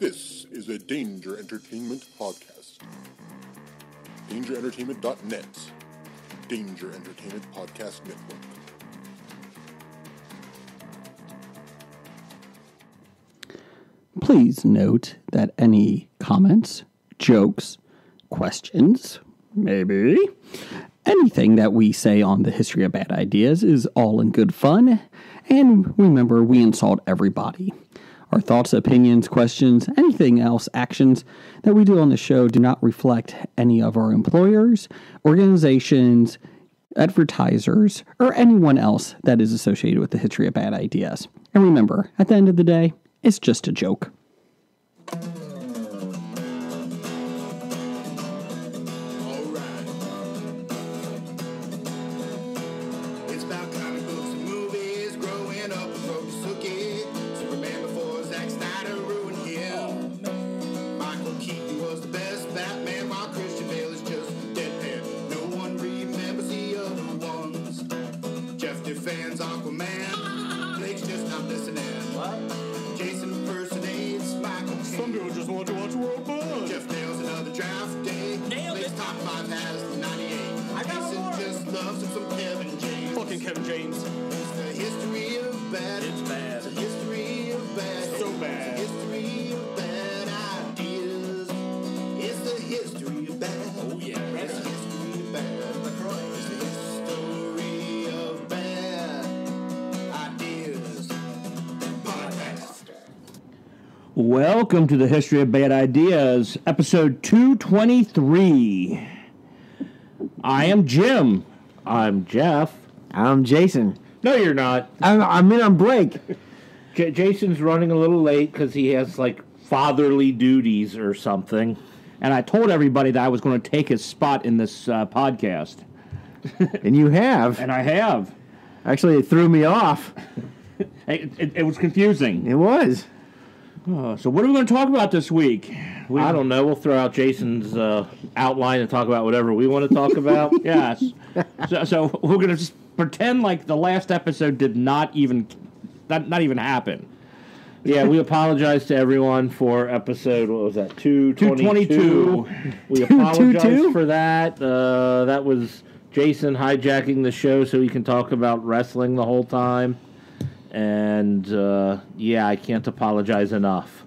This is a Danger Entertainment podcast. DangerEntertainment.net. Danger Entertainment Podcast Network. Please note that any comments, jokes, questions, maybe, anything that we say on the History of Bad Ideas is all in good fun. And remember, we insult everybody. Our thoughts, opinions, questions, anything else, actions that we do on the show do not reflect any of our employers, organizations, advertisers, or anyone else that is associated with the History of Bad Ideas. And remember, at the end of the day, it's just a joke. Kevin James. It's the history of bad. It's bad. It's the history of bad. So bad. It's the history of bad ideas. It's the history of bad. Oh yeah. It's the history of bad. That's right. It's the history of bad ideas. Podcast. Welcome to the History of Bad Ideas, episode 223. I am Jim. I'm Jeff. I'm Jason. No, you're not. I'm in on break. Jason's running a little late because he has, like, fatherly duties or something. And I told everybody that I was going to take his spot in this podcast. And you have. And I have. Actually, it threw me off. It was confusing. It was. So what are we going to talk about this week? I don't know. We'll throw out Jason's outline and talk about whatever we want to talk about. Yes. So we're going to just pretend like the last episode did not even happen. Yeah, we apologize to everyone for episode, what was that, 222. We apologize for that. That was Jason hijacking the show so he can talk about wrestling the whole time. And, yeah, I can't apologize enough.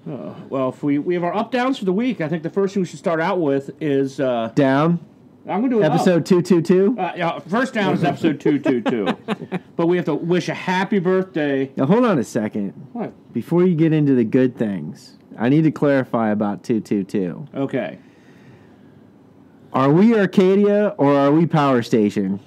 Well, if we have our up-downs for the week, I think the first thing we should start out with is... Down. I'm going to do it episode 222. Yeah, first down is episode 222. But we have to wish a happy birthday. Now, hold on a second. What? Before you get into the good things, I need to clarify about 222. Okay. Are we Arcadia or are we Power Station?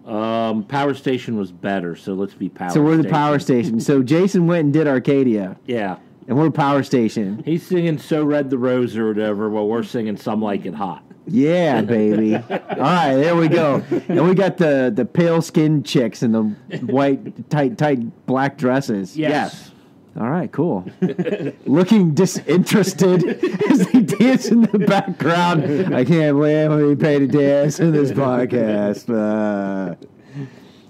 Power Station was better, so let's be Power Station. So we're the Station. Power Station. So Jason went and did Arcadia. Yeah. And we're Power Station. He's singing So Red the Rose or whatever, while we're singing Some Like It Hot. Yeah, baby. All right, there we go. And we got the pale-skinned chicks in the white, tight black dresses. Yes. All right, cool. Looking disinterested as they dance in the background. I can't believe we paid to dance in this podcast.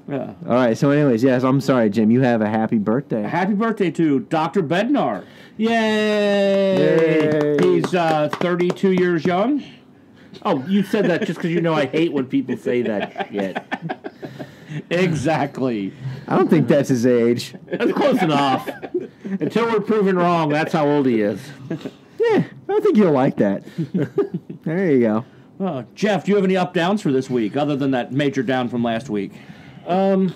Yeah. All right, so anyways, yes, I'm sorry, Jim. You have a happy birthday. Happy birthday to Dr. Bednar. Yay! He's 32 years young. Oh, you said that just because you know I hate when people say that shit. Exactly. I don't think that's his age. That's close enough. Until we're proven wrong, that's how old he is. Yeah, I think you'll like that. There you go. Jeff, do you have any up-downs for this week, other than that major down from last week? You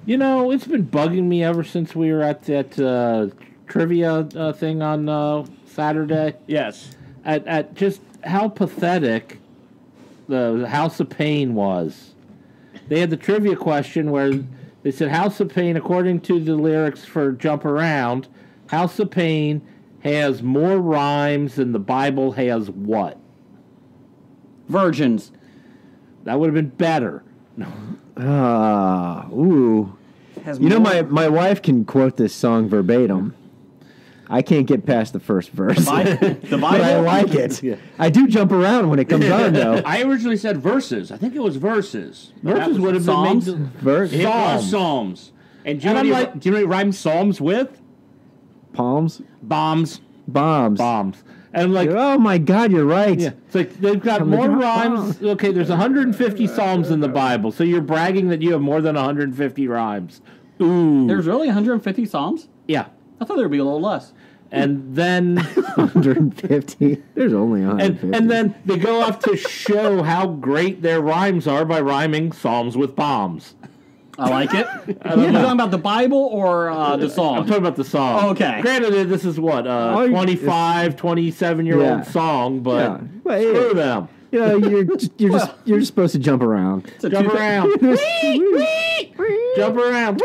know, it's been bugging me ever since we were at that trivia thing on Saturday. Yes. At just how pathetic the House of Pain was. They had the trivia question where they said, House of Pain, according to the lyrics for Jump Around, House of Pain has more rhymes than the Bible has what? Virgins. That would have been better. Ooh. You know, my wife can quote this song verbatim. I can't get past the first verse. The Bible? But I like it. Yeah. I do jump around when it comes on, though. I originally said verses. I think it was verses. Verses would have been Psalms. made Verse. It was Psalms. And do you know what it rhymes Psalms with? palms, bombs. bombs. And like, Oh my God, you're right. yeah, it's like they've got Come to more drop rhymes. Okay, there's 150 psalms in the Bible, so you're bragging that you have more than 150 rhymes. Ooh, There's really 150 Psalms? yeah. I thought there'd be a little less. And then 150. There's only 150. and then they go off to show how great their rhymes are by rhyming psalms with bombs. I like it. You talking about the Bible or the song? I'm talking about the song. Oh, okay. Granted, this is what, 25, 27-year-old Yeah. song, but Yeah. Well, screw them. You know, you're just supposed to jump around. Jump around. Jump around.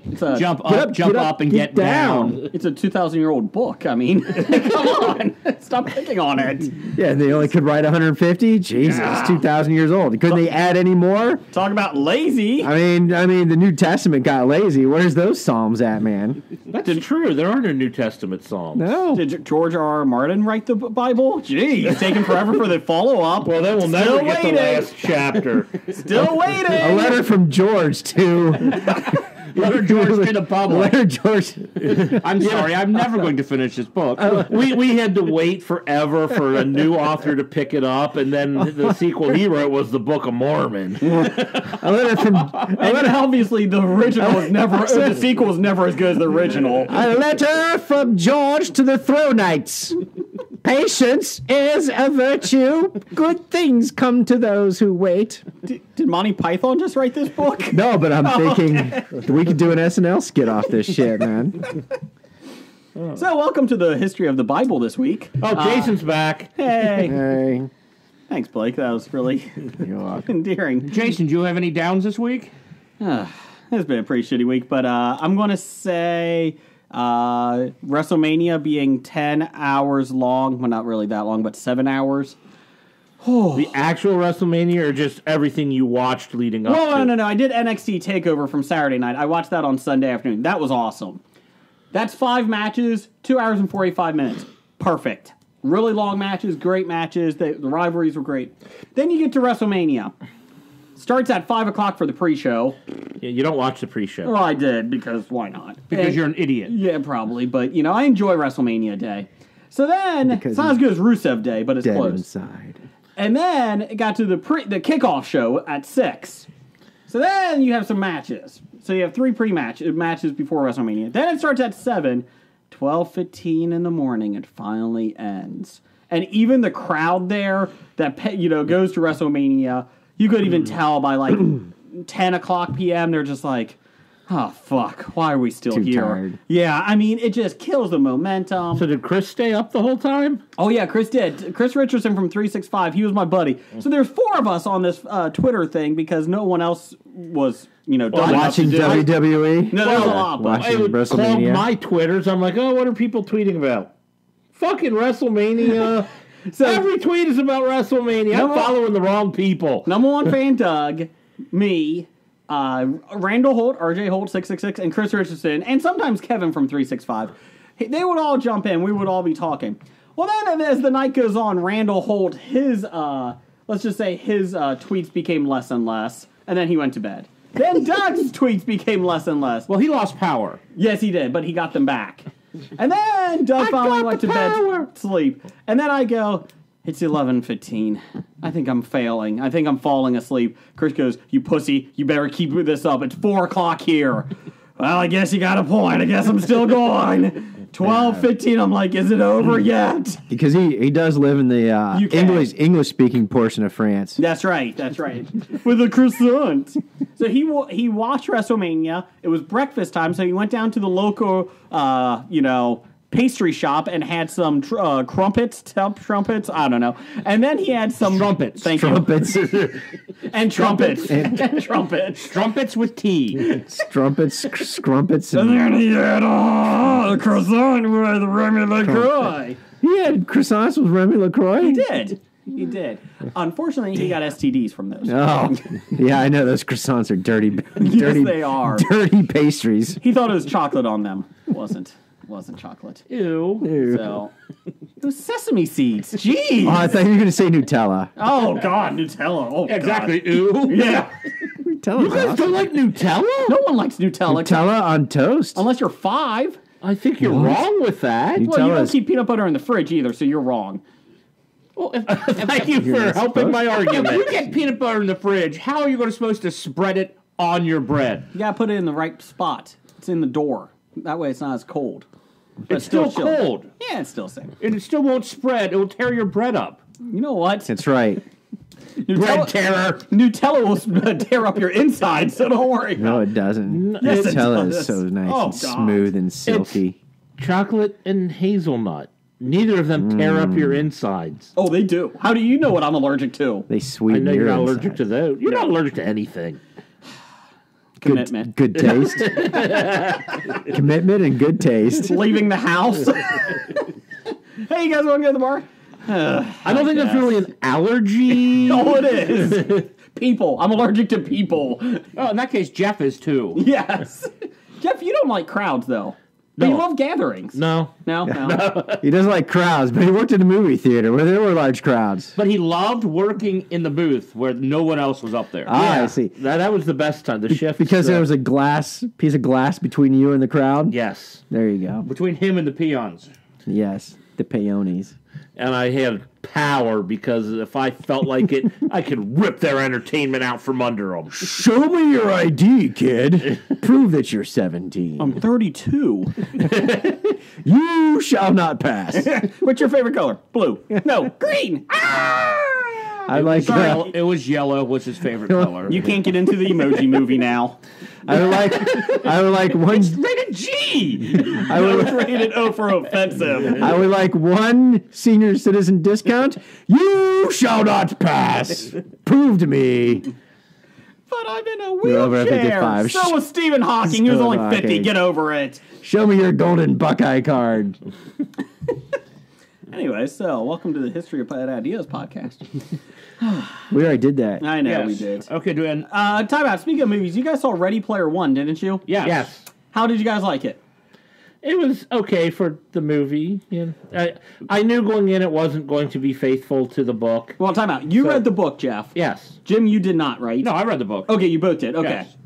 It's a, Jump Get up, up, jump get up, up, and get get down. It's a 2,000-year-old book. I mean, come on. Stop picking on it. Yeah, and they only could write 150. Jesus, it's 2,000 years old. Couldn't they add any more? Talk about lazy. I mean, the New Testament got lazy. Where's those psalms at, man? That's true. There are no New Testament psalms. No. Did George R.R. Martin write the Bible? Gee, it's taking forever for the follow-up. Well, then we'll Still never get the waiting. last chapter. Still waiting. A letter from George to Letter George to the public. letter George. I'm sorry, I'm never going to finish this book. We had to wait forever for a new author to pick it up, and then the sequel he wrote was the Book of Mormon. A letter from And obviously the original was never, the sequel was never as good as the original. a letter from George to the Thronites. Patience is a virtue. Good things come to those who wait. Did Monty Python just write this book? No, but I'm thinking we could do an SNL skit off this shit, man. So welcome to the history of the Bible this week. Oh, Jason's back. Hey. Hey, Thanks, Blake. That was really you're welcome. endearing. Jason, do you have any downs this week? It's been a pretty shitty week, but I'm going to say WrestleMania being 10 hours long. Well, not really that long, but 7 hours. The actual WrestleMania or just everything you watched leading up to? No. I did NXT TakeOver from Saturday night. I watched that on Sunday afternoon. That was awesome. That's 5 matches, 2 hours and 45 minutes. Perfect. Really long matches, great matches. The rivalries were great. Then you get to WrestleMania. Starts at 5 o'clock for the pre-show. Yeah, you don't watch the pre-show. Well, I did, because why not? Because And- you're an idiot. Yeah, probably. But, I enjoy WrestleMania Day. So then, Because it's not as good as Rusev Day, but it's Dead close. inside. And then it got to the kickoff show at 6. So then you have some matches. So you have 3 matches before WrestleMania. Then it starts at 7. 12:15 in the morning, it finally ends. And even the crowd there that goes to WrestleMania, you could even tell by like 10 o'clock p.m. they're just like, oh fuck, why are we still Too here? tired. Yeah, I mean it just kills the momentum. So did Chris stay up the whole time? Oh yeah, Chris did. Chris Richardson from 365. He was my buddy. So there's 4 of us on this Twitter thing because no one else was, dumb enough Watching to do it. WWE. No, there's a lot, but Watching I would clog WrestleMania. my Twitters. I'm like, oh, what are people tweeting about? Fucking WrestleMania. So- Every tweet is about WrestleMania. I'm No. following the wrong people. Number 1 fan Doug, me, Randall Holt, RJ Holt 666, and Chris Richardson, and sometimes Kevin from 365. They would all jump in. We would all be talking. Well, then as the night goes on, Randall Holt, his let's just say his tweets became less and less, and then he went to bed. Then Doug's tweets became less and less. Well, he lost power. Yes, he did, but he got them back. And then Doug finally went to bed, sleep. And then I go, it's 11:15. I think I'm failing. I think I'm falling asleep. Chris goes, you pussy, you better keep this up. It's 4 o'clock here. Well, I guess you got a point. I guess I'm still going. 12:15. I'm like, is it over yet? Because he does live in the UK. English speaking portion of France. That's right. With a croissant. So he watched WrestleMania. It was breakfast time, so he went down to the local, pastry shop and had some trumpets. I don't know. And then he had some Strumpets. Thank Trumpets, you. And trumpets. And trumpets. Strumpets with tea. strumpets, scrumpets, And and then he had a croissant with Remy LaCroix. he had croissants with Remy LaCroix. He did. Unfortunately, he got STDs from those. Oh, yeah, I know those croissants are dirty, dirty. they are. dirty pastries. He thought it was chocolate on them. It wasn't chocolate. Ew. So it was sesame seeds. Jeez. Oh, I thought you were going to say Nutella. Oh God, Nutella. Oh Exactly. God. Ooh. Yeah. Nutella's awesome. Don't like Nutella? No one likes Nutella Nutella on toast. unless you're 5. I think you're wrong with that. You Well, tell you don't us. keep peanut butter in the fridge either, so you're wrong. Well, Thank you for not helping my if argument. you get peanut butter in the fridge, how are you supposed to spread it on your bread? You gotta put it in the right spot. It's in the door. That way it's not as cold. But It's still chilled. cold, Yeah, it's still safe. and it still won't spread. It will tear your bread up. You know what? That's right. Nutella, terror. Nutella will tear up your inside, so don't worry. No, it doesn't. Yes, it Nutella does. is so nice Oh, and God. smooth and silky. Chocolate and hazelnut. Neither of them tear up your insides. Oh, they do. How do you know what I'm allergic to? They I sweeten know your you're not inside. allergic to those. You're not allergic to anything. Commitment. Good taste. Commitment and good taste. Leaving the house. Hey, you guys want to go to the bar? I don't think that's really an allergy. Oh, it is. People. I'm allergic to people. Oh, in that case, Jeff is too. Yes. Jeff, you don't like crowds, though. But you No. love gatherings. No. No? No. He doesn't like crowds, but he worked in a movie theater where there were large crowds. But he loved working in the booth where no one else was up there. Ah, I see. That was the best time. The shift. Because there was a piece of glass between you and the crowd? Yes. There you go. Between him and the peons. Yes. The peonies. And I had power because if I felt like it, I could rip their entertainment out from under them. Show me your ID, kid. Prove that you're 17. I'm 32. You shall not pass. What's your favorite color? Blue. No, green. I like that. It was yellow was his favorite color. You can't get into the emoji movie now. I would like one. Rated G. I I would, was rated O for offensive. I would like one senior citizen discount. You shall not pass. Prove to me. But I'm in a You're over at wheelchair. 55. So was Stephen Hawking. He was Stephen only 50. Hawking. Get over it. Show me your golden Buckeye card. Anyway, so welcome to the History of Bad Ideas podcast. We already did that. I know Yes. we did. Okay, doing. Time out. Speaking of movies, you guys saw Ready Player One, didn't you? Yes. Yes. How did you guys like it? It was okay for the movie. You know, I knew going in it wasn't going to be faithful to the book. Well, time out. You So- read the book, Jeff. Yes. Jim, you did not, right? No, I read the book. Okay, you both did. Okay. Yes.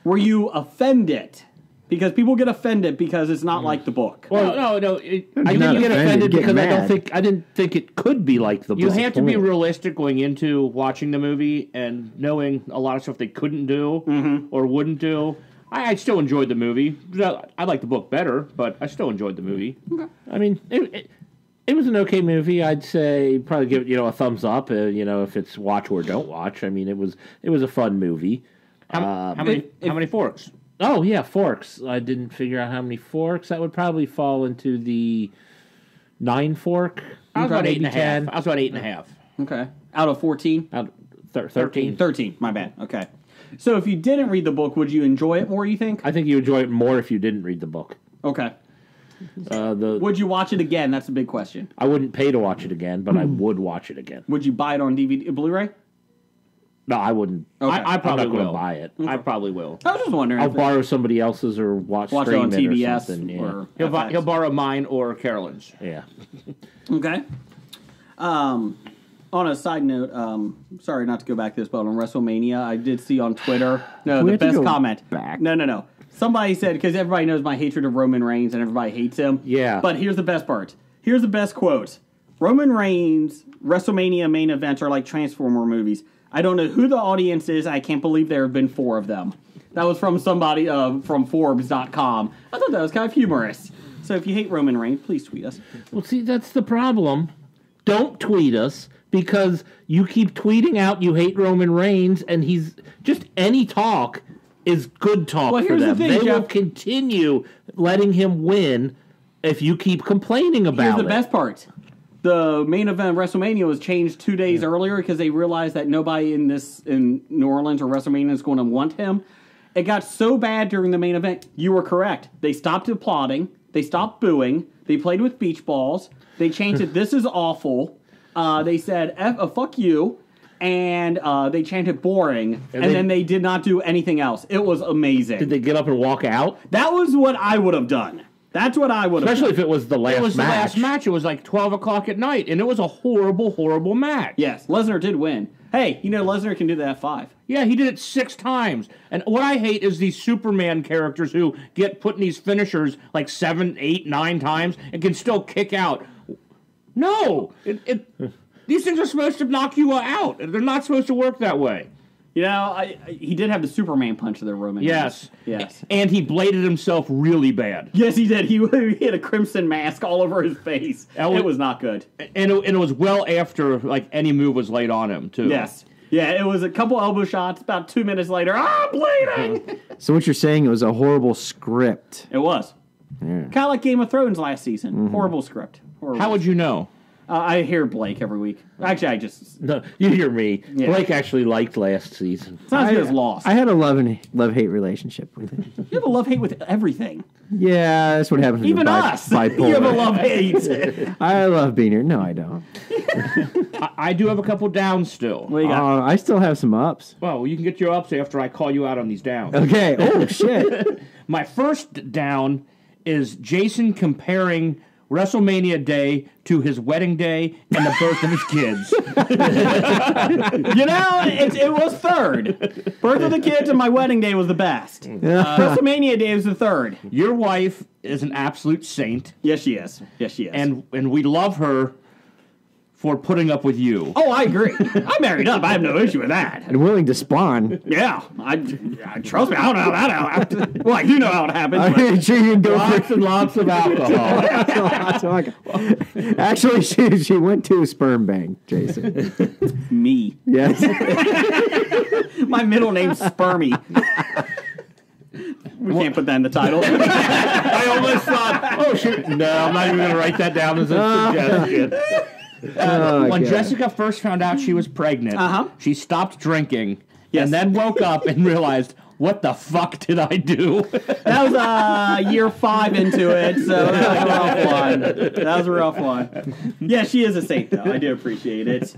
Were you offended? Because people get offended because it's not like the book. Well, no. I not didn't get offended, offended get because mad. I didn't think it could be like the You book. have to be realistic going into watching the movie and knowing a lot of stuff they couldn't do or wouldn't do. I still enjoyed the movie. I like the book better, but I still enjoyed the movie. I mean, it was an okay movie. I'd say probably give it a thumbs up. If it's watch or don't watch. I mean, it was a fun movie. How many forks? Oh yeah, forks. I didn't figure out how many forks. That would probably fall into the 9 fork. I was about maybe 8.5. 10. I was about 8.5. Okay. Out of 14? 13. 13. My bad. Okay. So if you didn't read the book, would you enjoy it more, you think? I think you enjoy it more if you didn't read the book. Okay. The Would you watch it again? That's a big question. I wouldn't pay to watch it again, but I would watch it again. Would you buy it on DVD, Blu-ray? No, I wouldn't. Okay. I probably I'm not going will. to buy it. I probably will. I was just wondering. I'll if borrow somebody else's or watch watch it on stream or TBS something. Yeah. or He'll FX. borrow mine or Carolyn's. Yeah. Okay. On a side note, sorry not to go back to this, but on WrestleMania, I did see on Twitter. No, We the have to best go comment. back. No. Somebody said, because everybody knows my hatred of Roman Reigns and everybody hates him. Yeah. But here's the best part. Here's the best quote. Roman Reigns, WrestleMania main events are like Transformer movies. I don't know who the audience is. I can't believe there have been 4 of them. That was from somebody from Forbes.com. I thought that was kind of humorous. So if you hate Roman Reigns, please tweet us. Well, see, that's the problem. Don't tweet us because you keep tweeting out you hate Roman Reigns, and he's just any talk is good talk Well, for here's the them. thing, They will Jeff. continue letting him win if you keep complaining about Here's the it. best part. The main event of WrestleMania was changed 2 days earlier because they realized that nobody in New Orleans or WrestleMania is going to want him. It got so bad during the main event. You were correct. They stopped applauding. They stopped booing. They played with beach balls. They changed it. This is awful. They said fuck you. And they chanted boring. And then they did not do anything else. It was amazing. Did they get up and walk out? That was what I would have done. That's what I would have Especially done. if it was the last It was match. the last match. It was like 12 o'clock at night, and it was a horrible, horrible match. Yes, Lesnar did win. Hey, Lesnar can do the F5. Yeah, he did it 6 times. And what I hate is these Superman characters who get put in these finishers like 7, 8, 9 times and can still kick out. No! These things are supposed to knock you out. They're not supposed to work that way. You know, he did have the Superman punch there, Roman. Yes. Yes. And he bladed himself really bad. Yes, he did. He had a crimson mask all over his face. It was not good. And it was well after like any move was laid on him, too. Yes. Yeah, it was a couple elbow shots. About 2 minutes later, bleeding! So what you're saying, it was a horrible script. It was. Yeah. Kind of like Game of Thrones last season. Horrible script. Horrible. How would you know? I hear Blake every week. Actually, I just... No, you hear me. Yeah. Blake actually liked last season. It's not as good as Lost. I had a love-hate relationship with it. You have a love-hate with everything. Yeah, that's what happens with Even the us! bipolar. You have a love-hate. I love being here. No, I don't. I do have a couple downs still. What do you got? I still have some ups. Well, you can get your ups after I call you out on these downs. Okay. Oh, shit. My first down is Jason comparing WrestleMania Day to his wedding day and the birth of his kids. You know, it was third. Birth of the kids and my wedding day was the best. WrestleMania day was the third. Your wife is an absolute saint, Yes, she is. Yes, she is. and we love her for putting up with you. Oh, I agree. I'm married up. I have no issue with that. And willing to spawn. Yeah. I trust me, I don't know how that happened. Well, I do know how it happened. but- I'm sure you can go Lots and lots of alcohol. Actually, she went to a sperm bank, Jason. Me. Yes. My middle name's Spermy. We can't put that in the title. I almost thought, oh, shit. No, I'm not even going to write that down as a suggestion. Oh, When God. Jessica first found out she was pregnant, she stopped drinking Yes. and then woke up and realized, what the fuck did I do? That was year 5 into it, so that was a rough one. That was a rough one. Yeah, she is a saint, though. I do appreciate it.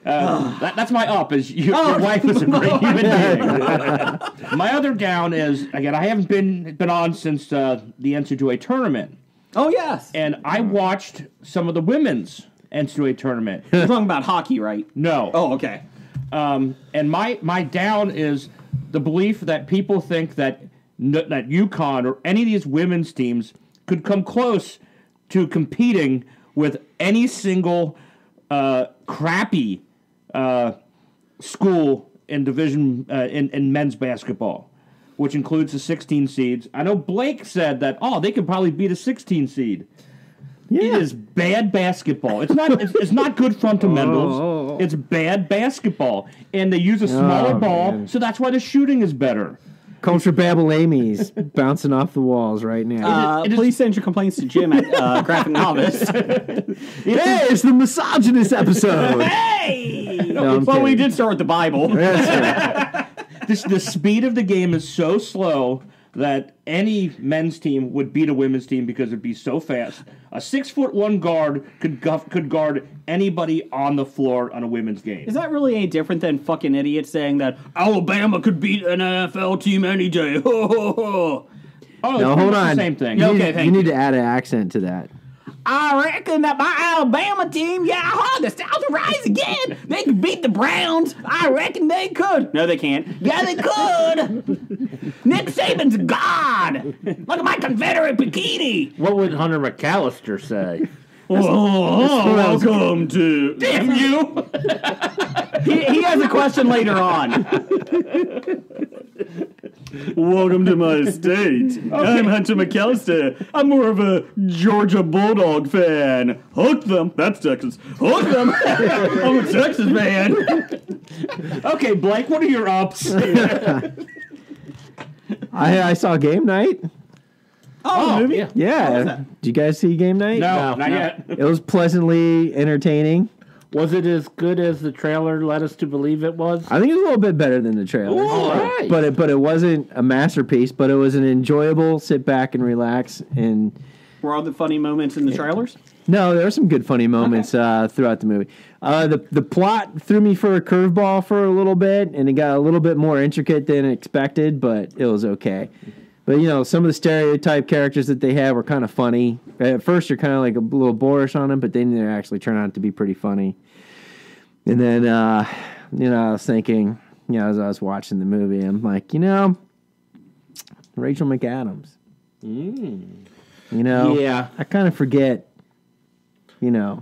That's my up, is your wife is a great human being. My other down is, again, I haven't been on since the NCAA tournament, Oh, yes. and I watched some of the women's NCAA tournament. We're talking about hockey, right? No. Oh, okay. And my down is the belief that people think that UConn or any of these women's teams could come close to competing with any single crappy school in division in men's basketball, which includes the 16 seeds. I know Blake said that they could probably beat a 16 seed. It is bad basketball. It's not. It's not good fundamentals. It's bad basketball, and they use a smaller ball, man. so that's why the shooting is better. Culture Babble Amy's bouncing off the walls right now. It is- Please send your complaints to Jim at Graphic Novice. Hey, it's the misogynist episode. Hey! No, I'm Well, we kidding. did start with the Bible. The speed of the game is so slow that any men's team would beat a women's team because it'd be so fast. A 6'1" guard could guard anybody on the floor on a women's game. Is that really any different than fucking idiots saying that Alabama could beat an NFL team any day? Ho, ho, ho. Oh, No, it's hold the on. same thing. Yeah, You okay, need- thank you you. need to add an accent to that. I reckon that my Alabama team, the South will rise again. They could beat the Browns. I reckon they could. No, they can't. Yeah, they could. Nick Saban's a god. Look at my Confederate bikini. What would Hunter McAllister say? Welcome to. Damn you! He has a question later on. Welcome to my estate. I'm Hunter McAllister. I'm more of a Georgia Bulldog fan. Hook them. That's Texas. Hook them. I'm a Texas fan. Okay, Blake, what are your ups? I saw Game Night. Oh, the movie? yeah. Yeah. Did you guys see Game Night? No, not yet. It was pleasantly entertaining. Was it as good as the trailer led us to believe it was? I think it was a little bit better than the trailer. All right. But it wasn't a masterpiece, but it was an enjoyable sit back and relax. And Were all the funny moments in the trailers? no, there were some good funny moments throughout the movie. The plot threw me for a curveball for a little bit, and it got a little bit more intricate than expected, but it was okay. But, some of the stereotype characters that they have were kind of funny. At first, you're kind of like a little boorish on them, but then they actually turn out to be pretty funny. And then, I was thinking, as I was watching the movie, I'm like, Rachel McAdams. Yeah. I kind of forget, I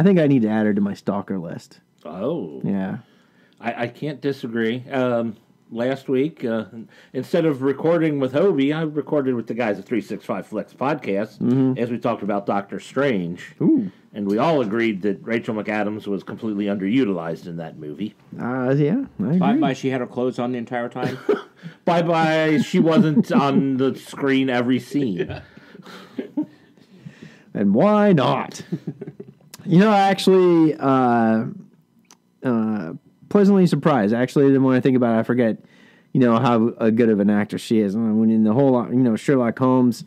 think I need to add her to my stalker list. Oh. Yeah. I can't disagree. Last week, instead of recording with Hobie, I recorded with the guys at 365 Flex Podcast as we talked about Doctor Strange. Ooh. And we all agreed that Rachel McAdams was completely underutilized in that movie. Yeah, I agree. Bye-bye, she had her clothes on the entire time. Bye-bye, she wasn't on the screen every scene. And why not? Actually, pleasantly surprised. Actually, the more I think about it, I forget, how good of an actress she is. When in the whole, Sherlock Holmes,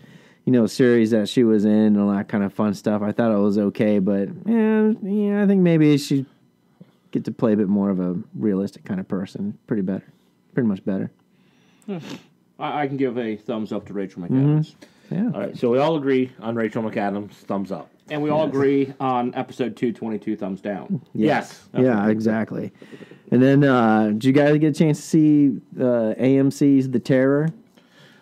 series that she was in and all that kind of fun stuff, I thought it was okay. But, I think maybe she get to play a bit more of a realistic kind of person. Pretty much better. I can give a thumbs up to Rachel McAdams. Yeah. All right, so we all agree on Rachel McAdams, thumbs up. And we all agree on episode 222, thumbs down. Yes. Yeah, exactly. And then, did you guys get a chance to see AMC's The Terror?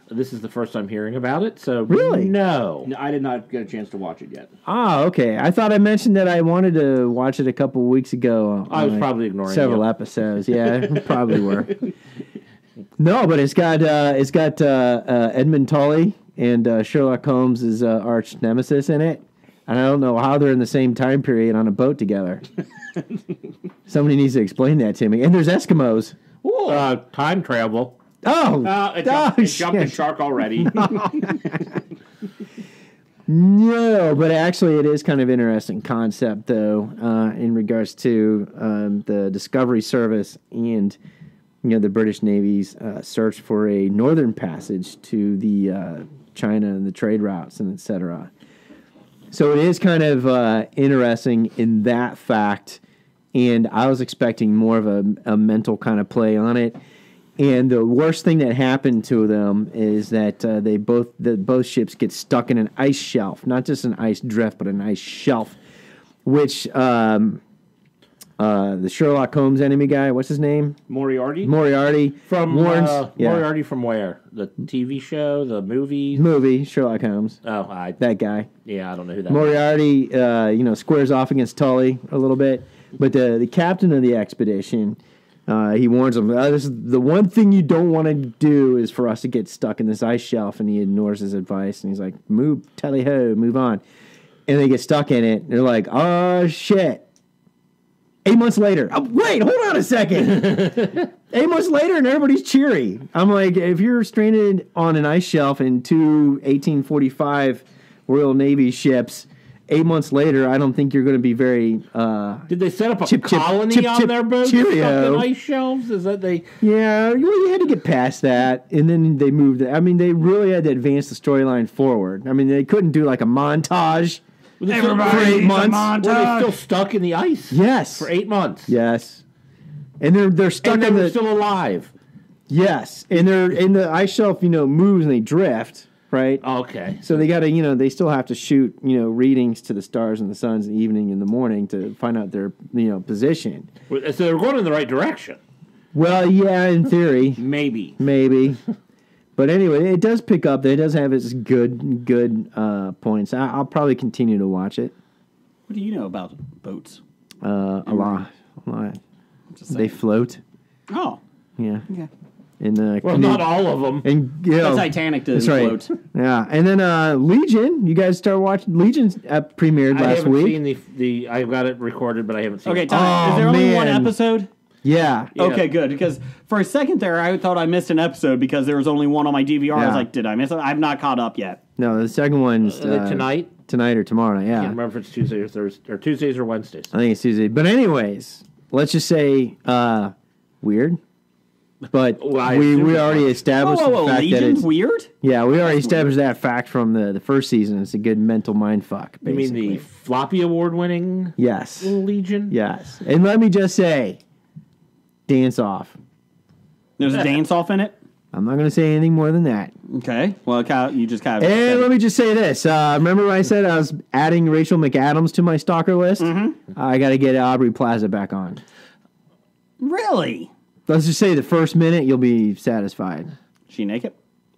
This is the first time hearing about it, so Really? No. No, I did not get a chance to watch it yet. Ah, okay. I thought I mentioned that I wanted to watch it a couple weeks ago. I was probably ignoring several you. episodes. Yeah, probably were. No, but it's got Edmund Tully and Sherlock Holmes' arch nemesis in it. And I don't know how they're in the same time period on a boat together. Somebody needs to explain that to me. And there's Eskimos. Time travel. Oh, It jumped the shark already. No, but actually it is kind of interesting concept, though, in regards to the Discovery Service and the British Navy's search for a northern passage to the China and the trade routes and et cetera. So it is kind of interesting in that fact, and I was expecting more of a mental kind of play on it. And the worst thing that happened to them is that both ships get stuck in an ice shelf, not just an ice drift, but an ice shelf, which the Sherlock Holmes enemy guy, what's his name? Moriarty From warns, Moriarty from where? The TV show, the movie? movie Sherlock Holmes. Oh, That guy. yeah, I don't know who that is. Moriarty, squares off against Tully a little bit, but the captain of the expedition. He warns him, this is the one thing you don't want to do is for us to get stuck in this ice shelf, and he ignores his advice, and he's like, move, tally-ho, move on. And they get stuck in it, and they're like, oh, shit. 8 months later. Oh, wait, hold on a second. 8 months later, and everybody's cheery. I'm like, if you're stranded on an ice shelf in two 1845 Royal Navy ships, 8 months later, I don't think you're going to be very... Did they set up a colony on their boat stuck in ice shelves? Is that they... Yeah, you had to get past that, and then they moved... I mean, they really had to advance the storyline forward. I mean, they couldn't do like a montage for 8 months. Were they still stuck in the ice? Yes. For 8 months? Yes. And they're stuck And they in were the... still alive? Yes. And they're in the ice shelf, moves and they drift, right? Okay. So they got to, they still have to shoot, readings to the stars and the suns in the evening and the morning to find out their, position. So they're going in the right direction? Well, yeah, in theory. Maybe. But anyway, it does pick up. It does have its good points. I'll probably continue to watch it. What do you know about boats? A lot. They float. Oh. Yeah. Okay. And Well, not all of them. And The Titanic doesn't that's right. float. Yeah, and then Legion. You guys start watching. Legion's premiered I last haven't week. seen the. I've got it recorded, but I haven't seen Okay, it. Tom, is there only one man. episode? Yeah. Okay, good. Because for a second there, I thought I missed an episode because there was only one on my DVR. I Yeah. was like, did I miss it? I've not caught up yet. No, the second one's Tonight? Tonight or tomorrow night. I Yeah. can't remember if it's Tuesday or Thursday, or Tuesdays or Wednesdays. I think it's Tuesday. But anyways, let's just say weird. But Well, I we assume already it's established Whoa, the fact that Legion's it's weird? yeah, we already established that fact from the first season. It's a good mental mind fuck. You Basically. mean the floppy award-winning yes, Legion? yes. And let me just say, dance off. There's a dance off in it? I'm not going to say anything more than that. Okay. Well, you just kind of... And let me just say this. Remember when I said I was adding Rachel McAdams to my stalker list? Mm-hmm. I got to get Aubrey Plaza back on. Really? Let's just say the first minute you'll be satisfied. She naked?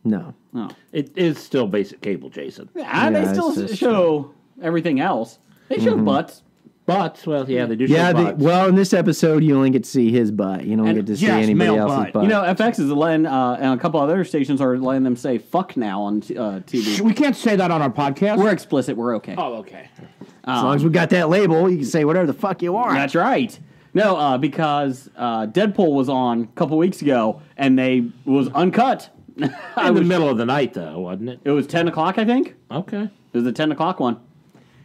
No. Oh. It is still basic cable, Jason. Yeah, they it's still just show everything else. They show butts. But, well, yeah, they do show Yeah, butts. well, in this episode, you only get to see his butt. You don't And- get to see yes, anybody male else's butt. butt. You know, FX is letting, and a couple other stations are letting them say "fuck" now on TV. We can't say that on our podcast. We're explicit. We're okay. Oh, okay. as long as we got that label, you can say whatever the fuck you want. That's right. No, because Deadpool was on a couple weeks ago, and they was uncut. In the middle of the night, though, wasn't it? It was 10 o'clock, I think. Okay. It was the 10 o'clock one.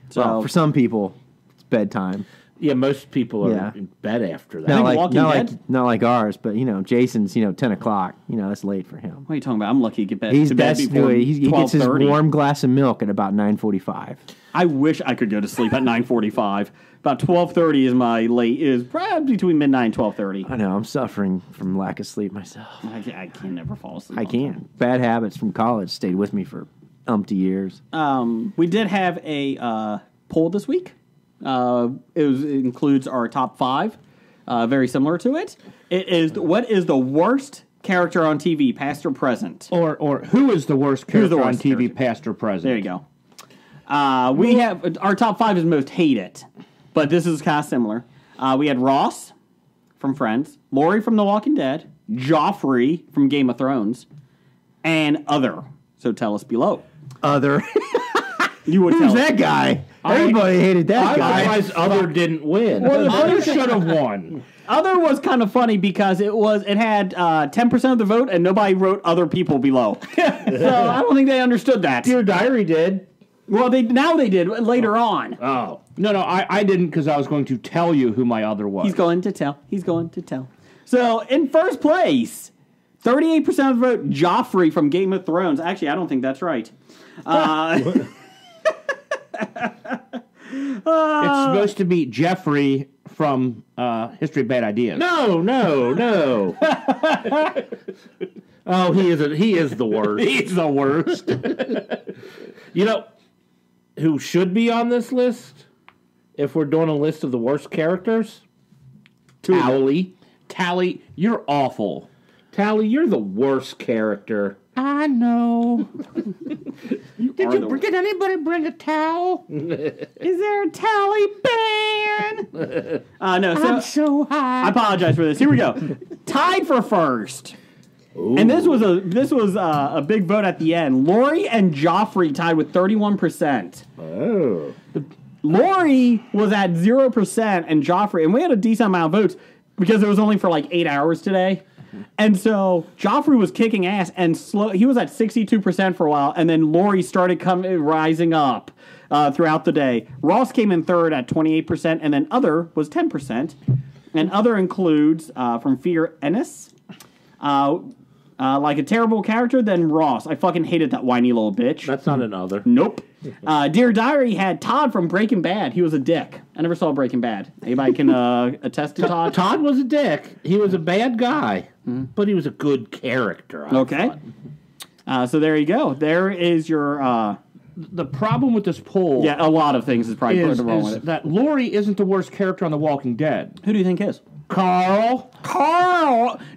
So Well, for some people, it's bedtime. Yeah, most people are Yeah. in bed after that. Not like, Walking not, Dead? like, not like ours, but, Jason's, 10 o'clock. That's late for him. what are you talking about? I'm lucky to get He's to bed that's before he gets his 12:30. warm glass of milk at about 9:45. I wish I could go to sleep at 9:45. About 12:30 is probably between midnight and 12:30. I know, I'm suffering from lack of sleep myself. I can never fall asleep. I can't. Bad habits from college stayed with me for umpty years. We did have a poll this week. It includes our top 5, very similar to it. It is what is the worst character on TV, past or present? Or who is the worst character the on worst TV, character? past or present? There you go. We have our top 5 is most hated, but this is kind of similar. We had Ross from Friends, Lori from The Walking Dead, Joffrey from Game of Thrones, and other. So tell us below. Other. You would Who's tell that guy? Everybody hated that guy. Otherwise, other didn't win. Well, the other should have won. Other was kind of funny because it had 10% of the vote and nobody wrote other people below. So I don't think they understood that. Dear Diary did. Well, they did later on. Oh. No, I didn't because I was going to tell you who my other was. He's going to tell. So in first place, 38% of the vote, Joffrey from Game of Thrones. Actually, I don't think that's right. It's supposed to be Jeffrey from History of Bad Ideas. No. Oh, he is the worst. He's the worst. You know who should be on this list? If we're doing a list of the worst characters? Tally. Tally, you're awful. Tally, you're the worst character. I know. Did anybody bring a towel? Is there a tally band? No, so I'm so high. I apologize for this. Here we go. Tied for first. Ooh. And this was a big vote at the end. Lori and Joffrey tied with 31%. Oh. Lori was at 0% and Joffrey, and we had a decent amount of votes because it was only for like 8 hours today. And so Joffrey was kicking ass and slow. He was at 62% for a while, and then Lori started rising up throughout the day. Ross came in third at 28%, and then other was 10%. And other includes from Fear Ennis, like a terrible character, then Ross. I fucking hated that whiny little bitch. That's not an other. Nope. Dear Diary had Todd from Breaking Bad. He was a dick. I never saw Breaking Bad. Anybody can attest to Todd? Todd was a dick. He was a bad guy, but he was a good character. I Okay. thought. So there you go. There is your... The problem with this poll yeah, a lot of things is probably is wrong with it. that Lori isn't the worst character on The Walking Dead. Who do you think is? Carl.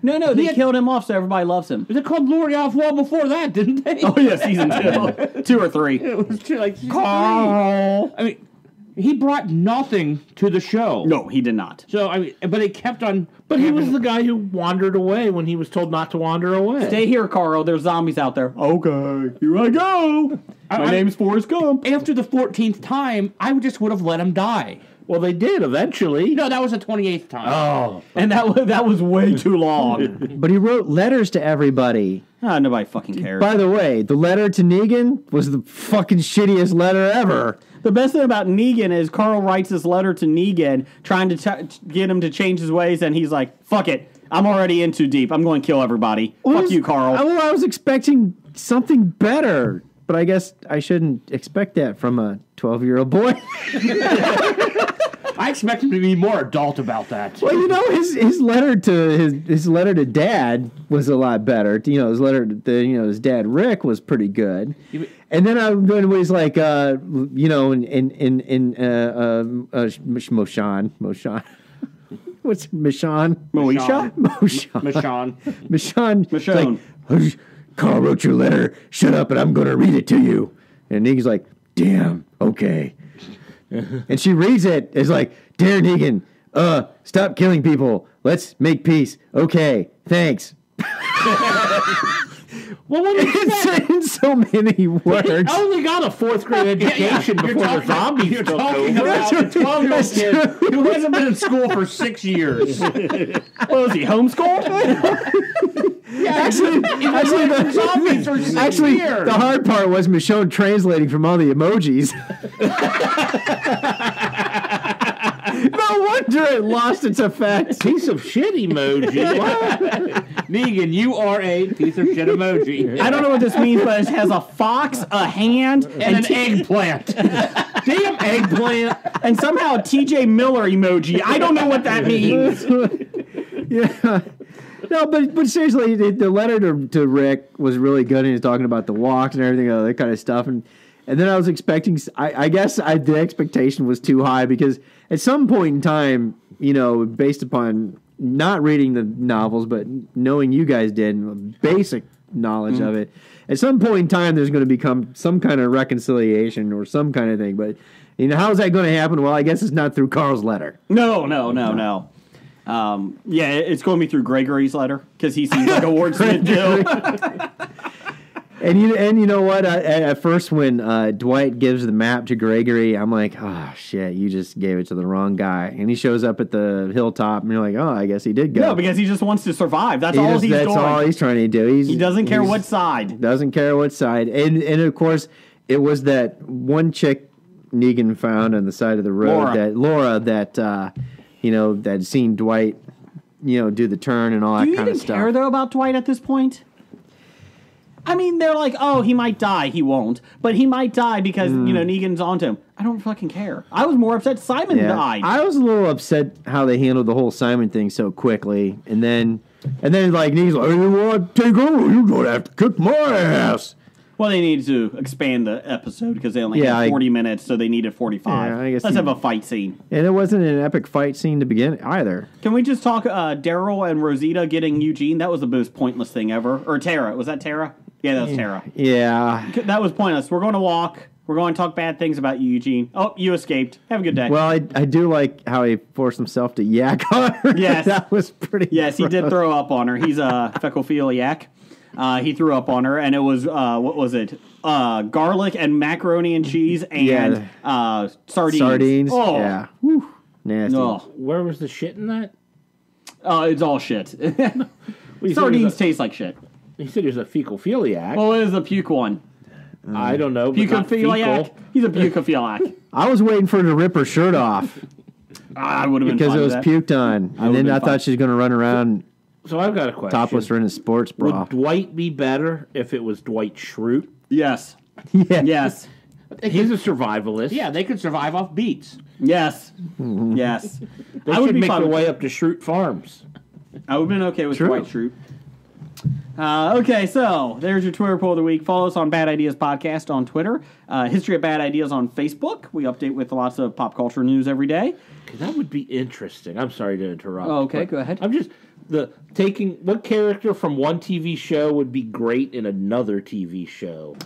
No, they killed him off so everybody loves him. They called Lori off well before that, didn't they? Oh, yeah, season 2. 2 or 3. It was like Carl. I mean, he brought nothing to the show. No, he did not. So I mean, but it kept on. But he was the guy who wandered away when he was told not to wander away. Stay here, Carl. There's zombies out there. Okay, here I go. My name's Forrest Gump. After the 14th time, I just would have let him die. Well, they did eventually. No, that was the 28th time. Oh. And that was way too long. But he wrote letters to everybody. Nobody fucking cares. By the way, the letter to Negan was the fucking shittiest letter ever. The best thing about Negan is Carl writes this letter to Negan trying to get him to change his ways, and he's like, fuck it. I'm already in too deep. I'm going to kill everybody. Fuck you, Carl. I was expecting something better, but I guess I shouldn't expect that from a 12-year-old boy. I expect him to be more adult about that. Well, his letter to his letter to Dad was a lot better. His letter to his dad Rick was pretty good. And then when he's like, Moshan. what's it, Michonne? Moesha? Michonne. Michonne. Michonne. Like, Carl wrote your letter. Shut up, and I'm going to read it to you. And Negan's like, damn, okay. And she reads it. It's like, dear Negan, stop killing people. Let's make peace. Okay, thanks. Well, what is It's in so many words. I only got a 4th grade education before the zombies You're took talking over. about a 12-year-old kid who hasn't been in school for 6 years. What was he, homeschooled? Actually, the hard part was Michonne translating from all the emojis. No wonder it lost its effect. Piece of shit emoji. What? Negan, you are a piece of shit emoji. I don't know what this means, but it has a fox, a hand, And an eggplant. damn eggplant, and somehow a TJ Miller emoji. I don't know what that means. Yeah. No, but seriously, the letter to Rick was really good, and he was talking about the walks and everything, all that kind of stuff, and then I was expecting. I guess the expectation was too high because at some point in time, you know, based upon not reading the novels, but knowing you guys did, basic knowledge of it, at some point in time, there's going to become some kind of reconciliation or some kind of thing. But you know, how is that going to happen? Well, I guess it's not through Carl's letter. No. Yeah, it's going to be through Gregory's letter because he seems like a wordsmith too. And you know what? At first, when Dwight gives the map to Gregory, I'm like, oh shit, you just gave it to the wrong guy. And he shows up at the hilltop, and you're like, oh, I guess he did go. No, because he just wants to survive. That's all he's doing. That's all he's trying to do. He doesn't care what side. Doesn't care what side. And of course, it was that one chick Negan found on the side of the road, Laura, that you know, that had seen Dwight, you know, do the turn and all that kind of stuff. Do you even care though about Dwight at this point? I mean, they're like, oh, he might die. He won't. But he might die because, you know, Negan's onto him. I don't fucking care. I was more upset Simon died. I was a little upset how they handled the whole Simon thing so quickly. And then like, Negan's like, you want to take over? You're going to have to kick my ass. Well, they needed to expand the episode because they only had 40 minutes, so they needed 45. Yeah, I guess Let's have a fight scene. And it wasn't an epic fight scene to begin either. Can we just talk Daryl and Rosita getting Eugene? That was the most pointless thing ever. Or Tara. Was that Tara? Yeah, that was Tara. Yeah. That was pointless. We're going to walk. We're going to talk bad things about you, Eugene. Oh, you escaped. Have a good day. Well, I do like how he forced himself to yak on her. Yes. That was pretty Yes, he gross. did throw up on her. He's a fecophiliac. He threw up on her, and it was, what was it? Garlic and macaroni and cheese and sardines. Sardines? Oh. Yeah. Whew. Nasty. Oh. Where was the shit in that? It's all shit. Well, Sardines taste like shit. He said he was a fecal-philiac. Well, it is a puke one. I don't know. But not Pucophiliac? fecal. He's a pucophiliac. I was waiting for her to rip her shirt off I would have been because fine it was with that. puked on. And then I thought she was going to run around So I've got a question. topless or in a sports bra. Would Dwight be better if it was Dwight Schrute? Yes. Yeah. Yes. He's a survivalist. Yeah, they could survive off beets. Yes. Yes. They I would should be make fine their with way up to Schrute Farms. I would have been okay with True. Dwight Schrute. Okay, so there's your Twitter poll of the week. Follow us on Bad Ideas Podcast on Twitter. History of Bad Ideas on Facebook. We update with lots of pop culture news every day. That would be interesting. I'm sorry to interrupt. Oh, okay, but go ahead. I'm just taking what character from one TV show would be great in another TV show.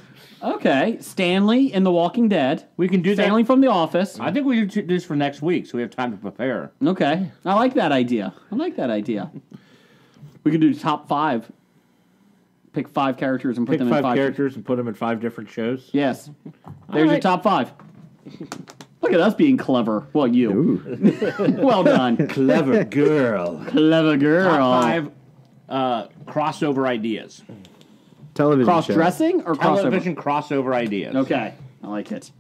Okay, Stanley in The Walking Dead. We can do Stanley that. from The Office. I think we should do this for next week, so we have time to prepare. Okay, I like that idea. We could do top 5. Pick 5 characters and put Pick them in 5 5 characters and put them in 5 different shows. Yes. There's your right. top 5. Look at us being clever. Well, you. Well done. Clever girl. Clever girl. Top 5 crossover ideas. Television show. Cross-dressing or crossover? Television crossover ideas. Okay. I like it.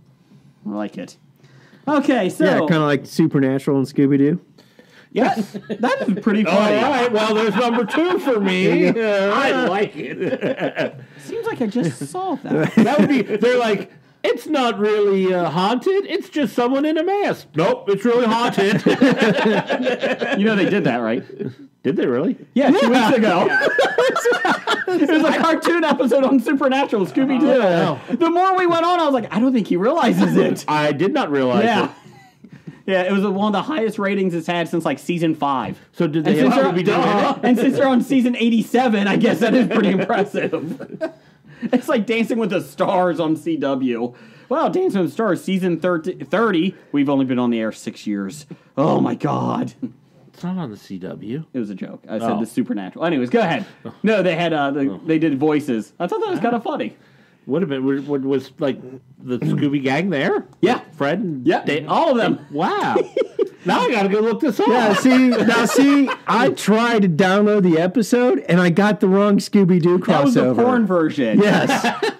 Okay, so... Yeah, kind of like Supernatural and Scooby-Doo. Yes. That is pretty funny. All right, well, there's number 2 for me. I like it. Seems like I just saw that. That would be, they're like, it's not really haunted. It's just someone in a mask. Nope, it's really haunted. You know they did that, right? Did they really? Yeah, 2 weeks ago. It was a cartoon episode on Supernatural, Scooby-Doo. The more we went on, I was like, I don't think he realizes it. I did not realize Yeah. it. Yeah, it was one of the highest ratings it's had since like season 5. So did they And since have to be doing it? and since they're on season 87, I guess that is pretty impressive. It's like Dancing with the Stars on CW. Wow, Dancing with the Stars, season 30. We've only been on the air 6 years. Oh my God. It's not on the CW. It was a joke. I said the Supernatural. Anyways, go ahead. No, they had they did voices. I thought that was kind of funny. Would have been. Was like the Scooby Gang there? Yeah. Fred and Yeah, all of them. Wow. Now I gotta go look this up. Yeah, see, I tried to download the episode and I got the wrong Scooby-Doo crossover. That was the porn version. Yes.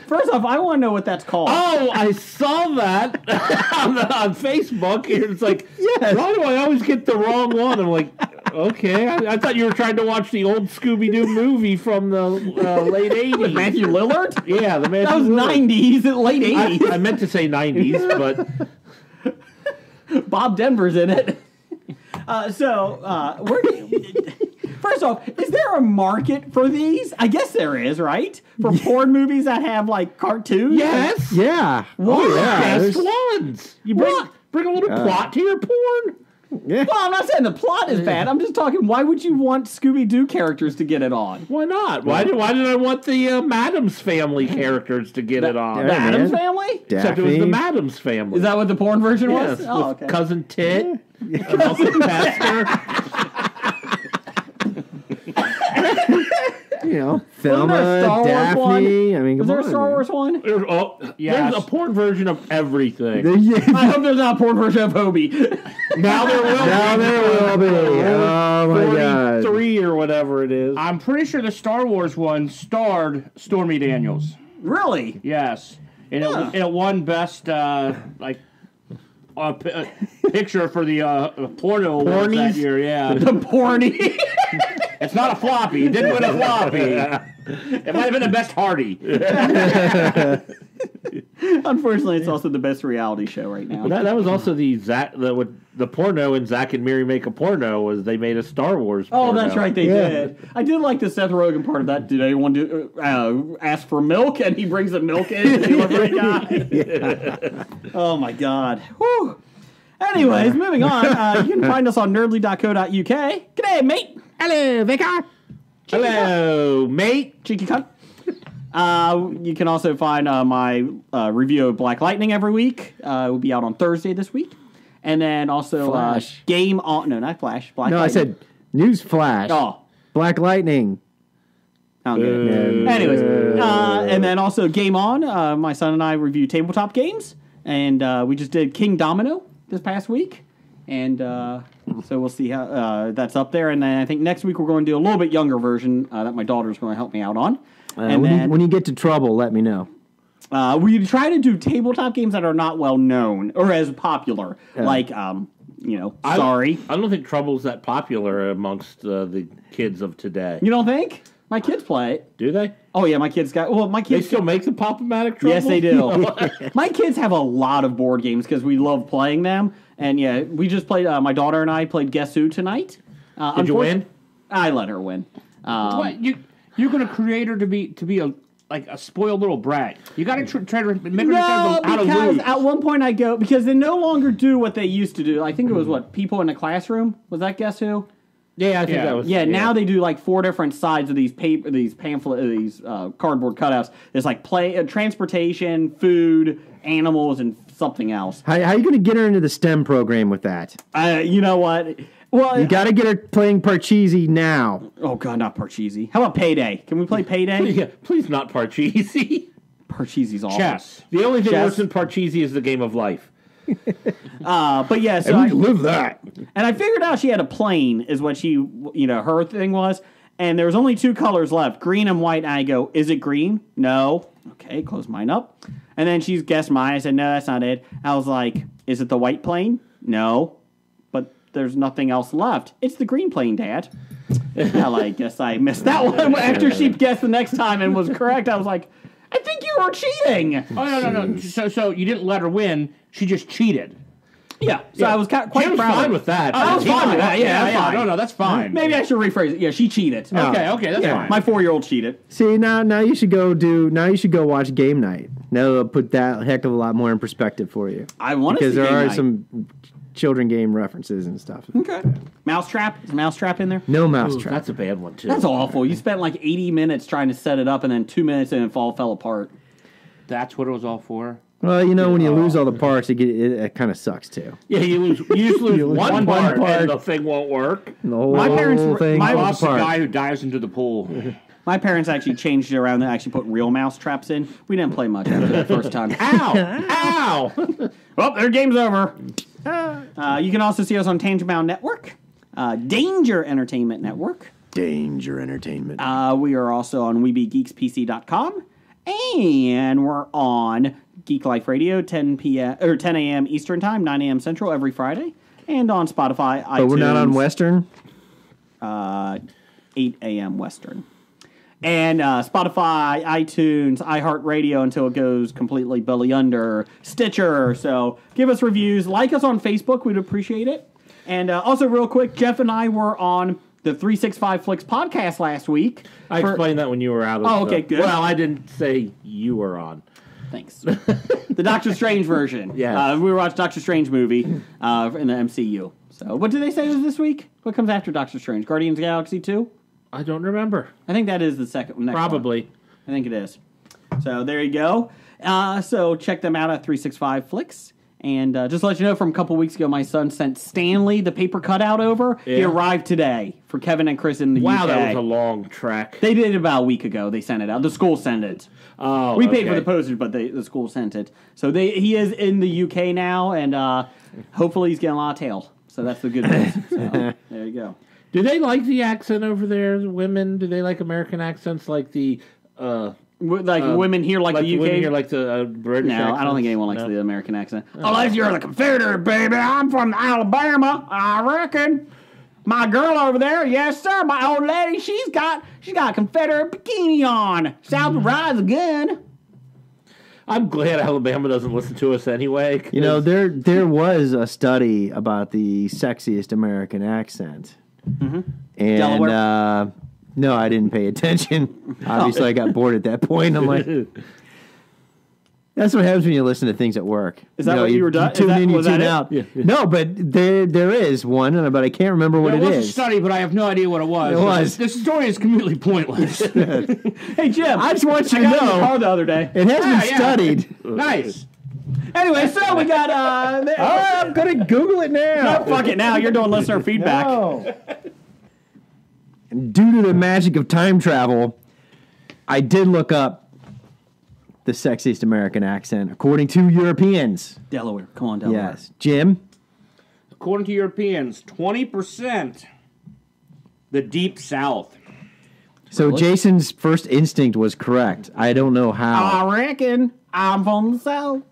First off, I want to know what that's called. Oh, I saw that on Facebook. It's like, Yes. why do I always get the wrong one? I'm like, okay. I thought you were trying to watch the old Scooby-Doo movie from the late 80s. Matthew Lillard? Yeah, the Matthew That was Lillard. 90s, late 80s. I meant to say 90s, but Bob Denver's in it. First off, is there a market for these? I guess there is, right? For porn movies that have like cartoons? yes. Yeah. What? Oh, yeah. Best There's- ones. You bring a little plot to your porn. Yeah. Well, I'm not saying the plot is bad. I'm just talking, why would you want Scooby-Doo characters to get it on? Why not? Why did I want the Madams Family characters to get it on? The Yeah, Addams man. Family? Except it was the Daphne. Madams Family. Is that what the porn version yes, was? Oh, with okay. Cousin Tit, and Uncle Pastor. You know, Wasn't there a Thelma, Star Wars Daphne. one? I mean, Was come there on. a Star Wars one? There's a porn version of everything. Yeah. I hope there's not a porn version of Hobie. Now there will Now there will be. Oh my God. 43 or whatever it is. I'm pretty sure the Star Wars one starred Stormy Daniels. Really? Yes, and it won best picture for the porno awards that year. Yeah, The porny. it's not a floppy. It didn't win a floppy. It might have been the best Hardy. Unfortunately, it's also the best reality show right now. That was also the porno in Zack and Miri Make a Porno was they made a Star Wars Oh, porno. that's right, they did. I did like the Seth Rogen part of that. Did anyone ask for milk? And he brings the milk in, the delivery guy. Oh, my God. Whew. Anyways, moving on. You can find us on nerdly.co.uk. G'day, mate. Hello, Vicar. Hello, mate. Cheeky cunt. You can also find my review of Black Lightning every week. It will be out on Thursday this week. And then also Flash. Game On. No, not Flash. Black No, I Lightning. said News Flash. Oh. Black Lightning. Sound good. Anyways, and then also Game On. My son and I review tabletop games. And we just did King Domino this past week. And so we'll see how that's up there. And then I think next week we're going to do a little bit younger version that my daughter's going to help me out on. And then When you get to trouble, let me know. we try to do tabletop games that are not well known or as popular, like Sorry. I don't think Trouble's that popular amongst the kids of today. You don't think? My kids play it. Do they? Oh yeah, my kids got. Well, my They kids still make the Pop-O-Matic Trouble? Yes, they do. My kids have a lot of board games because we love playing them. And yeah, we just played. My daughter and I played Guess Who tonight. Did you win? I let her win. What you're going to create her to be a spoiled little brat. You got to try to make her No, understand how to because lose. at one point I go because they no longer do what they used to do. I think it was what people in the classroom. Was that Guess Who? Yeah, I think Yeah. that was. Yeah, now they do like 4 different sides of these paper, these pamphlet, these cardboard cutouts. There's like transportation, food, animals, and something else. How you going to get her into the STEM program with that? You know what? Well, You got to get her playing Parcheesi now. oh god, not Parcheesi. How about Payday? Can we play Payday? Yeah, please not Parcheesi. Parcheesi's awful. Chess. The only thing Chess. worse than Parcheesi is the game of life. But yeah, so live that. and I figured out she had a plane is what she, her thing was. And there was only 2 colors left, green and white. And I go, is it green? No. Okay, close mine up. And then she's guessed mine. I said, no, that's not it. I was like, is it the white plane? No. But there's nothing else left. It's the green plane, Dad. Well, I guess I missed that one. After she guessed the next time and was correct, I was like, I think you were cheating. Oh no. So you didn't let her win. She just cheated. Yeah. So I was quite She was proud. fine with that. I was fine with that. Yeah, yeah. fine. No, that's fine. Maybe I should rephrase it. Yeah, she cheated. Okay, that's fine. My 4-year-old cheated. See, now you should go watch Game Night. That'll put that heck of a lot more in perspective for you. I want to Because see there Game are Night. some children game references and stuff. Okay. Mousetrap? Is Mousetrap in there? No Ooh, mousetrap. that's a bad one too. That's awful. You spent like 80 minutes trying to set it up, and then 2 minutes and it all fell apart. That's what it was all for. Well, you know, when you lose all the parts, it kind of sucks too. Yeah, you just lose one part and the thing won't work. The whole My parents were- thing my- falls Lost the apart. guy who dives into the pool. My parents actually changed it around and actually put real mouse traps in. We didn't play much after that first time. Ow! Ow! Well, their game's over. You can also see us on Tangent Bound Network, Danger Entertainment Network. Danger Entertainment. We are also on WeBeGeeksPC.com, and we're on Geek Life Radio 10 a.m. Eastern Time, 9 a.m. Central every Friday, and on Spotify, iTunes. But we're not on Western? 8 a.m. Western. And Spotify, iTunes, iHeartRadio until it goes completely belly under, Stitcher. So give us reviews. Like us on Facebook. We'd appreciate it. And also, real quick, Jeff and I were on the 365 Flicks podcast last week. I explained that when you were out of Oh, okay, good. Well, I didn't say you were on. Thanks. The Doctor Strange version. Yes. We watched Doctor Strange movie in the MCU. So what did they say was this week? What comes after Doctor Strange? Guardians of the Galaxy 2? I don't remember. I think that is the second next one. Probably. I think it is. So there you go. So check them out at 365 Flicks. And just to let you know, from a couple weeks ago, my son sent Stanley the paper cutout over. He Yeah. arrived today for Kevin and Chris in the UK. Wow, that was a long trek. They did it about a week ago. They sent it out. The school sent it. Oh, We paid for okay. the postage, but the school sent it. So he is in the UK now, and hopefully he's getting a lot of tail. So that's the good news. So, there you go. Do they like the accent over there, the women? Do they like American accents like the... Women here like the UK? Women here like the British No, I don't accents? think anyone likes No? the American accent. Unless you're the Confederate, baby. I'm from Alabama, I reckon. My girl over there, yes, sir. My old lady, she's got a Confederate bikini on. South to rise again. I'm glad Alabama doesn't listen to us anyway. 'cause- You know, there was a study about the sexiest American accent. Mm-hmm. And, Delaware? no, I didn't pay attention. Obviously, I got bored at that point. I'm like, that's what happens when you listen to things at work. Is that what you were done? Tune in, you Was that tune it? out. No, but there is one, but I can't remember what There it was a is. study, but I have no idea what it was. It was. This story is completely pointless. Hey, Jim. I just want you I to got in the car know the other day. it has been yeah. studied. Nice. Anyway, so we got... I'm gonna Google it now. No, fuck it now. You're doing listener feedback. No. And due to the magic of time travel, I did look up the sexiest American accent according to Europeans. Delaware. Come on, Delaware. Yes. Jim? According to Europeans, 20% the Deep South. So Jason's first instinct was correct. I don't know how. I reckon I'm from the South.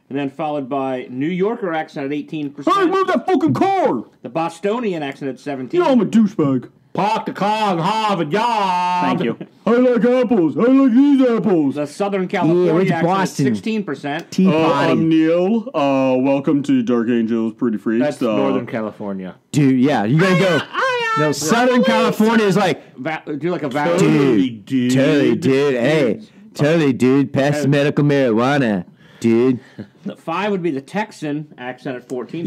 And then followed by New Yorker accent at 18%. Hey, move that fucking car! The Bostonian accent at 17%. You know I'm a douchebag. Park the car and have a job. Thank you. I like apples. I like these apples. The Southern Yeah, California where's accent Boston? at 16%. Tea Party. I'm Neil. Welcome to Dark Angels Pretty Freaks. That's Northern California. Dude, yeah, you gotta go. No, Southern California is like, Do like a vowel. dude, totally, dude. Hey, totally, dude. Pass the medical marijuana, dude. The 5 would be the Texan accent at 14%.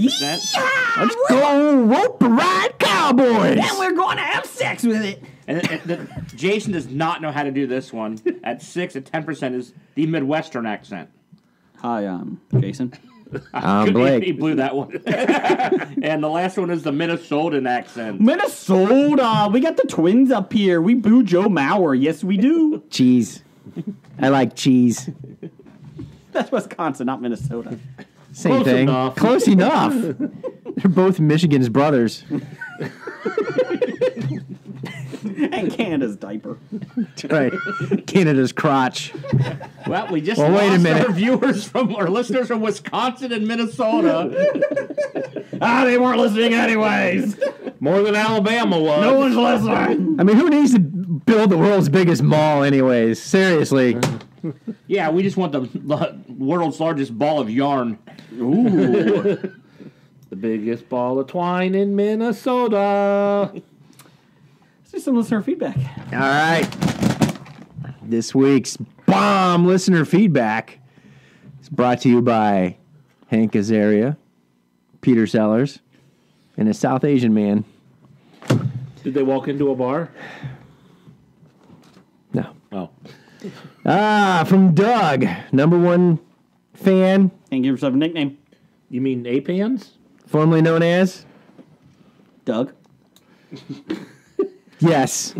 Let's go rope the ride, cowboys. And we're going to have sex with it. And Jason does not know how to do this one. At 6, at 10% is the Midwestern accent. Hi, I'm Jason. I'm He Blake. blew that one. And the last one is the Minnesotan accent. Minnesota. We got the twins up here. We boo Joe Mauer. Yes, we do. Cheese. I like cheese. That's Wisconsin, not Minnesota. Same Close thing. enough. Close enough. They're both Michigan's brothers. And Canada's diaper. That's right. Canada's crotch. Well, we just Well, wait a lost minute. our viewers from our listeners from Wisconsin and Minnesota. They weren't listening anyways. More than Alabama was. No one's listening. I mean, who needs to build the world's biggest mall, anyways? Seriously. Yeah, we just want the world's largest ball of yarn. The biggest ball of twine in Minnesota. Let's do some listener feedback. All right. This week's bomb listener feedback is brought to you by Hank Azaria, Peter Sellers and a South Asian man. Did they walk into a bar? No. Oh. From Doug, number one fan, And give yourself a nickname. You mean Apans? formerly known as? Doug. Yes.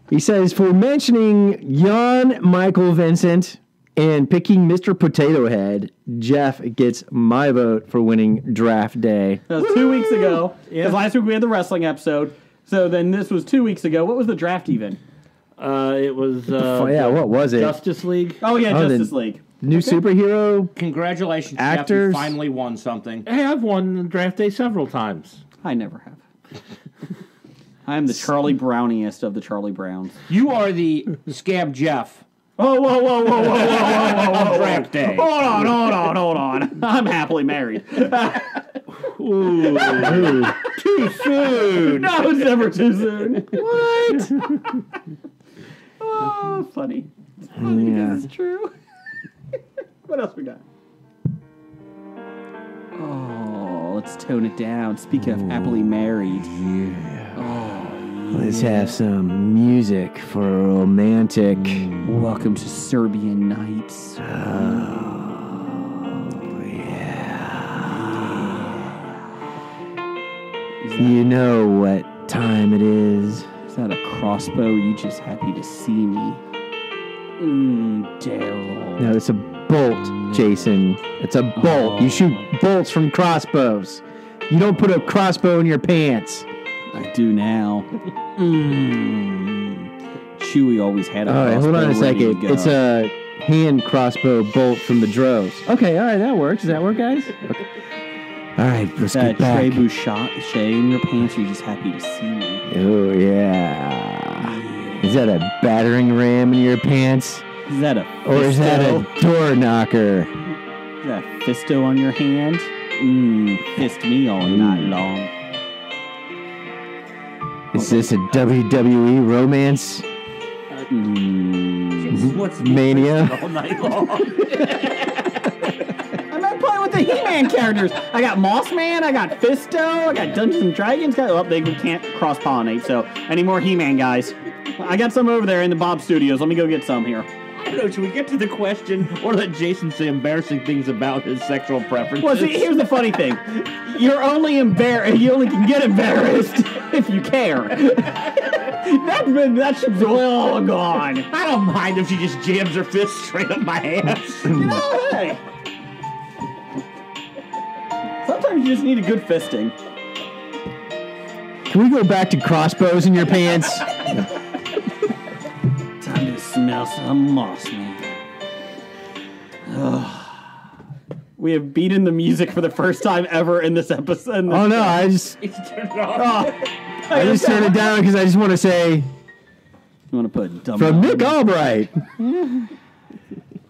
He says, for mentioning Jan Michael Vincent and picking Mr. Potato Head, Jeff gets my vote for winning draft day. That was 2 weeks ago. Because last week we had the wrestling episode. So then this was 2 weeks ago. What was the draft even? It was what was it? Justice League. Oh, yeah, Oh, Justice the- League. New superhero? Congratulations, Actors. Jeff. You finally won something. Hey, I've won draft day several times. I never have. I am the Charlie Browniest of the Charlie Browns. You are the Scab Jeff Oh, whoa. on draft day. Hold on. I'm happily married. Ooh. Too soon. No, it's never too soon. What? Oh, funny. Yeah. It's true. What else we got? Oh, let's tone it down. Speaking of happily married. Let's have some music for a romantic. Welcome to Serbian Nights. You know what time it is. Is that a crossbow? You just happy to see me? Daryl. No, it's a bolt, Jason. It's a bolt. You shoot bolts from crossbows. You don't put a crossbow in your pants. I do now. Chewie always had a All right, crossbow hold on a ready to second. go. It's a hand crossbow bolt from the Droves. Okay, all right, that works. Does that work, guys? Okay. All right, let's that get back. Trey Boucher in your pants. You're just happy to see me. Oh, yeah. Is that a battering ram in your pants? Is that a Or is that a door knocker? Is that a fisto on your hand? Fist me all night long. Is this a WWE romance What's mania? all night long? I'm not playing with the He-Man characters. I got Moss Man, I got Fisto, I got Dungeons and Dragons. Oh, they can't cross-pollinate, so any more He-Man guys? I got some over there in the Bob Studios. Let me go get some here. I don't know, should we get to the question or let Jason say embarrassing things about his sexual preferences? Well, see, here's the funny thing. You're only embarrassed. You only can get embarrassed if you care. That shit's all gone. I don't mind if she just jams her fist straight up my ass. No, hey. Sometimes you just need a good fisting. Can we go back to crossbows in your pants? Time to smell some moss, man. We have beaten the music for the first time ever in this episode. Oh no, I just Turn it off. turned it down because I just want to say You want to put dumb from Nick Albright.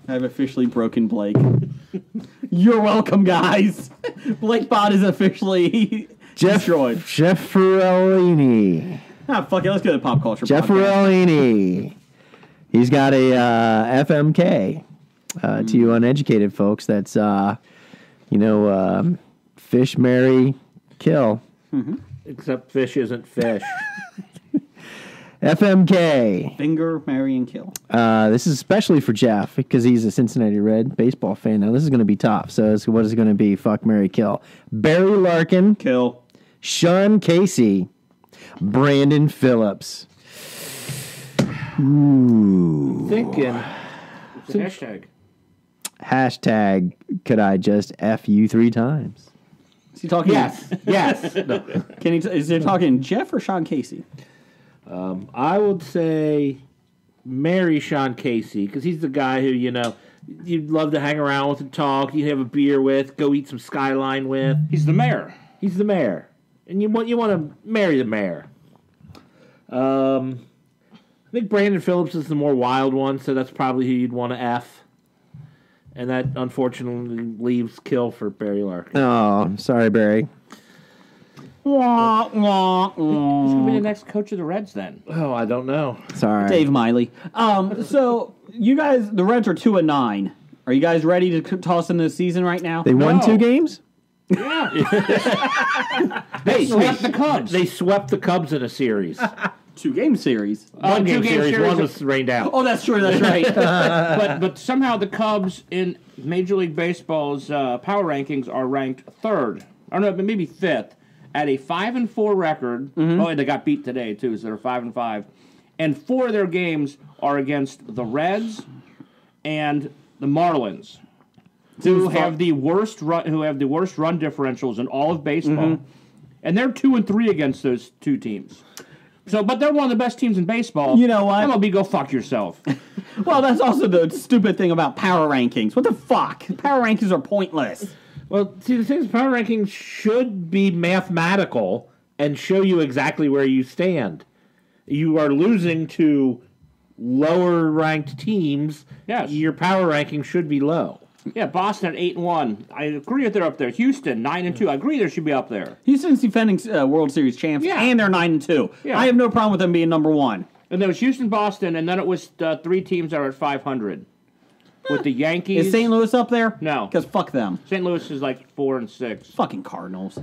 I've officially broken Blake. You're welcome, guys. Blake Bot is officially destroyed. Jeff Ferrellini. Ah, fuck it. Let's go to the pop culture. Jeff podcast. Ferrellini. He's got a FMK. To you uneducated folks, that's fish, marry, kill. Except fish isn't fish. FMK. Finger, marry, and kill. This is especially for Jeff because he's a Cincinnati Red baseball fan. Now this is going to be tough. So what is it going to be? Fuck, marry, kill. Barry Larkin, Kill. Sean Casey, Brandon Phillips. Ooh. Thinking. It's a hashtag. Hashtag, could I just F you 3 times? Is he talking? Yes. No. Can he? Is he talking Jeff or Sean Casey? I would say marry Sean Casey because he's the guy who, you'd love to hang around with and talk. You'd have a beer with, go eat some Skyline with. He's the mayor. He's the mayor. And you want to marry the mayor. I think Brandon Phillips is the more wild one, so that's probably who you'd want to F. And that, unfortunately, leaves kill for Barry Larkin. Oh, I'm sorry, Barry. Wah, wah, Who's going to be wah. the next coach of the Reds then? Oh, I don't know. Sorry. Dave Miley. So you guys, the Reds are 2-9. Are you guys ready to toss in the season right now? They won No. 2 games? They swept the Cubs. They swept the Cubs in a series. 2-game series. One game two-game series, series. one was rained out. Oh, that's true. That's right. but somehow the Cubs in Major League Baseball's power rankings are ranked third, or no, maybe fifth, at a 5-4 record. Oh, and they got beat today too, so they're 5-5. And 4 of their games are against the Reds and the Marlins, who have the worst run differentials in all of baseball, and they're 2-3 against those two teams. So, but they're one of the best teams in baseball. You know what? MLB, go fuck yourself. Well, that's also the stupid thing about power rankings. What the fuck? Power rankings are pointless. Well, see, the thing is, power rankings should be mathematical and show you exactly where you stand. You are losing to lower-ranked teams. Yes. Your power ranking should be low. Yeah, Boston at 8-1. I agree that they're up there. Houston 9-2. I agree they should be up there. Houston's defending World Series champs, Yeah. and they're 9-2. Yeah. I have no problem with them being number 1. And there was Houston, Boston, and then it was 3 teams that are at 500. With the Yankees. Is St. Louis up there? No. Because fuck them. St. Louis is like 4-6. Fucking Cardinals.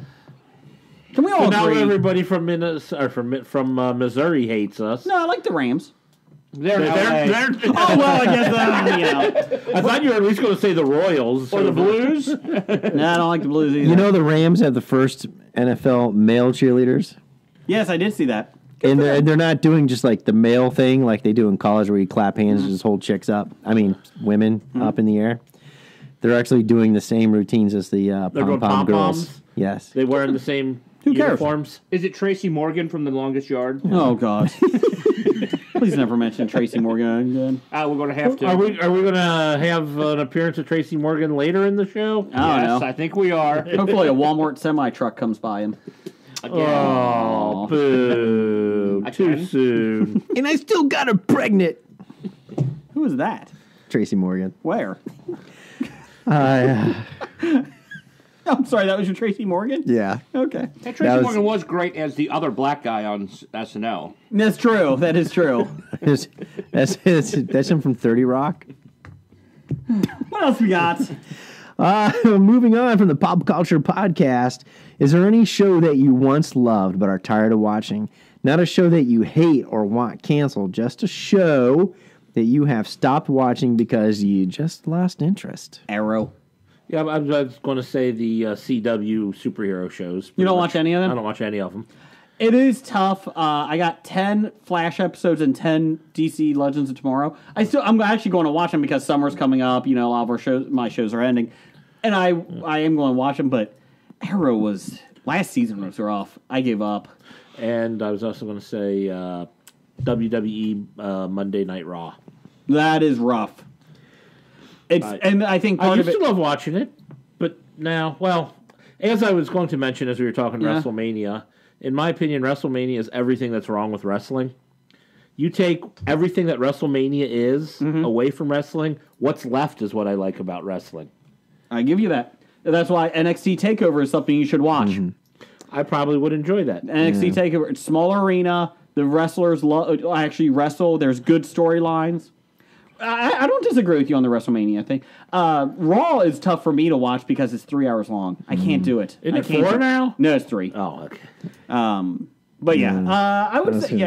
Can we So all now agree? everybody from Minnesota, or from Missouri hates us. No, I like the Rams. They're in LA. Oh, well, I guess, I thought you were at least going to say the Royals. Or the Blues. No, I don't like the Blues either. You know the Rams have the first NFL male cheerleaders? Yes, I did see that. And they're not doing just like the male thing like they do in college where you clap hands and just hold chicks up. I mean, women up in the air. They're actually doing the same routines as the doing pom-pom girls. pom-poms? Yes. They wearing the same cares? uniforms. Is it Tracy Morgan from The Longest Yard? Oh, God. Please never mention Tracy Morgan again. We're going to have to. Are we going to have an appearance of Tracy Morgan later in the show? I don't Yes, know. I think we are. Hopefully a Walmart semi-truck comes by him. Oh, boo. Too Again? soon. And I still got her pregnant. Who is that? Tracy Morgan. Where? Yeah. I'm sorry, that was your Tracy Morgan? Yeah. Okay. Hey, Tracy Morgan was great as the other black guy on SNL. That's true. That is true. That's him from 30 Rock. What else we got? Moving on from the Pop Culture Podcast, is there any show that you once loved but are tired of watching? Not a show that you hate or want canceled, just a show that you have stopped watching because you just lost interest. Arrow. Yeah, I was going to say the CW superhero shows. You don't watch any of them? I don't watch any of them. It is tough. I got 10 Flash episodes and 10 DC Legends of Tomorrow. I'm actually going to watch them because summer's coming up. You know, a lot of my shows are ending, and I am going to watch them. But Arrow last season was rough. I gave up. And I was also going to say WWE Monday Night Raw. That is rough. And I think I part used of it. to love watching it, but now, well, as I was going to mention as we were talking WrestleMania, in my opinion, WrestleMania is everything that's wrong with wrestling. You take everything that WrestleMania is away from wrestling, what's left is what I like about wrestling. I give you that. That's why NXT TakeOver is something you should watch. I probably would enjoy that. NXT TakeOver, it's smaller arena. The wrestlers actually wrestle. There's good storylines. I don't disagree with you on the WrestleMania thing. Raw is tough for me to watch because it's 3 hours long. I can't do it. Isn't I it can't 4 now? No, it's 3. Oh, okay. But yeah, I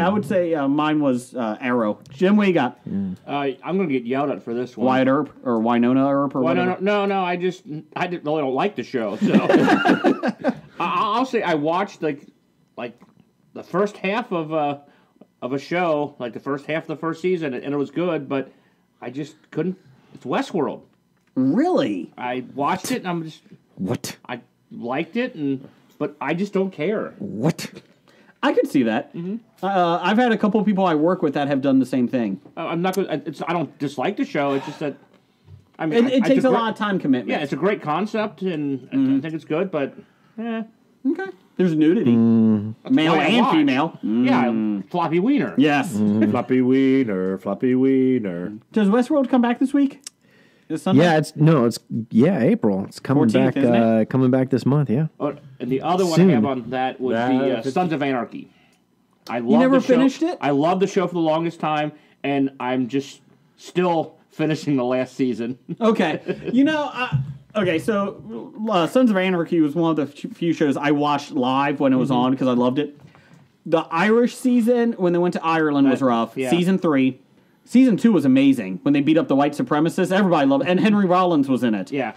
would say mine was Arrow. Jim, what you got? I'm going to get yelled at for this one. Wyatt Earp or Winona Earp or whatever? No. I didn't really don't like the show. So I'll say I watched like the first half of a show, like the first half of the first season, and it was good, but I just couldn't. It's Westworld. Really? I watched it, and I'm just What? I liked it, but I just don't care. What? I could see that. I've had a couple of people I work with that have done the same thing. I'm not going. I don't dislike the show. It's just that I mean, It takes a great- lot of time commitment. Yeah, it's a great concept, and I think it's good, but Okay. There's nudity. Male why I and watch. female. Yeah, floppy wiener. Yes. Floppy wiener, floppy wiener. Does Westworld come back this week? This Sunday? Yeah, it's April. It's coming 14th, back. isn't it? Coming back this month. Yeah. Oh, and the other one Soon. I have on that would be Sons of Anarchy. I love never the show. finished it? I love the show for the longest time, and I'm just still finishing the last season. Okay. You know, Okay, so Sons of Anarchy was one of the few shows I watched live when it was on because I loved it. The Irish season, when they went to Ireland, was rough. Yeah. Season 3. Season 2 was amazing. When they beat up the white supremacists, everybody loved it. And Henry Rollins was in it. Yeah.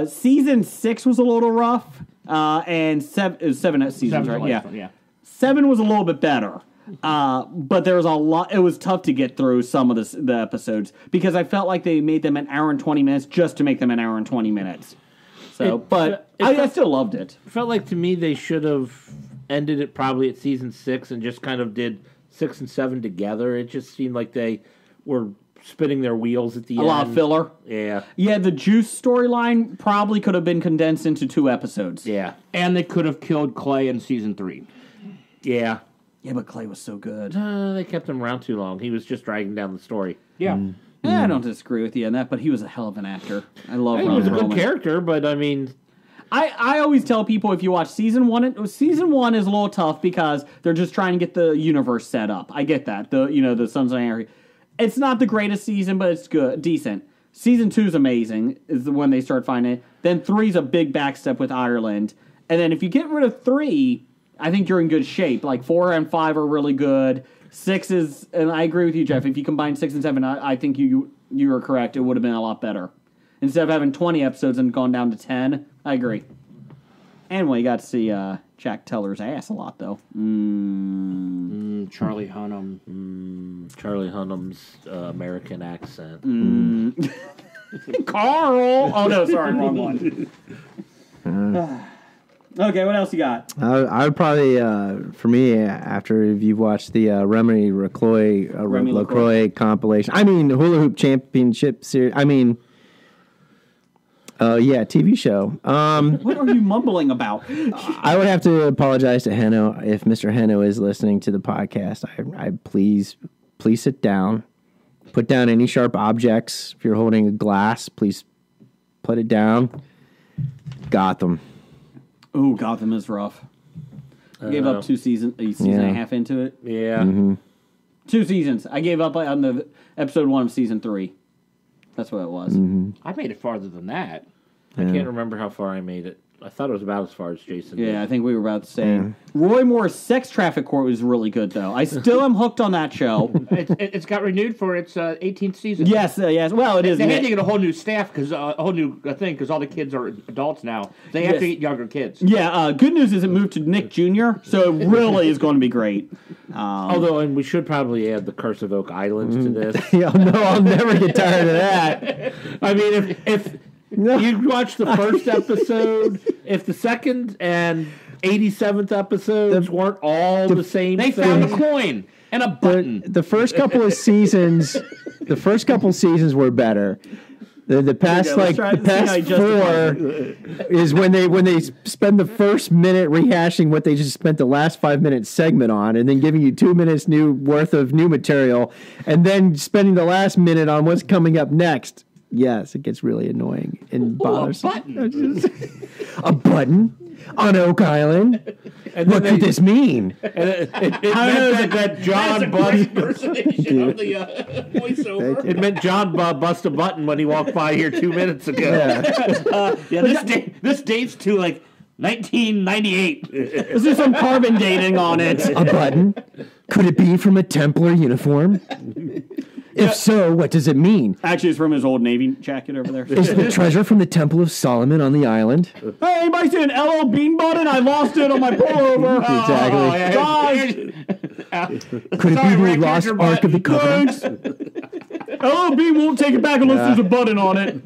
Season 6 was a little rough. And it was 7 seasons, right? Yeah. 7 was a little bit better. But there was a lot. It was tough to get through some of the episodes because I felt like they made them an hour and 20 minutes just to make them an hour and 20 minutes. So, I still loved it. It felt like to me they should have ended it probably at season 6 and just kind of did 6 and 7 together. It just seemed like they were spinning their wheels at the end. A lot of filler. Yeah. Yeah, the Juice storyline probably could have been condensed into 2 episodes. Yeah. And they could have killed Clay in season 3. Yeah. Yeah, but Clay was so good. They kept him around too long. He was just dragging down the story. Yeah. I don't disagree with you on that, but he was a hell of an actor. I love He Ron was a good Perlman. character, but I mean, I always tell people if you watch season 1 is a little tough because they're just trying to get the universe set up. I get that. The Sons of Anarchy. It's not the greatest season, but it's good, decent. Season 2 is amazing, is when they start finding it. Then 3 is a big backstep with Ireland. And then if you get rid of 3, I think you're in good shape. Like 4 and 5 are really good. 6 is, and I agree with you, Jeff. If you combine 6 and 7, I think you are correct. It would have been a lot better. Instead of having 20 episodes and gone down to 10, I agree. And you got to see Jack Teller's ass a lot, though. Charlie Hunnam. Charlie Hunnam's American accent. Carl! Oh, no, sorry, wrong one. Okay, what else you got? I would probably, for me, after you've watched the Remy LaCroix compilation, Hula Hoop Championship series, TV show. What are you mumbling about? I would have to apologize to Heno if Mr. Heno is listening to the podcast. I please sit down. Put down any sharp objects. If you're holding a glass, please put it down. Gotham. Ooh, Gotham is rough. I gave up 2 seasons, a season and a half into it. Yeah. 2 seasons. I gave up on the episode 1 of season 3. That's what it was. I made it farther than that. I can't remember how far I made it. I thought it was about as far as Jason did. Yeah, I think we were about the same. Roy Moore's Sex Traffic Court was really good, though. I still am hooked on that show. It's got renewed for its 18th season. Yes. Well, it is. They had to get a whole new staff because a whole new thing because all the kids are adults now. They have to get younger kids. Yeah. Good news is it moved to Nick Jr., so it really is going to be great. Although, and we should probably add the Curse of Oak Islands to this. Yeah, no, I'll never get tired of that. I mean, if you watch the first episode, if the second and 87th episodes weren't all the same They thing. found a coin and a button. The first couple of seasons, were better. The past let's try to see how he 4 is when they spend the first minute rehashing what they just spent the last 5 minute segment on, and then giving you 2 minutes worth of new material, and then spending the last minute on what's coming up next. Yes, it gets really annoying and bothersome. A button. A button on Oak Island. What could this mean? It meant that John bust. Impersonation of the voiceover. It meant John bust a button when he walked by here 2 minutes ago. This dates to like 1998. Is there some carbon dating on it? A button? Could it be from a Templar uniform? If so, what does it mean? Actually, it's from his old Navy jacket over there. Is the treasure from the Temple of Solomon on the island? Hey, anybody see an LL Bean button? I lost it on my pullover. Exactly. Guys, Could it be the lost Ark of the Covenant? thanks. LL Bean won't take it back unless there's a button on it.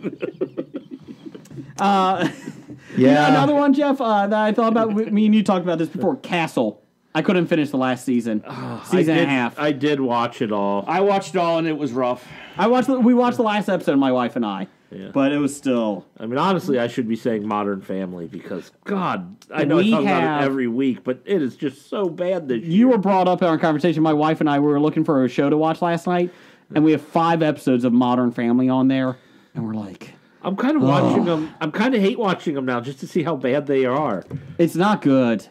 Yeah. Another one, Jeff, that I thought about. Me and you talked about this before. Castle. I couldn't finish the last season. Season and a half. I did watch it all. I watched it all and it was rough. We watched the last episode, my wife and I. Yeah. But it was still. I mean, honestly, I should be saying Modern Family because, God, I know I We talk about have- it every week, but it is just so bad this year. You were brought up in our conversation. My wife and I were looking for a show to watch last night, and we have 5 episodes of Modern Family on there, and we're like, I'm kind of watching them. I'm kind of hate watching them now just to see how bad they are. it's not good.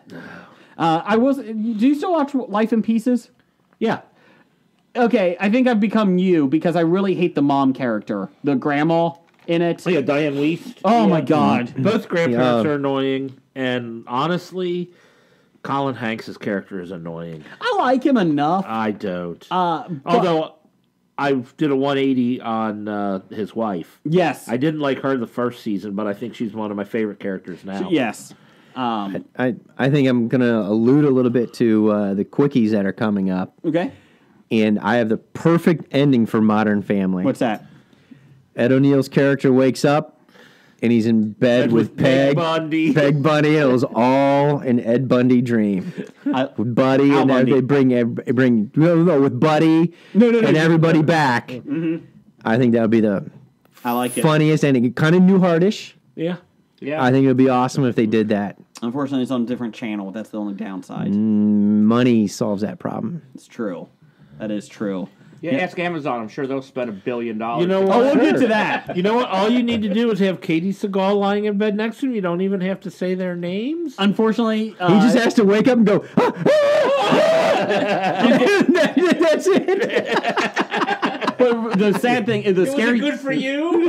Do you still watch Life in Pieces? Yeah. Okay, I think I've become you because I really hate the mom character, the grandma. in it. Yeah, Diane Wiest. Oh my God! Both grandparents are annoying, and honestly, Colin Hanks' character is annoying. I like him enough. I don't. Although I did a 180 on his wife. Yes, I didn't like her the first season, but I think she's one of my favorite characters now. Yes. I think I'm going to allude a little bit to the quickies that are coming up. Okay. And I have the perfect ending for Modern Family. What's that? Ed O'Neill's character wakes up, and he's in bed with Peg Bundy. Peg Bundy. It was all an Ed Bundy dream. With Buddy, Al and Bundy. they bring with Buddy and everybody back. Mm-hmm. I think that would be the I like it. funniest ending. Kind of Newhartish. Yeah. I think it would be awesome if they did that. Unfortunately, it's on a different channel. That's the only downside. Money solves that problem. It's true. That is true. Yeah, ask Amazon. I'm sure they'll spend $1 billion. You know what? Oh, we'll get to that. You know what? All you need to do is have Katie Seagal lying in bed next to him. You don't even have to say their names. Unfortunately, He just has to wake up and go, that's it. But the sad thing is Was it good for you?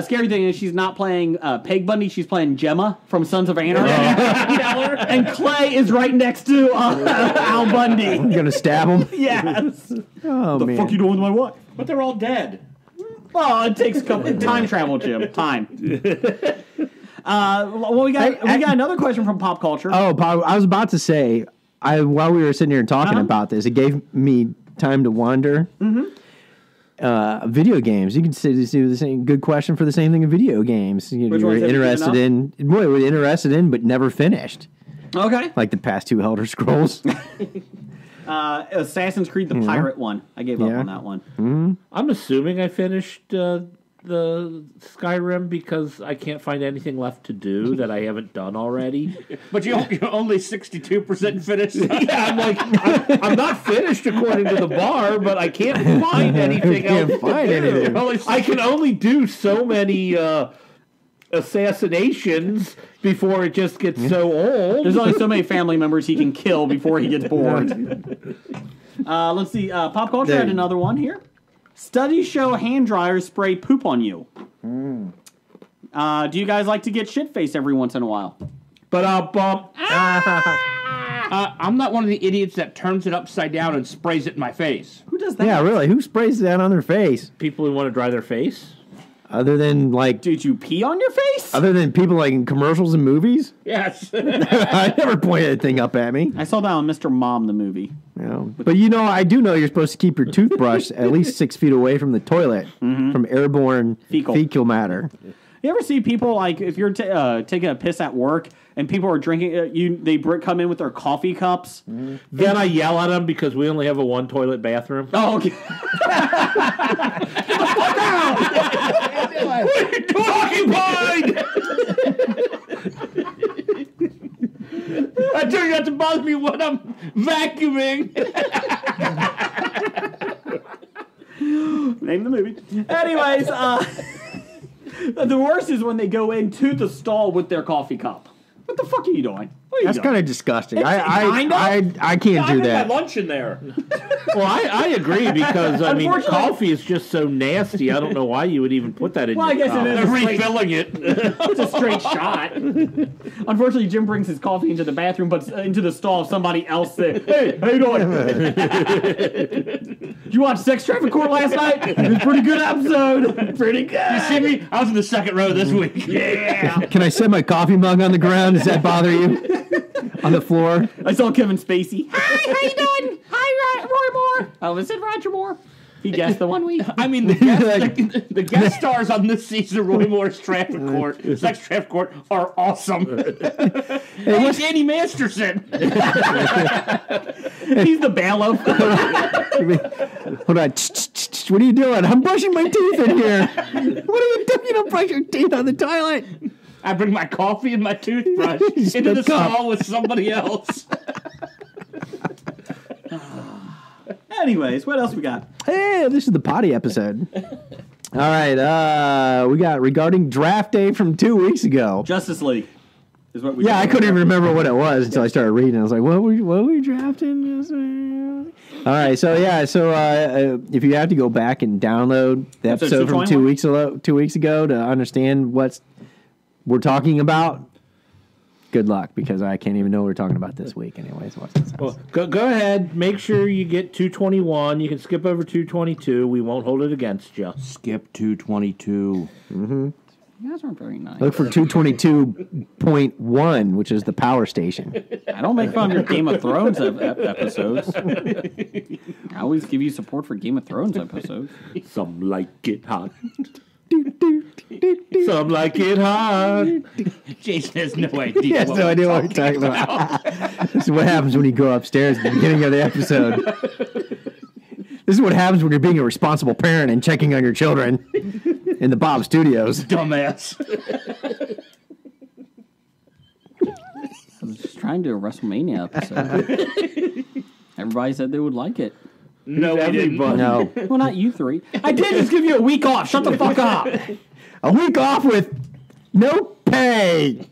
Scary thing is she's not playing Peg Bundy. She's playing Gemma from Sons of Anarchy. And Clay is right next to Al Bundy. I'm going to stab him. Yes. Oh, The man. fuck you doing with my wife? But they're all dead. Oh, it takes time travel, Jim. Time. Well, we got another question from pop culture. Oh, I was about to say, while we were sitting here talking about this, it gave me time to wonder. Mm-hmm. Video games. You could do the same. Good question for the same thing in video games. You Which were ones have you interested given in. Boy, we're interested in, but never finished. Okay. Like the past 2 Elder Scrolls. Assassin's Creed, the pirate one. I gave up on that one. I'm assuming I finished the Skyrim because I can't find anything left to do that I haven't done already. But you're only 62% finished. Yeah, I'm like, I'm not finished according to the bar, but I can't find anything else. Can't find anything. I can only do so many assassinations before it just gets so old. There's only so many family members he can kill before he gets bored. Let's see. Pop culture had another one here. Studies show hand dryers spray poop on you. Do you guys like to get shit-faced every once in a while? But I'm not one of the idiots that turns it upside down and sprays it in my face. Who does that? Yeah, really. Who sprays that on their face? People who want to dry their face. Other than like, Did you pee on your face? other than people like in commercials and movies? Yes. I never pointed a thing up at me. I saw that on Mr. Mom, the movie. You know. But I do know you're supposed to keep your toothbrush at least 6 feet away from the toilet from airborne Fecal matter. You ever see people, like, if you're taking a piss at work and people are drinking, they come in with their coffee cups? Then I yell at them because we only have a 1-toilet bathroom. Oh, okay. Occupied! I tell you not to bother me when I'm vacuuming. Name the movie. Anyways, the worst is when they go into the stall with their coffee cup. What the fuck are you doing? That's kind of disgusting. Kind of? I can't do I that. had my lunch in there. Well, I agree because, I mean, Unfortunately- coffee is just so nasty. I don't know why you would even put that in Well, I your guess cup. it is. They're refilling it. It's a straight shot. Unfortunately, Jim brings his coffee into the bathroom, but into the stall of somebody else. Hey, how you doing? Did you watch Sex Traffic Court last night? It was a pretty good episode. Pretty good. You see me? I was in the second row this week. Yeah. Can I set my coffee mug on the ground? Does that bother you? On the floor? I saw Kevin Spacey. Hi, how you doing? Hi, Roy Moore. Oh, is it Roger Moore? He guessed the 1 week. I mean, the guest stars on this season of Roy Moore's Traffic Court, Sex Traffic Court, are awesome. Hey, it's Andy Masterson. He's the bailiff. Hold on. What are you doing? I'm brushing my teeth in here. What are you doing? You don't brush your teeth on the toilet. I bring my coffee and my toothbrush into the stall with somebody else. Anyways, what else we got? Hey, this is the potty episode. All right. We got regarding draft day from 2 weeks ago. Justice League. Is what we Yeah, I couldn't even remember what it was until I started reading. I was like, what were we drafting? All right, so if you have to go back and download the episode from 2 weeks ago to understand what we're talking about, good luck, because I can't even know what we're talking about this week anyways. Well, go ahead. Make sure you get 221. You can skip over 222. We won't hold it against you. Skip 222. Mm-hmm. You guys aren't very nice. Look for 222.1, which is the power station. I don't make fun of your Game of Thrones episodes. I always give you support for Game of Thrones episodes. Some like it hot. Some like it hot. Jason has no idea. He has no idea what we're talking about. This is what happens when you go upstairs at the beginning of the episode. This is what happens when you're being a responsible parent and checking on your children in the Bob Studios. Dumbass. I was just trying to do a WrestleMania episode. Everybody said they would like it. No, we didn't. No. Well, not you three. I did just give you a week off. Shut the fuck up. A week off with no pay.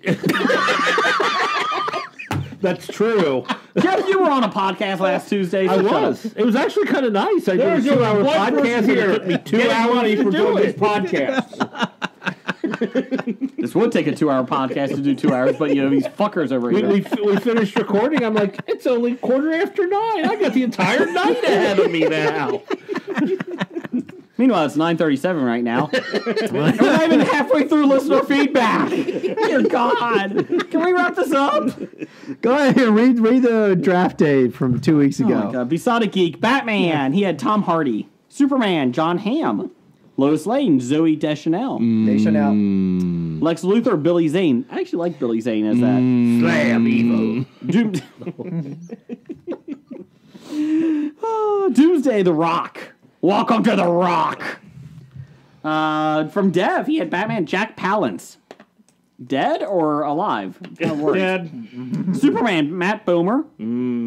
That's true. Jeff, you were on a podcast last Tuesday. I was. It was actually kind of nice. I did a 2-hour podcast and it took me 2 hours for to doing do this it. podcast. This would take a 2-hour podcast to do 2 hours, but these fuckers over here. We finished recording. I'm like, it's only 9:15. I got the entire night ahead of me now. Meanwhile, it's 9:37 right now. We're not even halfway through listener feedback. Dear God. Can we wrap this up? Go ahead and read the draft day from 2 weeks ago. Oh my God. Besotted Geek, Batman. He had Tom Hardy. Superman, John Hamm. Lois Lane, Zoe Deschanel. Lex Luthor, Billy Zane. I actually like Billy Zane as that. Slam evil. Doomsday, The Rock. Welcome to The Rock. From Dev, he had Batman, Jack Palance. Dead or alive? Dead. Superman, Matt Bomer.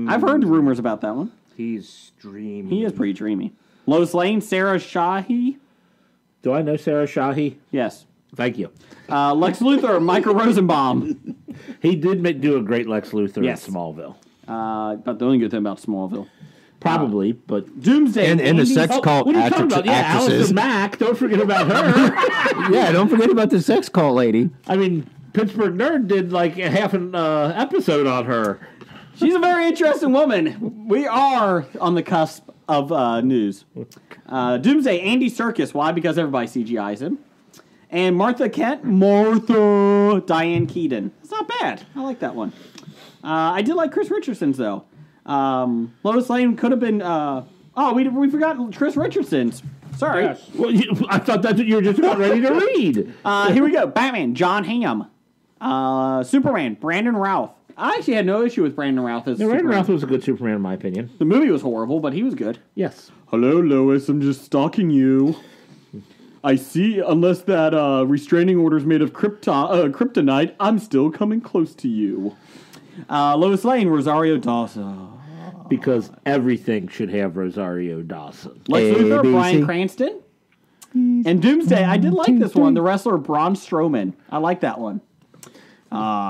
I've heard rumors about that one. He's dreamy. He is pretty dreamy. Lois Lane, Sarah Shahi. Do I know Sarah Shahi? Yes. Thank you. Lex Luthor, Michael Rosenbaum. He did do a great Lex Luthor Yes. in Smallville. But the only good thing about Smallville. Probably, but... Doomsday. And the sex cult What are you talking about? Yeah, actresses. Allison Mack. Don't forget about her. Yeah, don't forget about the sex cult lady. I mean, Pittsburgh Nerd did like a half an episode on her. She's a very interesting woman. We are on the cusp of news. Doomsday, Andy Serkis. Why? Because everybody CGIs him. And Martha Kent, Diane Keaton. It's not bad. I like that one. I did like Chris Richardson's, though. Lois Lane could have been... we forgot Chris Richardson's. Sorry. Yes. Well, I thought that's what you were just about ready to read. Here we go. Batman, John Hamm. Superman, Brandon Routh. I actually had no issue with Brandon Routh as Brandon Superman. Routh was a good Superman in my opinion. The movie was horrible, but he was good. Yes. Hello, Lois. I'm just stalking you. I see. Unless that restraining order's made of kryptonite, I'm still coming close to you. Lois Lane, Rosario Dawson. Because everything should have Rosario Dawson. Lex Luthor, ABC. Bryan Cranston. And Doomsday, I did like this one. The wrestler Braun Strowman. I like that one.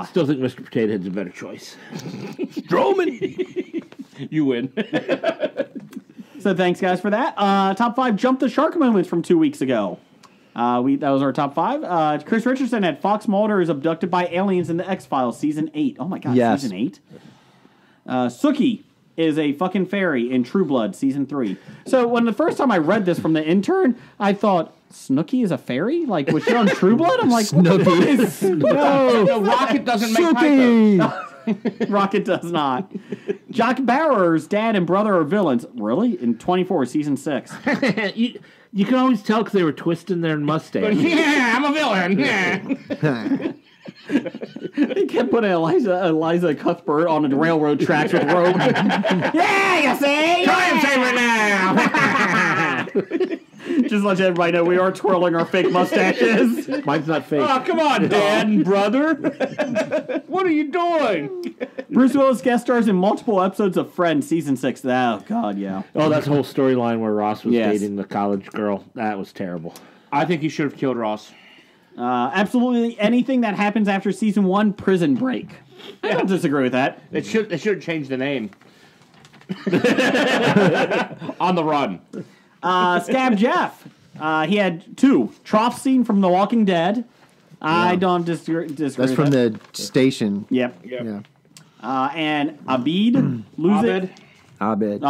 Still think Mr. Potato Head's a better choice. Strowman. You win. So thanks, guys, for that. Top 5 Jump the Shark moments from 2 weeks ago. That was our top 5. Chris Richardson had Fox Mulder is abducted by aliens in the X-Files, Season 8. Oh, my God, Yes. Season 8? Sookie is a fucking fairy in True Blood, Season 3. So when the first time I read this from the intern, I thought, Snooki is a fairy? Like, was she on True Blood? I'm like, what the fuck is No, Rocket doesn't make Suki! Rocket does not. Jock Bauer's dad and brother are villains. Really? In 24, Season 6. You can always tell because they were twisting their mustache. Yeah, I'm a villain. Yeah. They kept putting Eliza Cuthbert on the railroad tracks with rope. Yeah, you see? Try and save her now. Just let everybody know we are twirling our fake mustaches. Mine's not fake. Oh, come on, Dad and brother. What are you doing? Bruce Willis guest stars in multiple episodes of Friends, Season 6. Oh, God, yeah. Oh, that whole storyline where Ross was Yes. dating the college girl. That was terrible. I think he should have killed Ross. Absolutely anything that happens after season 1, Prison Break. I don't disagree with that. They should change the name. On the Run. Scab Jeff. He had 2. Trough scene from The Walking Dead. I don't disagree That's with from that. the station. Yep. Yeah. And Abed. Lose Abed. Abed.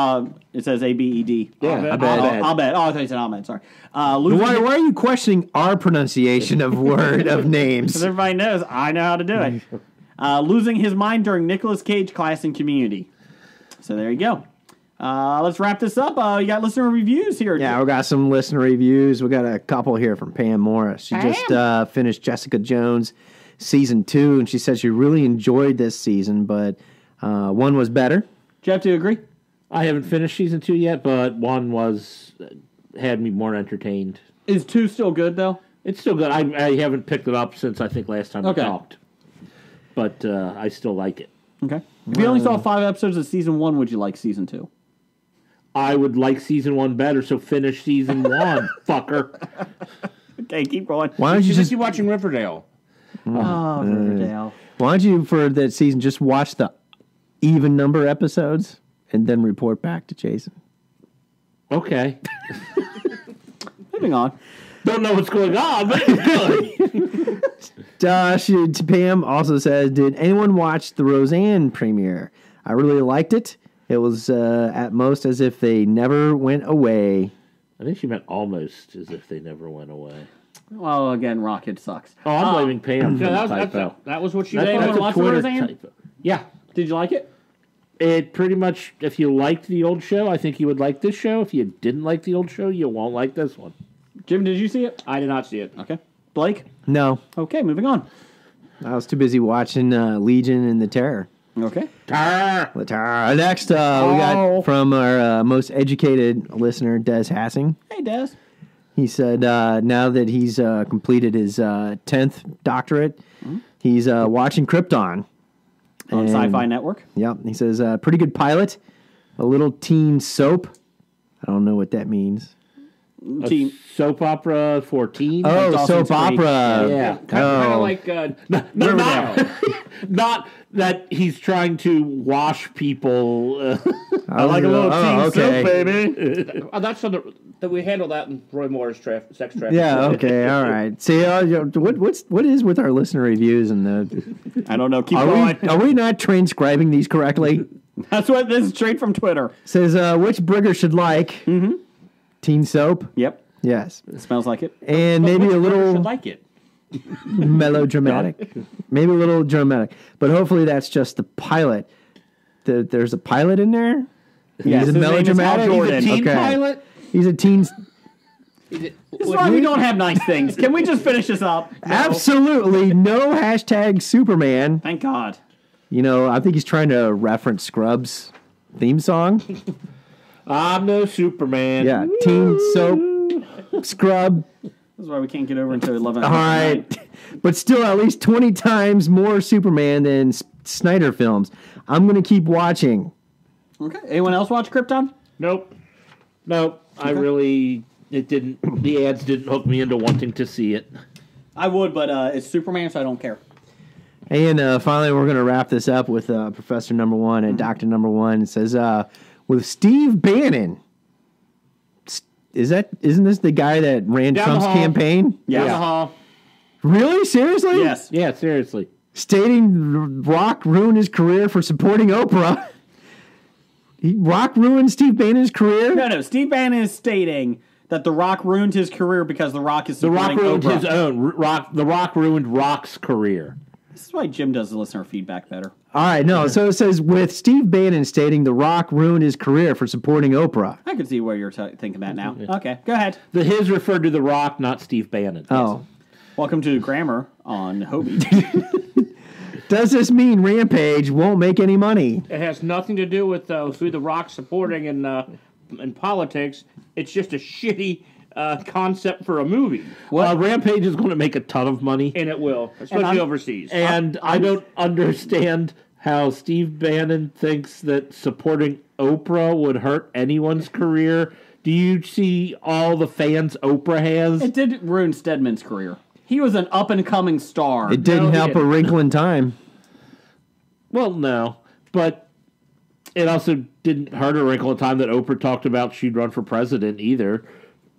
It says A-B-E-D. Yeah, Abed. Abed. Abed. Oh, I thought you said Ahmed. Sorry. Why Losing are you questioning our pronunciation of Because names? everybody knows I know how to do it. Losing his mind during Nicolas Cage class in Community. So there you go. Let's wrap this up. You got listener reviews here. Yeah, we got some listener reviews. We got a couple here from Pam Morris. She just finished Jessica Jones season 2, and she said she really enjoyed this season, but 1 was better. Jeff, do you agree? I haven't finished season 2 yet, but 1 had me more entertained. Is 2 still good, though? It's still good. I haven't picked it up since I think last time we talked. But I still like it. Okay. If you only saw 5 episodes of season 1, would you like season 2? I would like season 1 better, so finish season 1, fucker. Okay, keep going. Why don't you She's just just watching Riverdale. Oh, Riverdale. Why don't you for that season just watch the even number episodes and then report back to Jason? Okay. Moving on. Don't know what's going on, but it's good. Pam also says, did anyone watch the Roseanne premiere? I really liked it. It was at most as if they never went away. I think she meant almost as if they never went away. Well, again, Rocket sucks. Oh, I'm blaming Pam for Yeah, the typo. that was what she Did anyone said. watch the Twitter Roseanne? typo. Yeah. Did you like it? It pretty much, if you liked the old show, I think you would like this show. If you didn't like the old show, you won't like this one. Jim, did you see it? I did not see it. Okay. Blake? No, Okay, moving on. I was too busy watching Legion and the Terror. Okay. The Terror. Next, we got from our most educated listener, Des Hassing. Hey, Des. He said now that he's completed his 10th doctorate, he's watching Krypton. On And- Sci-Fi Network. Yep. He says, pretty good pilot, a little teen soap. I don't know what that means. Team. Soap opera for teens? Oh, Dawson's soap Creek. opera. Yeah. Kind of like Not that he's trying to wash people. I like a little teen soap, baby. that's that we handle that in Roy Moore's sex trafficking. Yeah, okay, all right. See, what is with our listener reviews and the? I don't know. Keep going. Are we not transcribing these correctly? That's what this is straight from Twitter. Says which Brigger should like teen soap. Yep. Yes, It smells like it. and maybe a Should little like it. melodramatic. Maybe a little dramatic, but hopefully that's just the pilot. There's a pilot in there. Yes, He's a his name is Hal melodramatic. Jordan. Teen Okay. pilot? He's a teen. This is why we don't have nice things. Can we just finish this up? No. Absolutely no hashtag Superman. Thank God. You know, I think he's trying to reference Scrubs theme song. I'm no Superman. Yeah, teen soap, scrub. This is why we can't get over into 11. All right, but still at least 20 times more Superman than Snyder films. I'm gonna keep watching. Okay. Anyone else watch Krypton? Nope. The ads didn't hook me into wanting to see it. I would, but it's Superman, so I don't care. And finally, we're gonna wrap this up with Professor Number One and Doctor Number One. It says with Steve Bannon. Isn't this the guy that ran Down the Trump's hall. campaign? Yeah. Really? Seriously? Yes. Yeah, seriously. Stating Rock ruined his career for supporting Oprah. Rock ruined Steve Bannon's career? No. Steve Bannon is stating that The Rock ruined his career because The Rock is The Rock supporting ruined Oprah. his own. The Rock ruined Rock's career. This is why Jim does the listener feedback better. All right, no. So it says with Steve Bannon stating The Rock ruined his career for supporting Oprah. I can see where you're thinking that now. Okay, go ahead. The his referred to The Rock, not Steve Bannon. Oh. Welcome to Grammar on Hobie. Does this mean Rampage won't make any money? It has nothing to do with who The Rock supporting in politics. It's just a shitty concept for a movie, Rampage is going to make a ton of money. and it will, especially overseas. And I don't understand how Steve Bannon thinks that supporting Oprah would hurt anyone's career. Do you see all the fans Oprah has? It did ruin Stedman's career. He was an up-and-coming star. It didn't he help didn't. A Wrinkle in Time. Well, no, but it also didn't hurt A Wrinkle in Time that Oprah talked about she'd run for president either.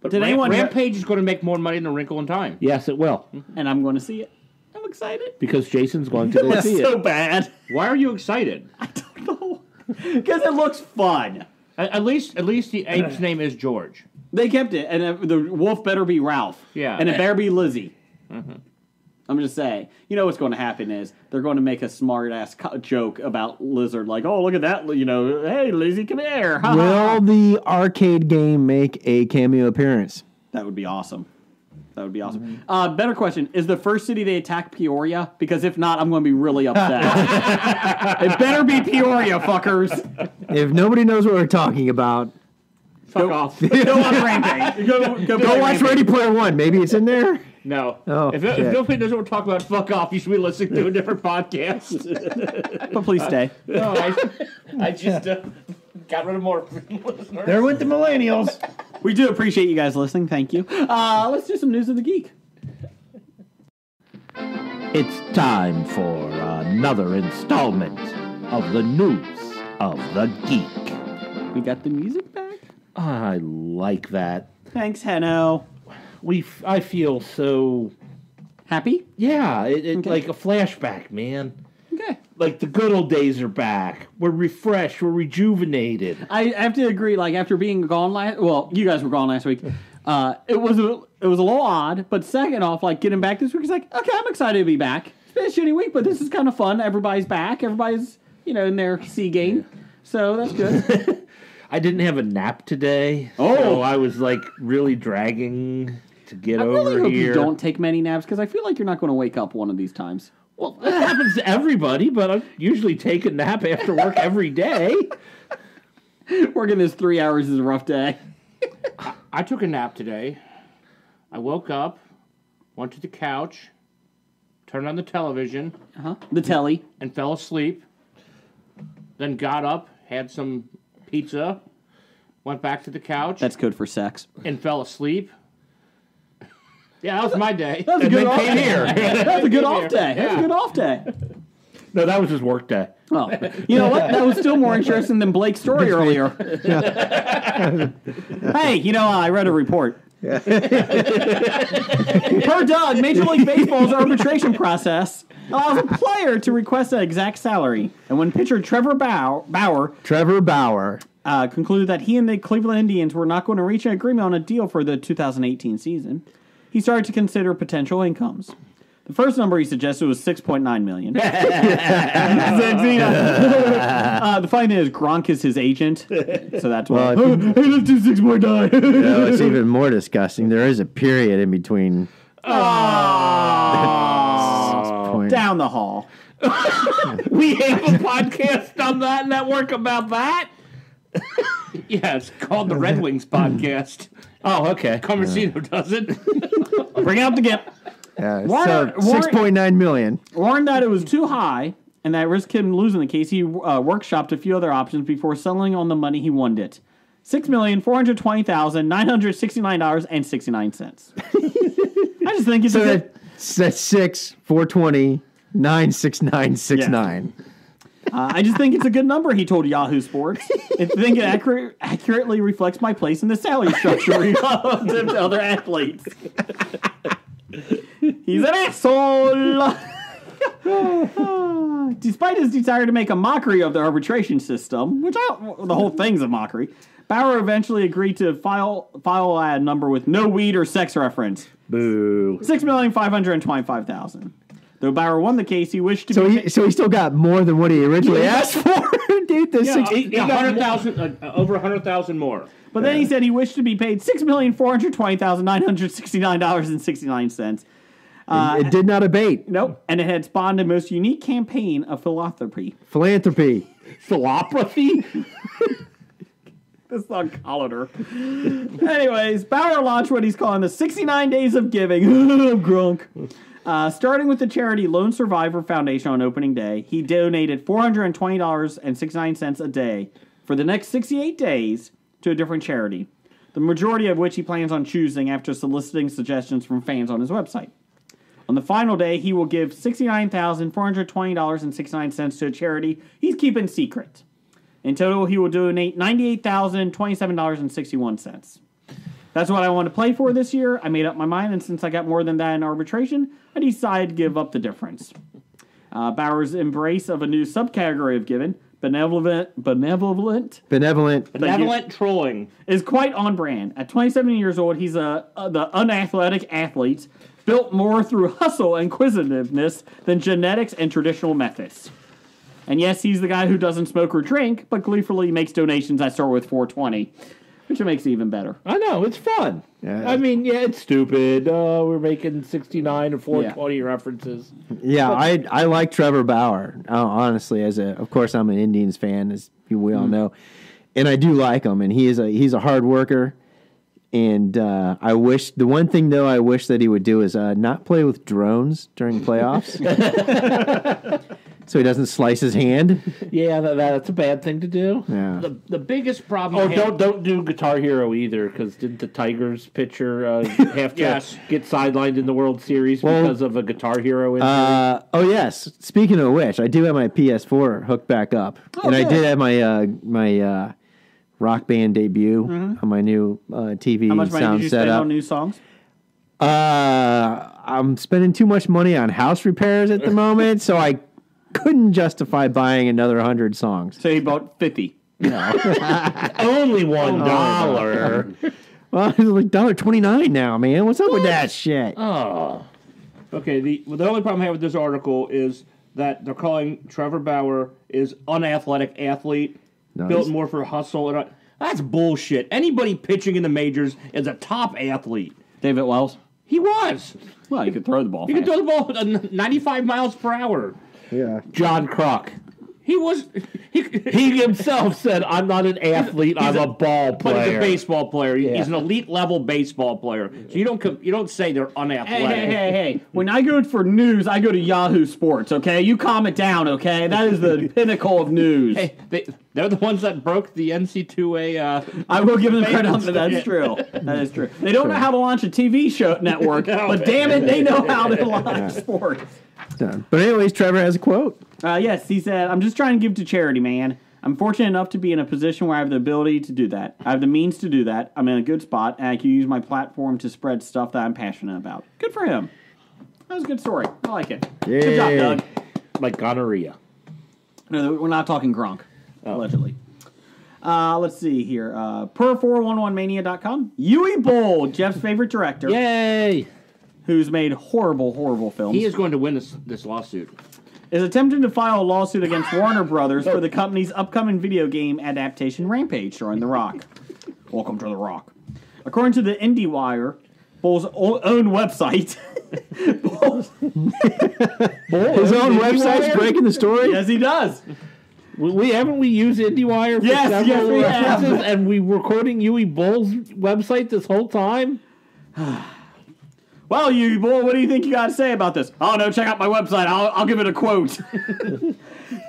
But Did anyone hear- Rampage is going to make more money than A Wrinkle in Time. Yes, it will, And I'm going to see it. I'm excited. because Jason's going to go It's see so it. bad. Why are you excited? I don't know. Because it looks fun. At least the ape's name is George. They kept it, and the wolf better be Ralph. Yeah. And it better be Lizzie. I'm just saying. You know what's going to happen is they're going to make a smart-ass joke about Lizard, like, oh, look at that, hey, Lizzie, come here. Ha, ha, ha. Will the arcade game make a cameo appearance? That would be awesome. That would be awesome. Better question. Is the first city they attack Peoria? Because if not, I'm going to be really upset. It better be Peoria, fuckers. If nobody knows what we're talking about, Fuck off. Go on Rampage. Go go watch Ready Player One. Maybe it's in there. No. Oh, if shit. nobody knows what we're talking about, fuck off. You should be listening to a different podcast. But please stay. No, I just got rid of more listeners. They're with the millennials. We do appreciate you guys listening. Thank you. Let's do some News of the Geek. It's time for another installment of the News of the Geek. We got the music back. I like that. Thanks, Henno. I feel so. Happy? Yeah, it Okay. like a flashback, man. Okay. Like the good old days are back. We're refreshed. We're rejuvenated. I have to agree. Like after being gone you guys were gone last week. It was a little odd, but second off, like getting back this week is like, okay, I'm excited to be back. It's been a shitty week, but this is kind of fun. Everybody's back. Everybody's in their C game, so that's good. I didn't have a nap today. Oh. So I was like really dragging to get I over really hope here. you don't take many naps because I feel like you're not going to wake up one of these times. Well, that happens to everybody, but I usually take a nap after work every day. Working this 3 hours is a rough day. I took a nap today. I woke up, went to the couch, turned on the television, The telly. and fell asleep. Then got up, had some pizza, went back to the couch, That's code for sex. and fell asleep. Yeah, that was my day. That's a And good then off came day. here. That's a good off day. That's a Yeah. good off day. No, that was his work day. Oh, you know what? That was still more interesting than Blake's story earlier. Hey, I read a report. Per Doug, Major League Baseball's arbitration process allows a player to request an exact salary. And when pitcher Trevor Bauer concluded that he and the Cleveland Indians were not going to reach an agreement on a deal for the 2018 season, he started to consider potential incomes. The first number he suggested was $6.9 million. The funny thing is, Gronk is his agent, so that's why. Well, if Hey, let's do 6.9. No, it's even more disgusting. There is a period in between. Point. Down the hall. We have a podcast on that network about that. Yeah, it's called the Red Wings Podcast. Oh, okay. Conversino does it. Bring out the gimp. Yeah, Warner- so $6.9 million. Warned that it was too high and that risked him losing the case, he workshopped a few other options before settling on the money he won it. $6,420,969.69. I just think it's So a good... that's 6,420, 96969. I just think it's a good number, he told Yahoo Sports. I think it accurately reflects my place in the salary structure relative to other athletes. He's an asshole! Despite his desire to make a mockery of the arbitration system, the whole thing's a mockery, Bauer eventually agreed to file a number with no weed or sex reference. Boo. $6,525,000. Though Bauer won the case, he wished to So he still got more than what he originally asked for. Dude, the He got 100,000, over 100,000 more. But then he said he wished to be paid $6,420,969.69. it did not abate. Nope. And it had spawned a most unique campaign of philanthropy. Philanthropy. Philosophy? This on Colliner. Anyways, Bauer launched what he's calling the 69 Days of Giving. Grunk. Starting with the charity Lone Survivor Foundation on opening day, he donated $420.69 a day for the next 68 days to a different charity, the majority of which he plans on choosing after soliciting suggestions from fans on his website. On the final day, he will give $69,420.69 to a charity he's keeping secret. In total, he will donate $98,027.61. That's what I want to play for this year. I made up my mind, and since I got more than that in arbitration, I decided to give up the difference. Bauer's embrace of a new subcategory of giving, benevolent trolling, is quite on brand. At 27 years old, he's the unathletic athlete, built more through hustle and inquisitiveness than genetics and traditional methods. And yes, he's the guy who doesn't smoke or drink, but gleefully makes donations that start with $4.20, which makes it even better. I know, it's fun. Yeah. I mean, yeah, it's stupid. We're making 69 or 420 references. Yeah, I like Trevor Bauer, honestly. Of course, I'm an Indians fan, as we all know, and I do like him. And he's a hard worker. And the one thing though I wish that he would do is not play with drones during playoffs. So he doesn't slice his hand. Yeah, that's a bad thing to do. Yeah. The biggest problem. Don't do Guitar Hero either, because didn't the Tigers pitcher have to get sidelined in the World Series because of a Guitar Hero injury? Oh yes. Speaking of which, I do have my PS4 hooked back up, I did have my Rock Band debut on my new TV How much money sound did you spend setup. on new songs? I'm spending too much money on house repairs at the moment, so I couldn't justify buying another 100 songs. So he bought 50. Only $1. Well, it's like $1.29 now, man. What's up with that shit? Oh. Okay, the only problem I have with this article is that they're calling Trevor Bauer is unathletic athlete, built more for hustle. And that's bullshit. Anybody pitching in the majors is a top athlete. David Wells? He was. Well, he could throw the ball He could throw the ball at 95 miles per hour. Yeah. John Kruk. He was. He himself said, "I'm not an athlete. I'm a ball But player." he's a baseball player. He's an elite level baseball player. So you don't say they're unathletic. Hey. When I go for news, I go to Yahoo Sports, okay? You calm it down, okay? That is the pinnacle of news. Hey, they're the ones that broke the NC2A. I will give them credit on that. That's true. That is true. They don't know how to launch a TV show network, but damn it, they know how to launch sports. But anyways, Trevor has a quote. Yes, he said, "I'm just trying to give to charity, man. I'm fortunate enough to be in a position where I have the ability to do that. I have the means to do that. I'm in a good spot, and I can use my platform to spread stuff that I'm passionate about." Good for him. That was a good story. I like it. Good job, Doug. Like gonorrhea. No, we're not talking Gronk, allegedly. Let's see here. Per 411mania.com, Yui Boll, Jeff's favorite director, Yay! who's made horrible films, He is going to win this lawsuit. is attempting to file a lawsuit against Warner Brothers for the company's upcoming video game adaptation Rampage, starring The Rock. Welcome to The Rock. According to the IndieWire, Boll's own website. His own website's breaking the story? Yes, he does. We used IndieWire for Yes, several we have. references, and we were quoting Yui Boll's website this whole time? Well, Yui Boll, what do you think you got to say about this? Oh, no, check out my website. I'll give it a quote.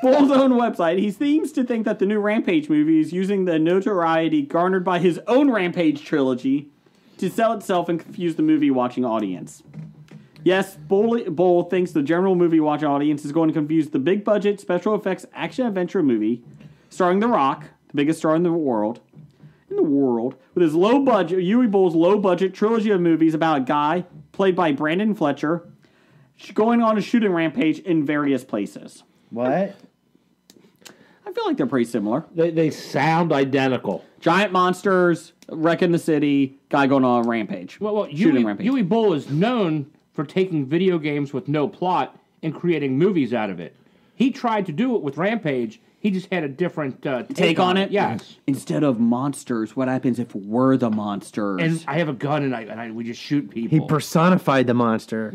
Boll's own website. He seems to think that the new Rampage movie is using the notoriety garnered by his own Rampage trilogy to sell itself and confuse the movie-watching audience. Yes, Boll thinks the general movie-watching audience is going to confuse the big-budget, special-effects, action-adventure movie starring The Rock, the biggest star in the world, with his low-budget, Yui Boll's low-budget trilogy of movies about a guy played by Brandon Fletcher going on a shooting rampage in various places. What? I feel like they're pretty similar. They sound identical. Giant monsters, wrecking the city, guy going on a rampage. Well, shooting rampage. Yui Boll is known for taking video games with no plot and creating movies out of it. He tried to do it with Rampage. He just had a different take on it. Yes. Instead of monsters, what happens if we're the monsters? And I have a gun and we just shoot people. He personified the monster.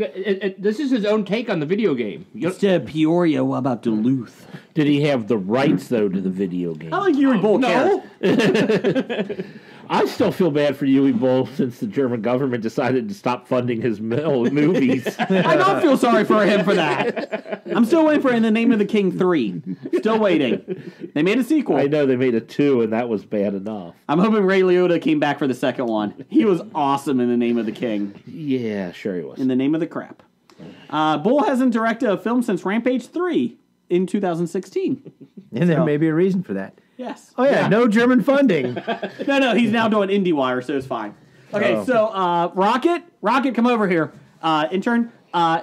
This is his own take on the video game. Instead of Peoria, what about Duluth? Did he have the rights, though, to the video game? I like Yui Boll. No. I still feel bad for Yui Boll since the German government decided to stop funding his movies. I don't feel sorry for him for that. I'm still waiting for In the Name of the King 3. Still waiting. They made a sequel. I know they made a 2, and that was bad enough. I'm hoping Ray Liotta came back for the second one. He was awesome in The Name of the King. Yeah, sure he was. In the Name of the Crap. Bull hasn't directed a film since Rampage 3 in 2016. And there may be a reason for that. Yes. Oh, yeah, no German funding. No, he's now doing IndieWire, so it's fine. Okay, so Rocket, come over here. Intern,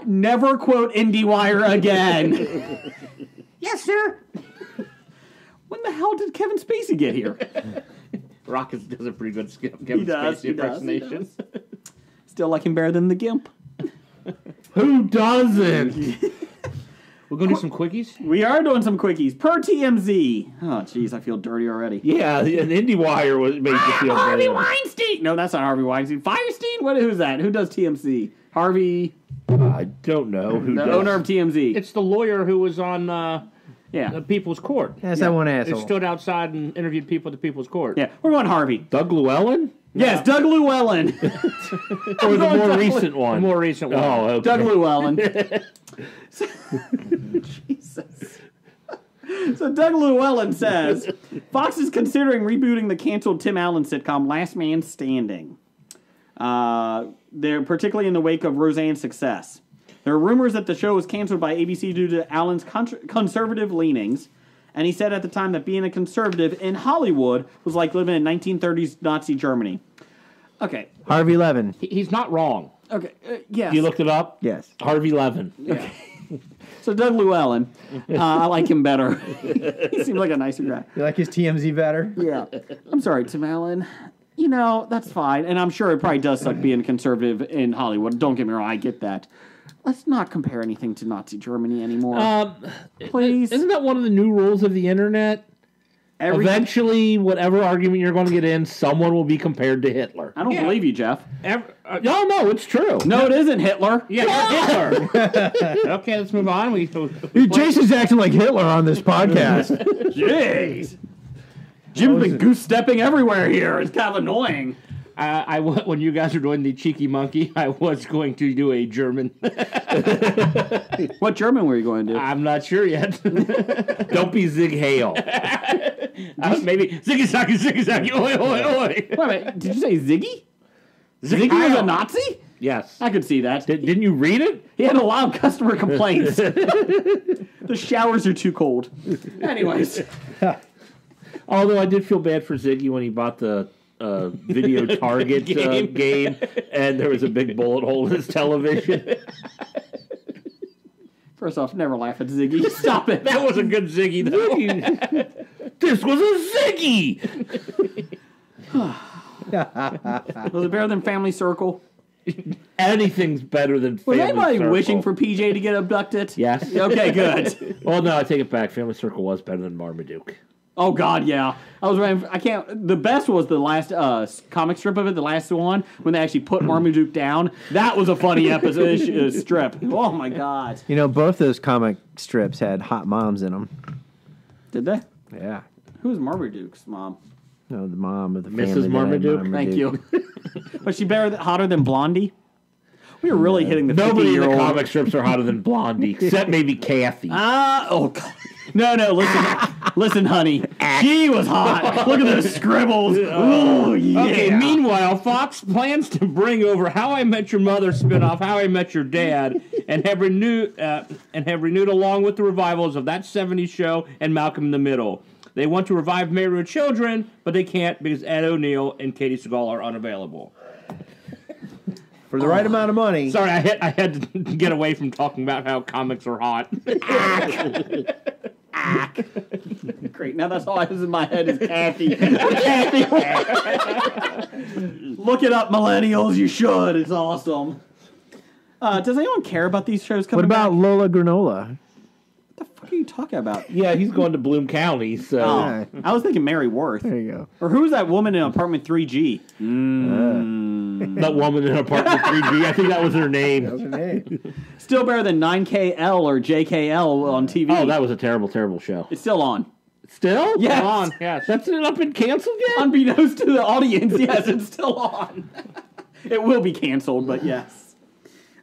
never quote IndieWire again. Yes, sir. When the hell did Kevin Spacey get here? Rocket does a pretty good Kevin Spacey impersonation. Still like him better than the Gimp. Who doesn't? We're going to do some quickies? We are doing some quickies. Per TMZ. Oh, jeez, I feel dirty already. Yeah, an IndieWire made you feel Harvey bad. Weinstein! No, that's not Harvey Weinstein. Firestein? Who's that? Who does TMZ? Harvey, I don't know who the does. owner of TMZ. It's the lawyer who was on Yeah. the People's Court. That's that one Who asshole. stood outside and interviewed people at the People's Court. Yeah, we're going Harvey. Doug Llewellyn? Yes, Doug Llewellyn. Or the more Doug recent The one? more recent one. Oh, okay. Doug Llewellyn. Jesus. So Doug Llewellyn says, Fox is considering rebooting the canceled Tim Allen sitcom Last Man Standing. They're particularly in the wake of Roseanne's success. There are rumors that the show was canceled by ABC due to Allen's conservative leanings, and he said at the time that being a conservative in Hollywood was like living in 1930s Nazi Germany. Okay. Harvey Levin. He's not wrong. Okay. Yes. You looked it up? Yes. Harvey Levin. Yeah. So Doug Llewellyn, I like him better. He seems like a nicer guy. You like his TMZ better? Yeah. I'm sorry, Tim Allen. You know, that's fine. And I'm sure it probably does suck being a conservative in Hollywood. Don't get me wrong, I get that. Let's not compare anything to Nazi Germany anymore. Please. Isn't that one of the new rules of the internet? Eventually, whatever argument you're going to get in, someone will be compared to Hitler. I don't believe you, Jeff. No, it's true. No, it isn't Hitler. Yeah, you're Hitler. Okay, let's move on. Jason's acting like Hitler on this podcast. Jeez. Jim's been goose-stepping everywhere here. It's kind of annoying. When you guys were doing the cheeky monkey, I was going to do a German. What German were you going to do? I'm not sure yet. Don't be Zig Hale. Maybe ziggy zaggy, oi oi oi. Wait a minute, did you say Ziggy? Ziggy was a Nazi? Yes. I could see that. Didn't you read it? He had a lot of customer complaints. The showers are too cold. Anyways. Although I did feel bad for Ziggy when he bought the video target game, and there was a big bullet hole in his television. First off, never laugh at Ziggy. Stop it. That was a good Ziggy, though. This was a Ziggy! Was it better than Family Circle? Anything's better than Was Family anybody Circle. wishing for PJ to get abducted? Yes. Okay, good. Well, no, I take it back. Family Circle was better than Marmaduke. Oh God, yeah. I can't. The best was the last comic strip of it, the last one when they actually put Marmaduke down. That was a funny episode strip. Oh my God. You know, both those comic strips had hot moms in them. Did they? Yeah. Who was Marmaduke's mom? No, the mom of the Mrs. family. Marmaduke? Thank you. Was she hotter than Blondie? We were really hitting the Nobody in the 50-year-old. comic strips are hotter than Blondie, except maybe Kathy. Oh, God. No, listen, honey. She was hot. Look at those scribbles. Oh, yeah. Okay, meanwhile, Fox plans to bring over How I Met Your Mother spinoff, How I Met Your Dad, and have renewed along with the revivals of That 70s Show and Malcolm in the Middle. They want to revive Married with Children, but they can't because Ed O'Neill and Katie Seagal are unavailable. For the right amount of money. Sorry, I had to get away from talking about how comics are hot. Great. Now that's all I have in my head is Kathy. Kathy. Look it up, millennials. You should. It's awesome. Does anyone care about these shows coming What about back? Lola Granola? What are you talking about? Yeah, he's going to Bloom County, so... Oh, I was thinking Mary Worth. There you go. Or who's that woman in Apartment 3G? That woman in Apartment 3G, I think that was her name. Still better than 9KL or JKL on TV. Oh, that was a terrible, terrible show. It's still on. Still? Yes. On. Yes. That's not been canceled yet? Unbeknownst to the audience, yes, it's still on. It will be canceled, but yes.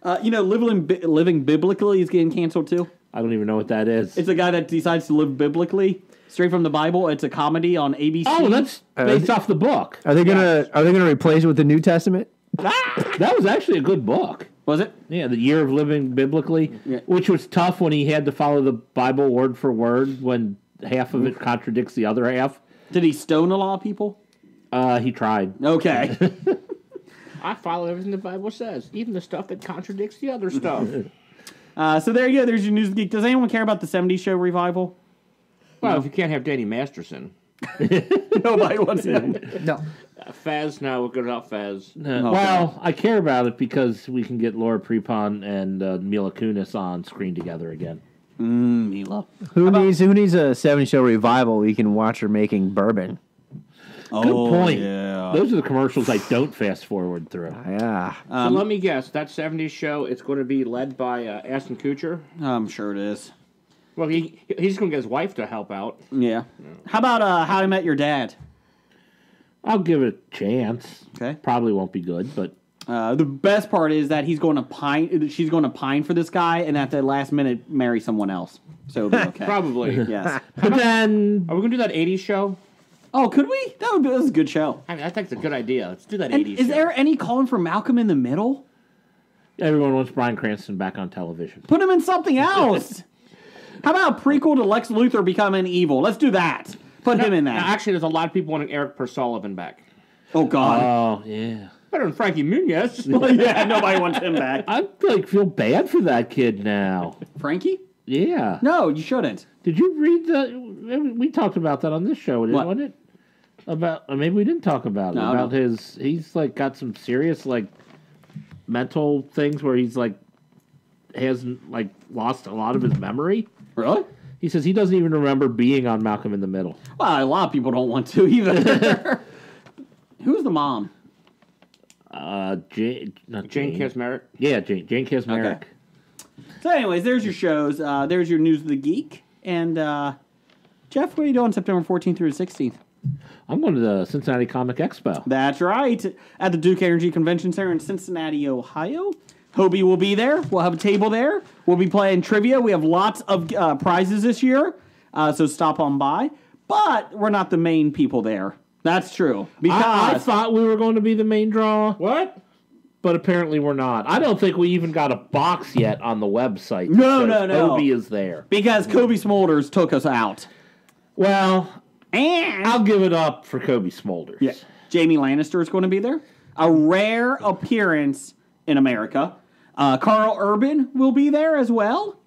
Living Biblically is getting canceled too. I don't even know what that is. It's a guy that decides to live biblically, straight from the Bible. It's a comedy on ABC. Oh, that's based off the book. Are they gonna replace it with the New Testament? That was actually a good book. Was it? Yeah, the year of living biblically, which was tough when he had to follow the Bible word for word when half of it contradicts the other half. Did he stone a lot of people? He tried. Okay. I follow everything the Bible says, even the stuff that contradicts the other stuff. So there you go. There's your News Geek. Does anyone care about the 70s show revival? Well, if you can't have Danny Masterson. Nobody wants him. No. Faz, no, we're good about Faz. Well, I care about it because we can get Laura Prepon and Mila Kunis on screen together again. Mila. Who needs a 70s show revival? We can watch her making bourbon. Good point. Yeah. Those are the commercials I don't fast forward through. Yeah. So let me guess, that 70s show, it's going to be led by Ashton Kutcher? I'm sure it is. Well, he's going to get his wife to help out. Yeah. How about How I Met Your Dad? I'll give it a chance. Okay. Probably won't be good, but The best part is that she's going to pine for this guy, and at the last minute marry someone else. So it'll be okay. Probably. Yes. but then Are we going to do that 80s show? Oh, could we? That was a good show. I mean, I think it's a good idea. Let's do that And 80s is show. there any calling for Malcolm in the Middle? everyone wants Bryan Cranston back on television. Put him in something else. How about a prequel to Lex Luthor becoming evil? Let's do that. Put him in that. Actually, there's a lot of people wanting Eric Sullivan back. Oh, God. Oh yeah, Better than Frankie Muniz. Yeah, nobody wants him back. I feel bad for that kid now. Frankie? Yeah. No, you shouldn't. Did you read the? We talked about that on this show, What? wasn't it? About or maybe we didn't talk about it. No, About no. his, he's like got some serious like mental things where he's like hasn't like lost a lot of his memory. Really? He says he doesn't even remember being on Malcolm in the Middle. Well, a lot of people don't want to either. Who's the mom? Jane Kasmerick. Yeah, Jane Kasmerick. Okay. So anyways, there's your shows. There's your News of the Geek. And Jeff, what are you doing September 14th through the 16th? I'm going to the Cincinnati Comic Expo. That's right. At the Duke Energy Convention Center in Cincinnati, Ohio. Hobie will be there. We'll have a table there. We'll be playing trivia. We have lots of prizes this year, so stop on by. But we're not the main people there. That's true. Because I thought we were going to be the main draw. What? But apparently we're not. I don't think we even got a box yet on the website. No. Hobie is there. because Kobe Smulders took us out. Well, And I'll give it up for Kobe Smulders. yeah, Jamie Lannister is going to be there. A rare appearance in America. Carl Urban will be there as well.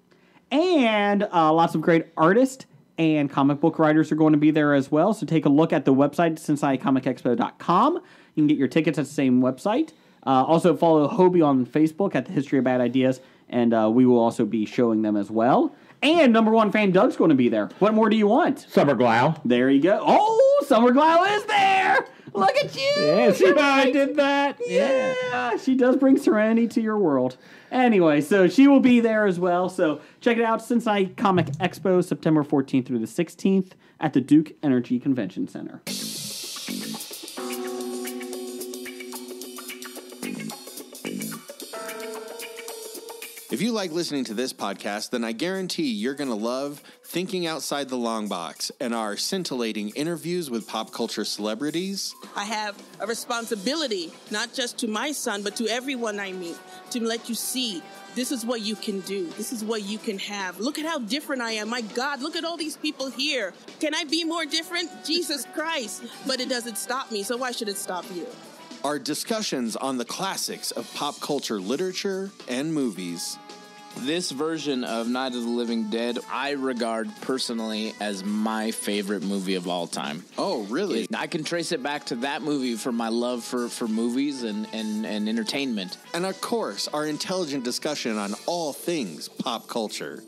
And lots of great artists and comic book writers are going to be there as well. So take a look at the website, CincinnatiComicExpo.com. You can get your tickets at the same website. Also follow Hobie on Facebook at the History of Bad Ideas, and we will also be showing them as well. And number one fan Doug's going to be there. What more do you want? Summer Glau. There you go. Oh, Summer Glau is there. Look at you. Yeah, see how I did that? Yeah, she does bring serenity to your world. Anyway, so she will be there as well. So check it out, Cincinnati Comic Expo, September 14th through the 16th at the Duke Energy Convention Center. If you like listening to this podcast, then I guarantee you're going to love Thinking Outside the Long Box and our scintillating interviews with pop culture celebrities. I have a responsibility, not just to my son, but to everyone I meet, to let you see this is what you can do. This is what you can have. Look at how different I am. My God, look at all these people here. Can I be more different? Jesus Christ. But it doesn't stop me, so why should it stop you? Our discussions on the classics of pop culture literature and movies. This version of Night of the Living Dead, I regard personally as my favorite movie of all time. Oh, really? I can trace it back to that movie for my love for movies and entertainment. And of course, our intelligent discussion on all things pop culture.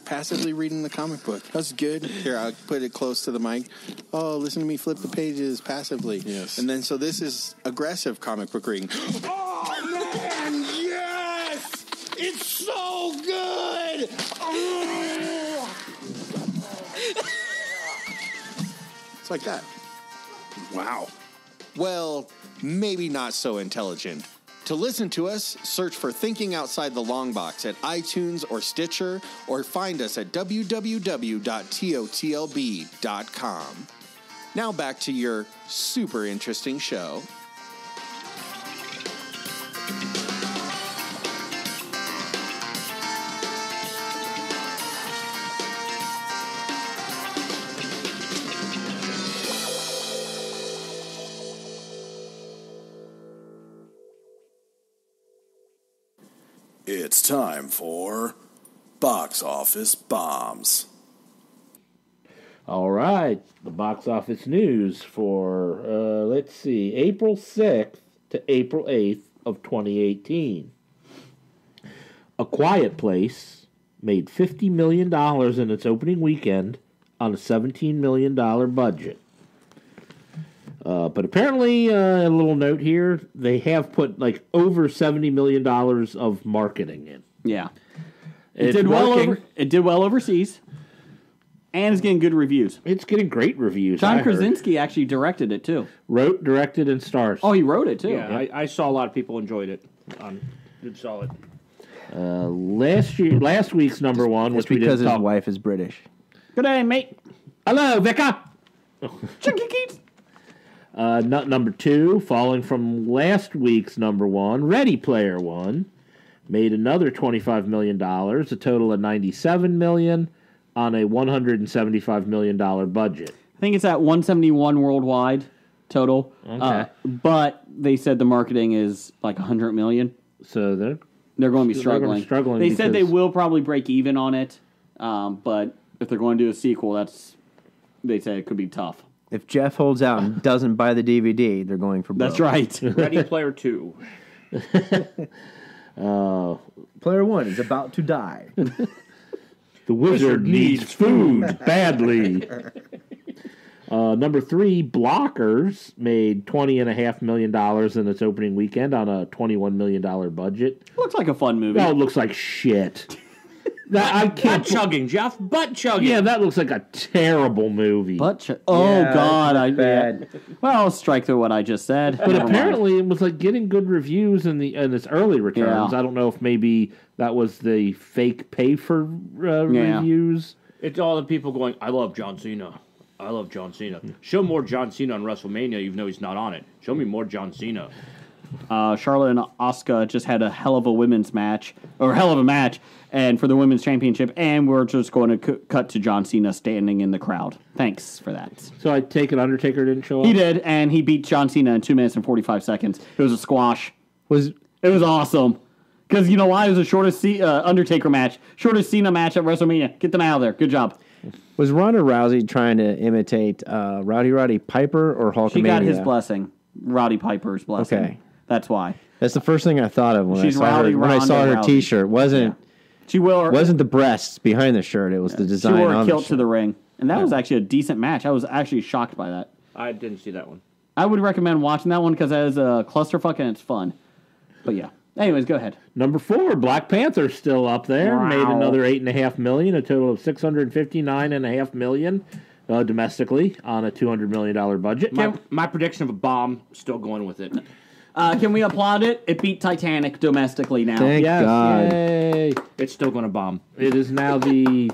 Passively reading the comic book. That's good. Here, I'll put it close to the mic. Oh, listen to me flip the pages passively. Yes. And then, so this is aggressive comic book reading. Oh, man, yes! It's so good! It's like that. Wow. Well, maybe not so intelligent. To listen to us, search for Thinking Outside the Long Box at iTunes or Stitcher, or find us at www.totlb.com. Now back to your super interesting show. time for Box Office Bombs. All right, the box office news for, let's see, April 6th to April 8th of 2018. A Quiet Place made $50 million in its opening weekend on a $17 million budget. But apparently, a little note here, they have put like over $70 million of marketing in. Yeah. It's It working. did well overseas. And it's getting good reviews. It's getting great reviews. John I heard. Krasinski actually directed it too. Wrote, directed, and stars. Oh, he wrote it too. Yeah, I saw a lot of people enjoyed it. Did solid. Last week's number one, It's which we because didn't his talk. wife is British. Good day, mate. Hello, Vicka. Chunky Keats. Number two, falling from last week's number one, Ready Player One, made another $25 million, a total of $97 million on a $175 million budget. I think it's at 171 worldwide total. Okay. But they said the marketing is like 100 million. So they're going to be They're gonna struggling. be struggling They said they because- will probably break even on it. But if they're going to do a sequel, they say it could be tough. If Jeff holds out and doesn't buy the DVD, they're going for broke. That's right. Ready Player 2. Player one is about to die. The wizard needs food badly. Number three, Blockers made $20.5 million in its opening weekend on a $21 million budget. Looks like a fun movie. That looks like shit. I Butt can't. chugging, Jeff. Butt chugging. Yeah, that looks like a terrible movie. Oh, Yeah, God. bad. Well, I'll strike through what I just said. But Never mind. apparently, it was like getting good reviews in its early returns. Yeah. I don't know if maybe that was the fake pay for reviews. It's all the people going, I love John Cena. I love John Cena. Show more John Cena on WrestleMania, even though he's not on it. Show me more John Cena. Charlotte and Asuka just had a hell of a match, and for the women's championship, and we're just going to cut to John Cena standing in the crowd. Thanks for that. So I take it Undertaker didn't show up? He did, and he beat John Cena in 2 minutes and 45 seconds. It was a squash. It was awesome. Because you know why? It was the shortest Undertaker match, shortest Cena match at WrestleMania. Get them out of there. Good job. Was Ronda Rousey trying to imitate Roddy Piper or Hulkamania? She got his blessing. Roddy Piper's blessing. Okay. That's why. That's the first thing I thought of when She's I saw Rowdy her. When I saw Ronda her Rousey. T-shirt, wasn't the breasts behind the shirt? It was the She design wore a on the kilt shirt. to the ring, and that was actually a decent match. I was actually shocked by that. I didn't see that one. I would recommend watching that one because that is a clusterfuck and it's fun. But yeah. Anyways, go ahead. Number four, Black Panther's still up there. Wow. Made another $8.5 million, a total of $659.5 million domestically on a $200 million budget. My prediction of a bomb, still going with it. Can we applaud it? It beat Titanic domestically now. Thank Yes, God. yay! It's still going to bomb. It is now the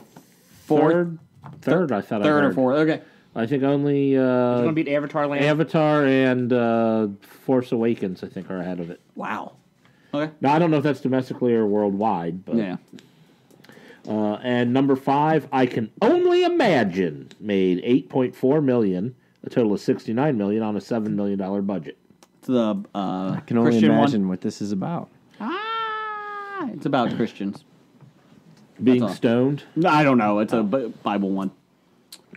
third. I thought I Third or heard. fourth. Okay. I think only It's going to beat Avatar Land. Avatar and Force Awakens, I think, are ahead of it. Wow. Okay. Now, I don't know if that's domestically or worldwide, but Yeah. And number five, I Can Only Imagine, made $8.4 million, a total of $69 million on a $7 million budget. It's the I can only Christian imagine one. what this is about. It's about Christians. Being all. stoned. I don't know. It's a Bible one.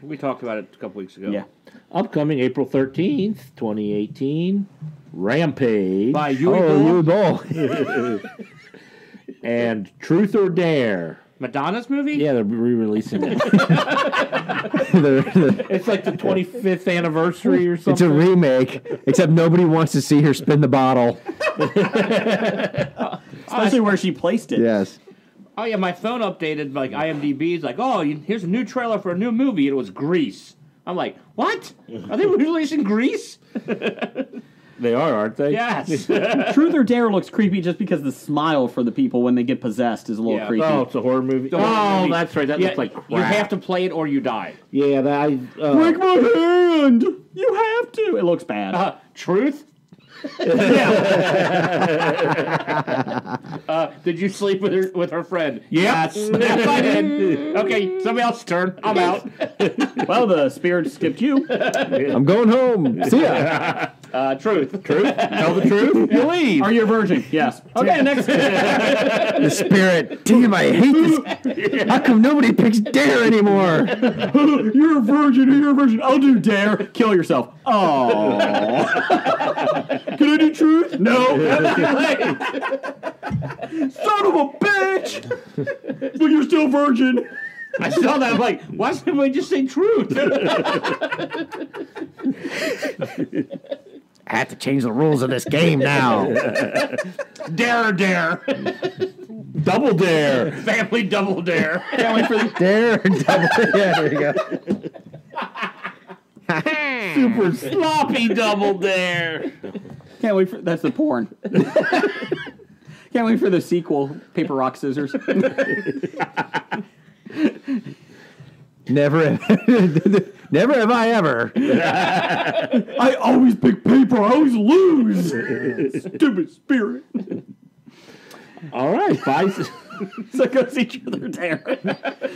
We talked about it a couple weeks ago. Yeah. Upcoming April 13th, 2018, Rampage. By Yui Oh, Ball. you ball. And Truth or Dare. Madonna's movie? Yeah, they're re-releasing it. It's like the 25th anniversary or It's something. a remake, except nobody wants to see her spin the bottle. Especially where she placed it. Yes. Oh, yeah, my phone updated, like, IMDb's like, oh, here's a new trailer for a new movie. It was Grease. I'm like, what? Are they releasing Grease? They are, aren't they? Yes. Truth or Dare looks creepy just because the smile for the people when they get possessed is a little Yeah. creepy. Oh, it's a horror movie. The horror Oh, movie. that's right. That Yeah, looks like crap. you have to play it or you die. Yeah, that. Break my hand! You have to! It looks bad. Truth? Did you sleep with her friend? Yes. Yes, I did. Okay, somebody else's turn. I'm out. Well, the spirit skipped you. I'm going home. See ya. Truth. Tell the truth. Believe. Are you a virgin? Yes. Okay, next. The spirit. Damn, I hate this. How come nobody picks Dare anymore? You're a virgin. You're a virgin. I'll do Dare. Kill yourself. Oh. Can I do Truth? No. That's too late. Son of a bitch. But you're still virgin. I saw that. I'm like, why doesn't everybody just say truth? I have to change the rules of this game now. Dare. Double dare. Family double dare. Can't wait for the Dare double. Yeah, there you go. Super sloppy double dare. Can't wait for that's the porn. Can't wait for the sequel, Paper Rock Scissors. Never have I ever. I always pick paper. I always lose. Stupid spirit. All right, bye. So go see Truth or Dare.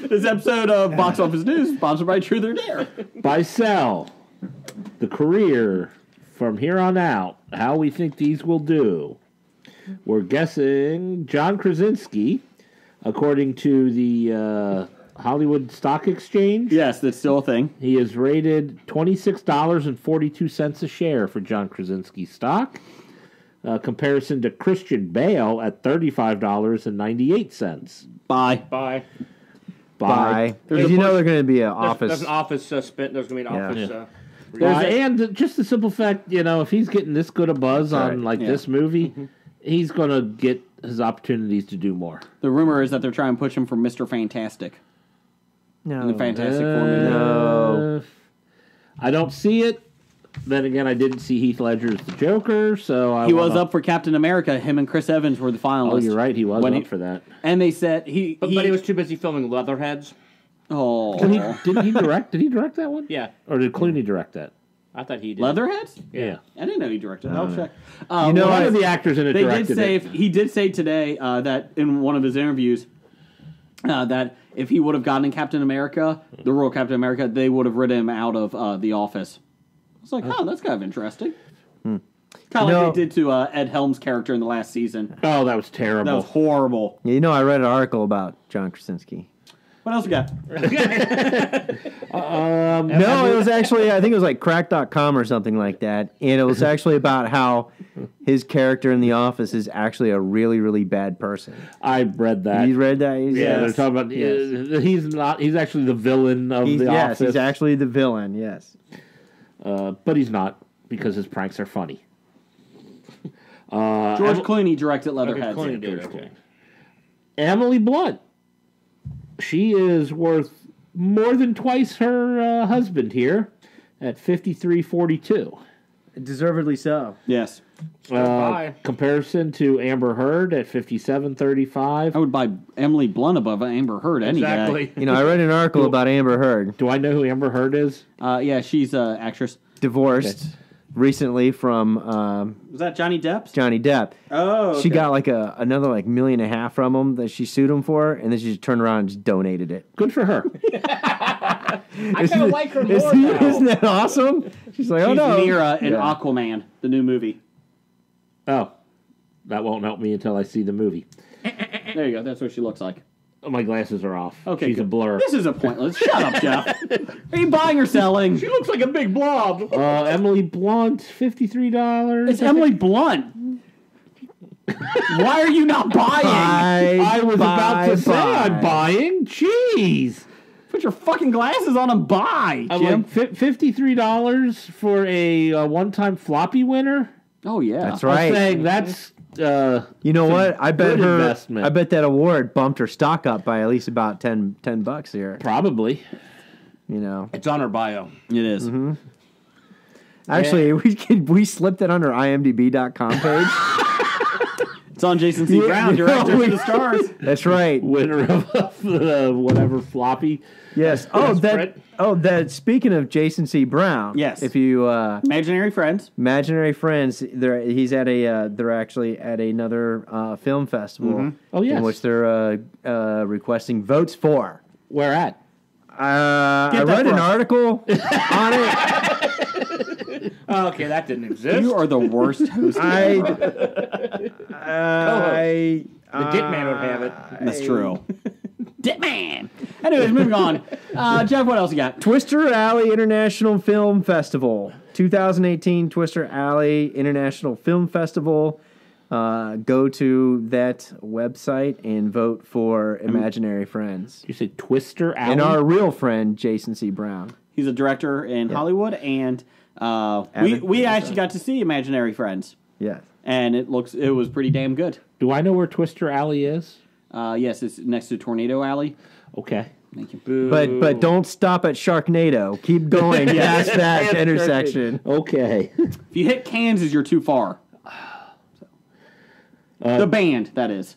This episode of Box Office News is sponsored by Truth or Dare. Buy sell. The career from here on out. How we think these will do. We're guessing John Krasinski, according to the Hollywood Stock Exchange. Yes, that's still a thing. He is rated $26.42 a share for John Krasinski stock. Comparison to Christian Bale at $35.98. Bye. Because you know they're going to be an office. There's an office spin. There's going to be an office. And just the simple fact, if he's getting this good a buzz on this movie, he's going to get his opportunities to do more. The rumor is that they're trying to push him for Mr. Fantastic. No. In the Fantastic Four movie. No. I don't see it. Then again, I didn't see Heath Ledger as the Joker, so he was up for Captain America. Him and Chris Evans were the finalists. Oh, you're right. He was up for that. And they said but he was too busy filming Leatherheads. Oh. Did he direct that one? Yeah. Or did Clooney direct that? I thought he did. Leatherheads? Yeah. I didn't know he directed it. I'll check. One of the actors in it directed it. He did say today that in one of his interviews that if he would have gotten Captain America, the role of Captain America, they would have written him out of The Office. I was like, that's kind of interesting. Kind of like they did to Ed Helms' character in the last season. Oh, that was terrible. That was horrible. Yeah, I read an article about John Krasinski. What else you got? No, it was actually, I think it was like crack.com or something like that. And it was actually about how his character in The Office is actually a really, really bad person. I read that. You read that? They're talking about he's actually the villain of The Office. Yes, he's actually the villain, yes. But he's not, because his pranks are funny. George Clooney directed Leatherheads. Clooney did, okay. Emily Blunt. She is worth more than twice her husband here at $53.42. Deservedly so. Yes. Comparison to Amber Heard at $57.35. I would buy Emily Blunt above Amber Heard any day. Exactly. I read an article about Amber Heard. Do I know who Amber Heard is? Yeah, she's an actress. Divorced recently from Was that Johnny Depp? Johnny Depp. Oh, okay. She got like another $1.5 million from him that she sued him for, and then she just turned around and just donated it. Good for her. I kind of like her more now. Isn't that awesome? She's like, She's no. Mira in Aquaman, the new movie. Oh, that won't help me until I see the movie. There you go. That's what she looks like. Oh, my glasses are off. Okay, She's good. a blur. This is a pointless. Shut up, Jeff. Are you buying or selling? She looks like a big blob. Emily Blunt, $53. It's Emily Blunt. Why are you not buying? I was about to say I'm buying. Jeez. Put your fucking glasses on and buy, Jim. Like $53 for a one-time floppy winner? Oh, yeah. That's right. I'm saying that's... you know what? I bet good investment. I bet that award bumped her stock up by at least about $10 here. Probably. It's on her bio. It is. Mm-hmm. Actually, we slipped it on her IMDb.com page. It's on Jason C. Brown, director of the stars. That's right. Winner of whatever floppy. Yes. That. Speaking of Jason C. Brown. Yes. If you Imaginary Friends. He's at they're actually at another film festival. Mm-hmm. Oh, yes. In which they're requesting votes for. Where at? I read an article on it. Okay, that didn't exist. You are the worst host. The Dick Man would have it. That's true. Dick Man. Anyways, moving on. Jeff, what else you got? Twister Alley International Film Festival. 2018 Twister Alley International Film Festival. Go to that website and vote for Imaginary Friends. You say Twister Alley? And our real friend, Jason C. Brown. He's a director in Hollywood, and we actually got to see Imaginary Friends. Yes. And it was pretty damn good. Do I know where Twister Alley is? Yes, it's next to Tornado Alley. Okay. Thank you. But don't stop at Sharknado. Keep going past that intersection. Okay. If you hit Kansas, you're too far. The band, that is.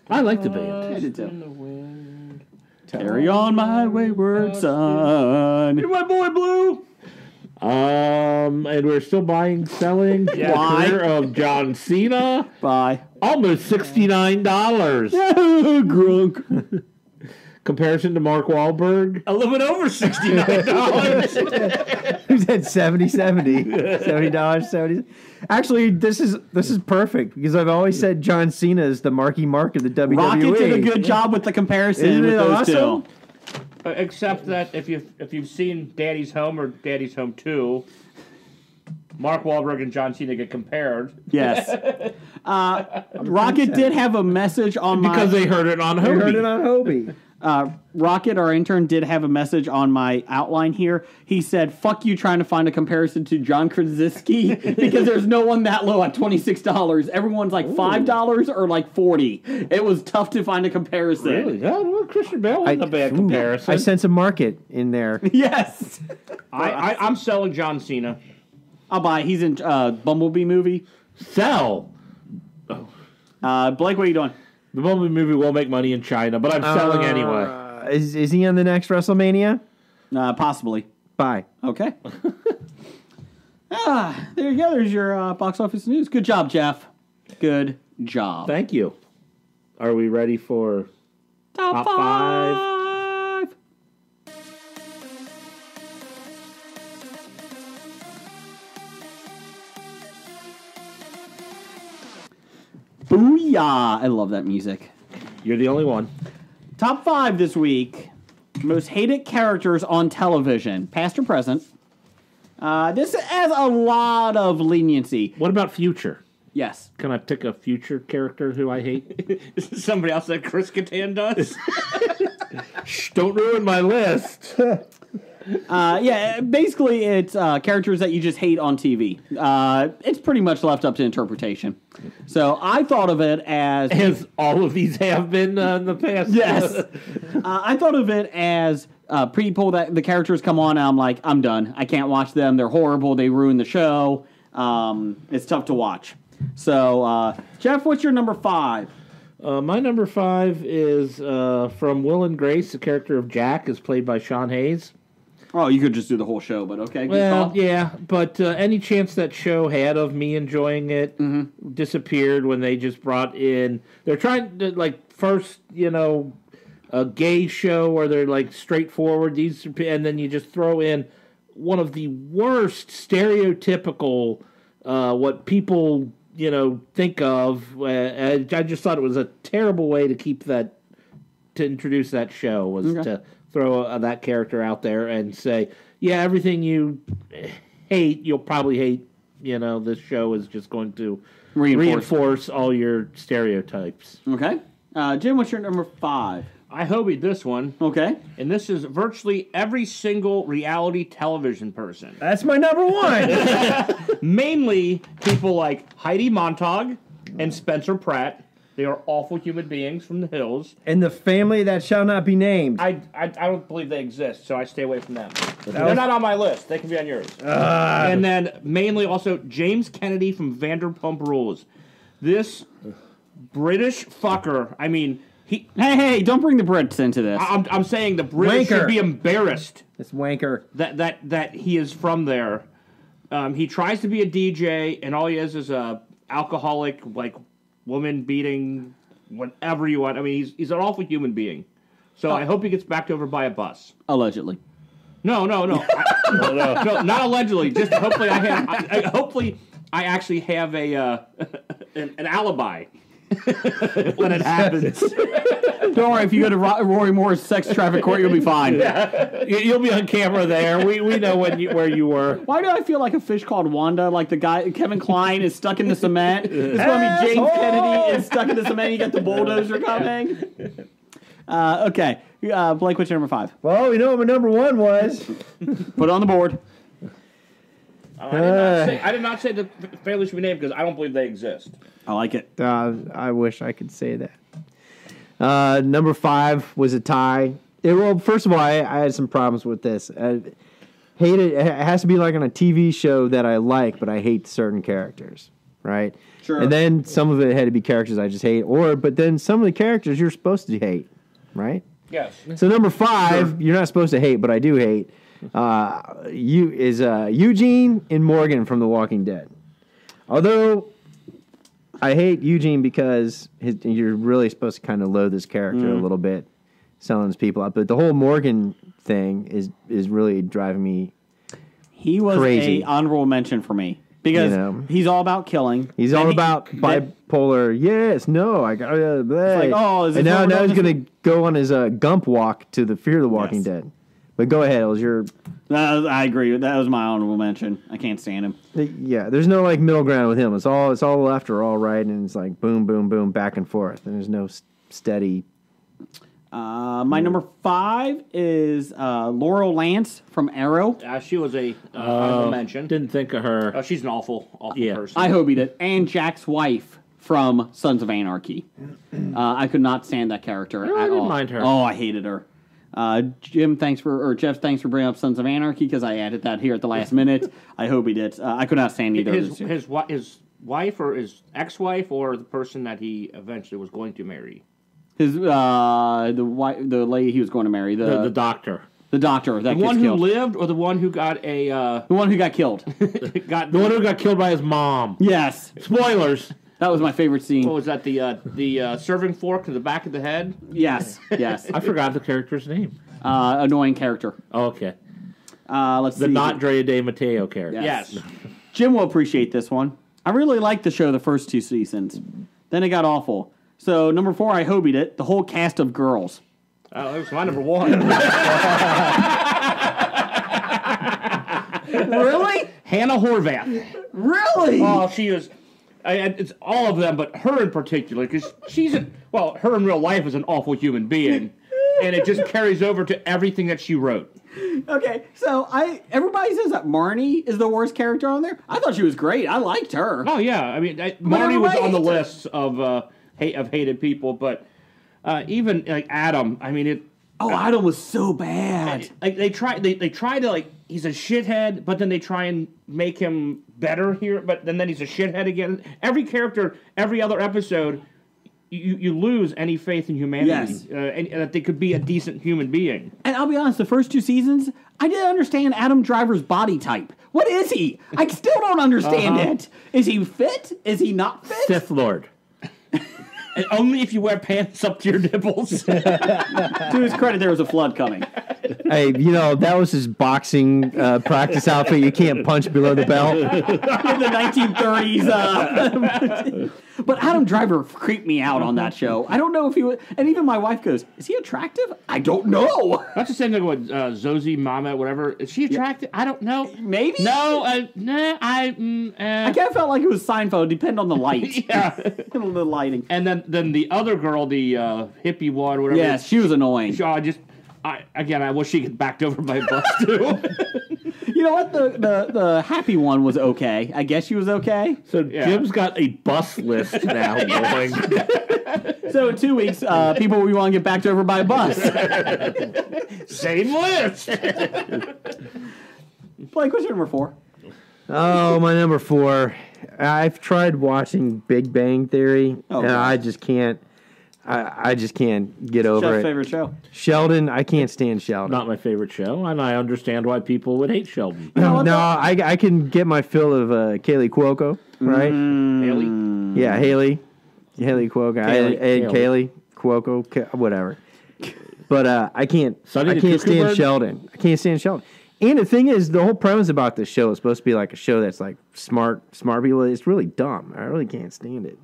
I like the band. I did too. Carry on, my wayward son. You're my boy, Blue. And we're still selling Why? career of John Cena. Bye. Almost $69. Grunk. Comparison to Mark Wahlberg. A little bit over $69. Who's at $70? 70. Actually, this is perfect because I've always said John Cena is the Marky Mark of the WWE. Rocket did a good job with the comparison. Isn't with it those awesome? two. Except that if you've seen Daddy's Home or Daddy's Home 2, Mark Wahlberg and John Cena get compared. Yes. Rocket did have a message on because they heard it on Hobie. They heard it on Hobie. Rocket, our intern, did have a message on my outline here. He said, fuck you trying to find a comparison to John Krasinski because there's no one that low at $26. Everyone's like $5 or like $40. It was tough to find a comparison. Really? Yeah, well, Christian Bale wasn't a bad comparison. I sense a market in there. Yes. I'm selling John Cena. I'll buy. He's in Bumblebee movie. Sell. Blake, what are you doing? The Bumblebee movie will make money in China, but I'm selling anyway. Is he on the next WrestleMania? Possibly. Bye. Okay. There you go. There's your box office news. Good job, Jeff. Good job. Thank you. Are we ready for Top five? Booyah! I love that music. You're the only one. Top 5 this week. Most hated characters on television, past or present. This has a lot of leniency. What about future? Yes. Can I pick a future character who I hate? Somebody else that Chris Kattan does? Shh, don't ruin my list. Yeah, basically it's characters that you just hate on TV. It's pretty much left up to interpretation. So I thought of it as all of these have been in the past. Yes. I thought of it as people that the characters come on and I'm like, I'm done. I can't watch them. They're horrible. They ruin the show. It's tough to watch. So, Jeff, what's your number 5? My number 5 is from Will and Grace. The character of Jack is played by Sean Hayes. Oh, you could just do the whole show, but okay. Well, yeah, but any chance that show had of me enjoying it disappeared when they just brought in. They're trying to first, a gay show where they're straightforward. And then you just throw in one of the worst stereotypical what people think of. I just thought it was a terrible way to introduce that show was to throw that character out there and say, yeah, everything you hate, you'll probably hate. This show is just going to reinforce all your stereotypes. Okay. Jim, what's your number 5? I hobied this one. Okay. And this is virtually every single reality television person. That's my number 1. Mainly people like Heidi Montag and Spencer Pratt. They are awful human beings from the hills. And the family that shall not be named. I don't believe they exist, so I stay away from them. They're not on my list. They can be on yours. And then mainly also James Kennedy from Vanderpump Rules. This British fucker, I mean... Hey, don't bring the Brits into this. I'm saying the British should be embarrassed. It's wanker. That he is from there. He tries to be a DJ, and all he is a alcoholic, woman beating, whatever you want. I mean, he's an awful human being. So I hope he gets backed over by a bus. Allegedly. No, not allegedly. Just hopefully hopefully I actually have a an alibi when it happens. Don't worry, if you go to Rory Moore's sex traffic court, you'll be fine. Yeah. You'll be on camera there. We know where you were. Why do I feel like a fish called Wanda? Like the guy, Kevin Kline, is stuck in the cement. It's going to be James Kennedy is stuck in the cement. You got the bulldozer coming. Okay. Blake, what's your number 5? Well, we know what my number 1 was. Put it on the board. I did not say the family should be named because I don't believe they exist. I like it. I wish I could say that. Number 5 was a tie. Well, first of all, I had some problems with this. It has to be like on a TV show that I like, but I hate certain characters, right? Sure. And then some of it had to be characters I just hate, but then some of the characters you're supposed to hate, right? Yes. So number 5, you're not supposed to hate, but I do hate. Eugene and Morgan from The Walking Dead. Although I hate Eugene because you're really supposed to kind of loathe this character a little bit, selling his people up. But the whole Morgan thing is really driving me. He was crazy. a honorable mention for me because he's all about killing. He's all about bipolar. Yes, no, I got. It's like, is and now he's going to go on his Gump walk to the Fear the Walking Dead. But go ahead, it was your. I agree. That was my honorable mention. I can't stand him. Yeah, there's no like middle ground with him. It's all left or all right, and it's like boom, boom, boom, back and forth, and there's no steady. My number 5 is Laurel Lance from Arrow. She was a honorable mention. Didn't think of her. She's an awful person. I hope he did. And Jack's wife from Sons of Anarchy. I could not stand that character at all. I didn't mind her. Oh, I hated her. Jeff, thanks for bringing up Sons of Anarchy because I added that here at the last minute. I hope he did. I could not stand either. His wife or his ex-wife or the person that he eventually was going to marry. His the lady he was going to marry, the doctor. The doctor that the one who killed. lived, or the one who got the one who got killed. The one who got killed by his mom. Yes. Spoilers. That was my favorite scene. What was that? The serving fork to the back of the head. Yes. I forgot the character's name. Annoying character. Oh, okay. Let's see. The not Drea De Matteo character. Yes. Jim will appreciate this one. I really liked the show the first 2 seasons. Then it got awful. So number 4, I hobied it. The whole cast of Girls. Oh, that was my number 1. Really? Hannah Horvath. Really? Oh, she is. It's all of them, but her in particular, because her in real life is an awful human being, and it just carries over to everything that she wrote. Okay, so everybody says that Marnie is the worst character on there. I thought she was great. I liked her. Oh yeah, I mean Marnie was on the list of hated people, but even like Adam, I mean it. Oh, Adam was so bad. Like they try to like he's a shithead, but then they try and make him better here, but then he's a shithead again. Every character, every other episode, you lose any faith in humanity, yes. And that they could be a decent human being. And I'll be honest, the first 2 seasons, I didn't understand Adam Driver's body type. What is he? I still don't understand it. Is he fit? Is he not fit? Sith Lord. And only if you wear pants up to your nipples. To his credit, there was a flood coming. Hey, that was his boxing practice outfit. You can't punch below the belt. In the 1930s. But Adam Driver creeped me out on that show. I don't know if he was... And even my wife goes, is he attractive? I don't know. That's the same thing with Zosie, Mama, whatever. Is she attractive? Yeah. I don't know. Maybe? No, I kind of felt like it was Seinfeld. Depend on the light. Yeah. The lighting. And then the other girl, the hippie one, whatever. Yes, she was annoying. I wish she got backed over by a bus too. You know what? The happy one was okay. I guess she was okay. So Jim's got a bus list now going. So in 2 weeks, people we want to get backed over by a bus. Same list. Blake, what's your number 4? Oh, my number 4. I've tried watching Big Bang Theory, and I just can't. I just can't get over Chef's it. favorite show? Sheldon, I can't stand Sheldon. Not my favorite show, and I understand why people would hate Sheldon. I can get my fill of Kaylee Cuoco, right? Haley? Yeah, Haley Cuoco. Kaylee Cuoco, whatever. But I can't Sonny the Cuckoo stand Bird? Sheldon. I can't stand Sheldon. And the thing is, the whole premise about this show is supposed to be like a show that's like smart people. It's really dumb. I really can't stand it.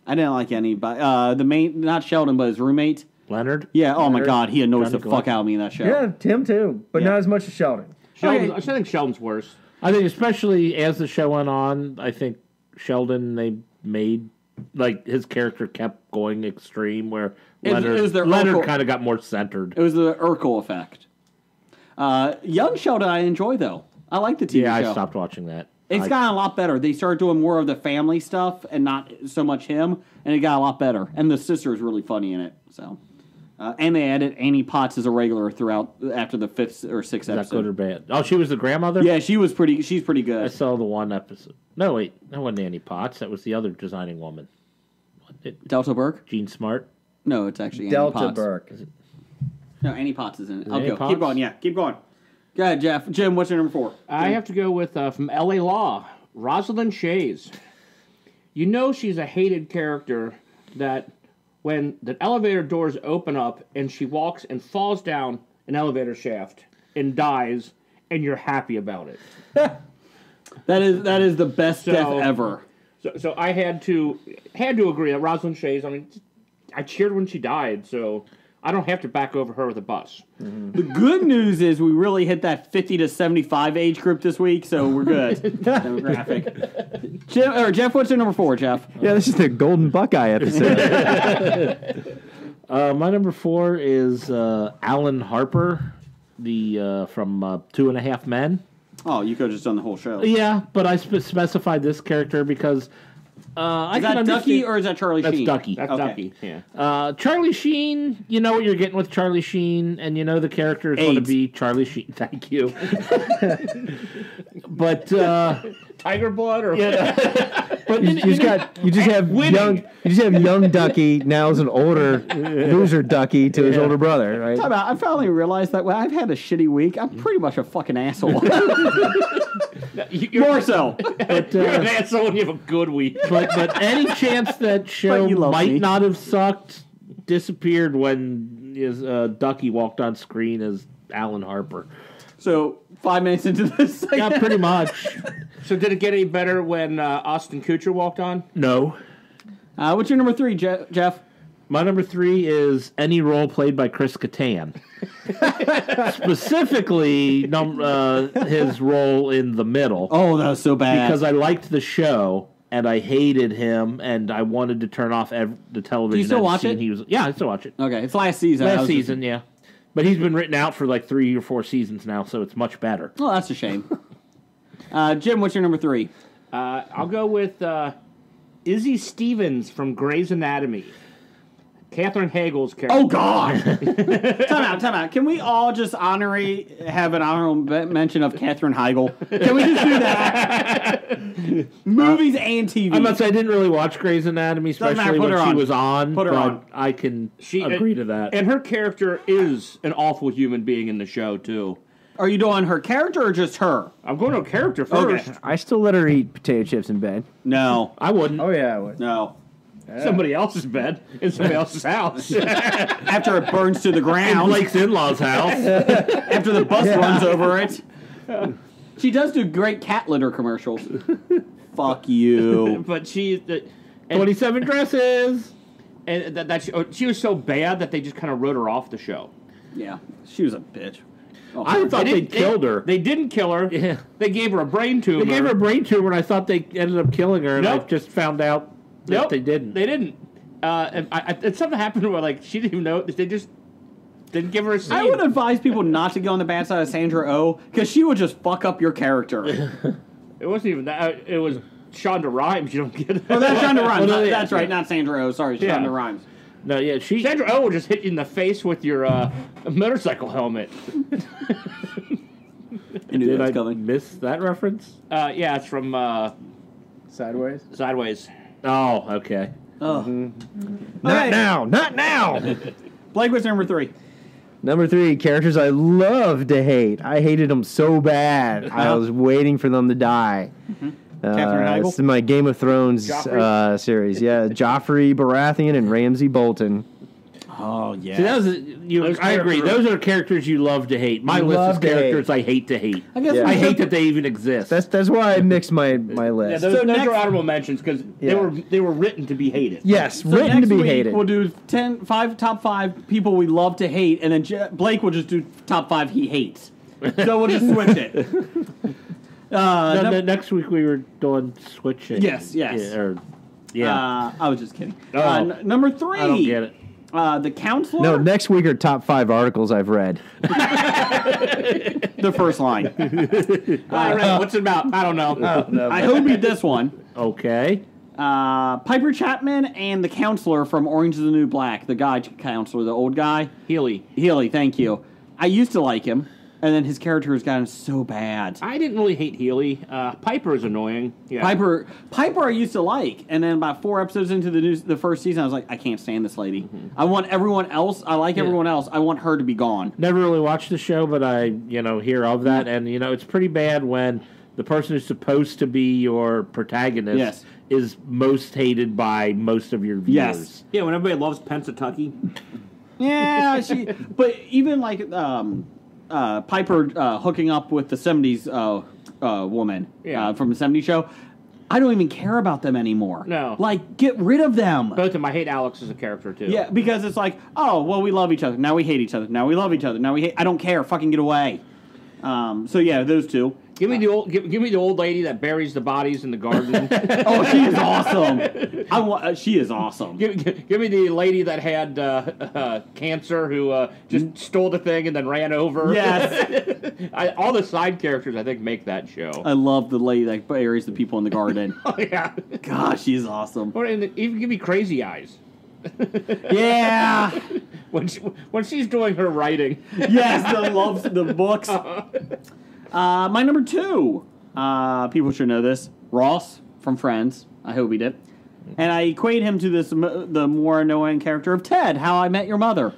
I didn't like anybody. The main, not Sheldon, but his roommate. Leonard? Yeah, oh my Leonard? God, he annoys Johnny the fuck Glenn? out of me in that show. Yeah, Tim too, but Yeah. not as much as Sheldon. Sheldon, Okay. I think Sheldon's worse. I think especially as the show went on, I think Sheldon, they made, like, his character kept going extreme where Leonard Urkel- kind of got more centered. It was the Urkel effect. Young Sheldon I enjoy, though. I like the TV Yeah, show. I stopped watching that. It's gotten a lot better. They started doing more of the family stuff and not so much him, and it got a lot better. And the sister is really funny in it. So, and they added Annie Potts as a regular throughout after the 5th or 6th Is that episode. good or bad? Oh, she was the grandmother? Yeah, she's pretty I good. saw the one episode. No, wait. That wasn't Annie Potts. That was the other designing woman. Delta Burke? Jean Smart. No, it's actually Annie Delta Potts. Burke. No, Annie Potts is in it. Is it I'll Annie go. Potts? Keep going. Yeah, keep going. Go ahead, Jeff. Jim, what's your number 4? I have to go with from L.A. Law, Rosalind Shays. You know she's a hated character that when the elevator doors open up and she walks and falls down an elevator shaft and dies, and you're happy about it. That is the best So- death ever. So I had to agree that Rosalind Shays. I mean, I cheered when she died, so I don't have to back over her with a bus. The good news is we really hit that 50 to 75 age group this week, so we're good. Demographic. Jeff, what's your number 4, Jeff? Yeah, this is the Golden Buckeye episode. My number 4 is Alan Harper, the from 2.5 Men. Oh, you could have just done the whole show. Yeah, but I specified this character because I Is can that understand. Ducky or is that Charlie That's Sheen? Ducky. That's Okay. Ducky. Yeah. Charlie Sheen, you know what you're getting with Charlie Sheen, and you know the character is going to AIDS. be Charlie Sheen. Thank you. But Tiger Blood or but You just have young Ducky now as an older loser Ducky to his older brother, right? Time out. I finally realized that when I've had a shitty week, I'm pretty much a fucking asshole. More so. but, You're an asshole when you have a good week. but any chance that show you love might me. not have sucked disappeared when his Ducky walked on screen as Alan Harper. So 5 minutes into this Yeah, segment, pretty much. So did it get any better when Austin Kutcher walked on? No. what's your number 3, Jeff? My number 3 is any role played by Chris Kattan. Specifically, his role in The Middle. Oh, that was so bad. Because I liked the show, and I hated him, and I wanted to turn off the television. Do you still I'd watch seen it? He was, yeah, I still watch it. Okay, it's last season. Last season, yeah. But he's been written out for like 3 or 4 seasons now, so it's much better. Oh, that's a shame. Jim, what's your number 3? I'll go with Izzy Stevens from Grey's Anatomy. Katherine Hagel's character. Oh, God. Time out. Can we all just have an honorable mention of Katherine Heigl? Can we just do that? Movies and TV. I must say, I didn't really watch Grey's Anatomy, Doesn't matter, especially put when her she on. was on. Put her but on. I can agree to that. And her character is an awful human being in the show, too. Are you doing her character or just her? I'm going to character first. Okay. I still let her eat potato chips in bed. No. I wouldn't. Oh yeah, I would. No. Somebody else's bed in somebody else's house. After it burns to the In ground. Blake's in-laws' house. After the bus runs over it. She does do great cat litter commercials. Fuck you. But she... 27 dresses. And she was so bad that they just kind of wrote her off the show. Yeah. She was a bitch. Oh, I thought they didn't- killed her. They didn't kill her. Yeah. They gave her a brain tumor. They gave her a brain tumor, and I thought they ended up killing her, and Nope. I just found out that Nope, they didn't. They didn't. And something happened where she didn't even know. They just didn't give her a scene. I would advise people not to go on the bad side of Sandra Oh, because she would just fuck up your character. It wasn't even that. It was Shonda Rhimes. You don't get it. Oh, that's Shonda Rhimes. Well, no, That's right, not Sandra Oh. Sorry, Yeah. Shonda Rhimes. No, yeah, she. Sandra Oh will just hit you in the face with your motorcycle helmet. I knew Did that was I coming. miss that reference? Yeah, it's from Sideways. Sideways. Oh, okay. Not Okay. now. Not now. Blake, what's number 3? Number 3, characters I love to hate. I hated them so bad. I was waiting for them to die. Katherine Heigl? This is my Game of Thrones Joffrey? series. Yeah, Joffrey Baratheon and Ramsay Bolton. Oh, yeah. See, that was I agree. Those are characters you love to hate. My list is characters I hate to hate. I guess I hate that they even exist. That's why I mixed my list. Yeah, those are honorable mentions because they were written to be hated. Yes, So written to next be week hated. we'll do top 5 people we love to hate, and then Blake will just do top 5 he hates. So we'll just switch it. Next week we were doing switching. Yes. Yeah. I was just kidding. Oh. Number 3. I don't get it. The Counselor. No, next week are top 5 articles I've read. The first line. What's it about? I don't know. I hope you this one. Okay. Piper Chapman and the Counselor from Orange is the New Black. The guy counselor, the old guy. Healy, thank you. I used to like him, and then his character has gotten so bad. I didn't really hate Healy. Piper is annoying. Yeah. Piper I used to like, and then about 4 episodes into the first season, I was like, I can't stand this lady. Mm-hmm. I want everyone else. I like everyone else. I want her to be gone. Never really watched the show, but I hear of that, and it's pretty bad when the person who's supposed to be your protagonist is most hated by most of your viewers. Yes. Yeah, when everybody loves Pennsatucky. Yeah, but even like Piper hooking up with the 70s woman from the 70s show, I don't even care about them anymore. No. Like, get rid of them. Both of them. I hate Alex as a character, too. Yeah, because it's like, oh, well, we love each other. Now we hate each other. Now we love each other. Now we hate... I don't care. Fucking get away. So, yeah, those two. Give me the old lady that buries the bodies in the garden. Oh, she is awesome. She is awesome. Give me the lady that had cancer who just stole the thing and then ran over. Yes. All the side characters, I think, make that show. I love the lady that buries the people in the garden. Oh, yeah. Gosh, she's awesome. Or even give me Crazy Eyes. Yeah. when she's doing her writing. Yes, the books. My number 2, people should know this, Ross from Friends. I hope he did. And I equate him to the more annoying character of Ted, How I Met Your Mother.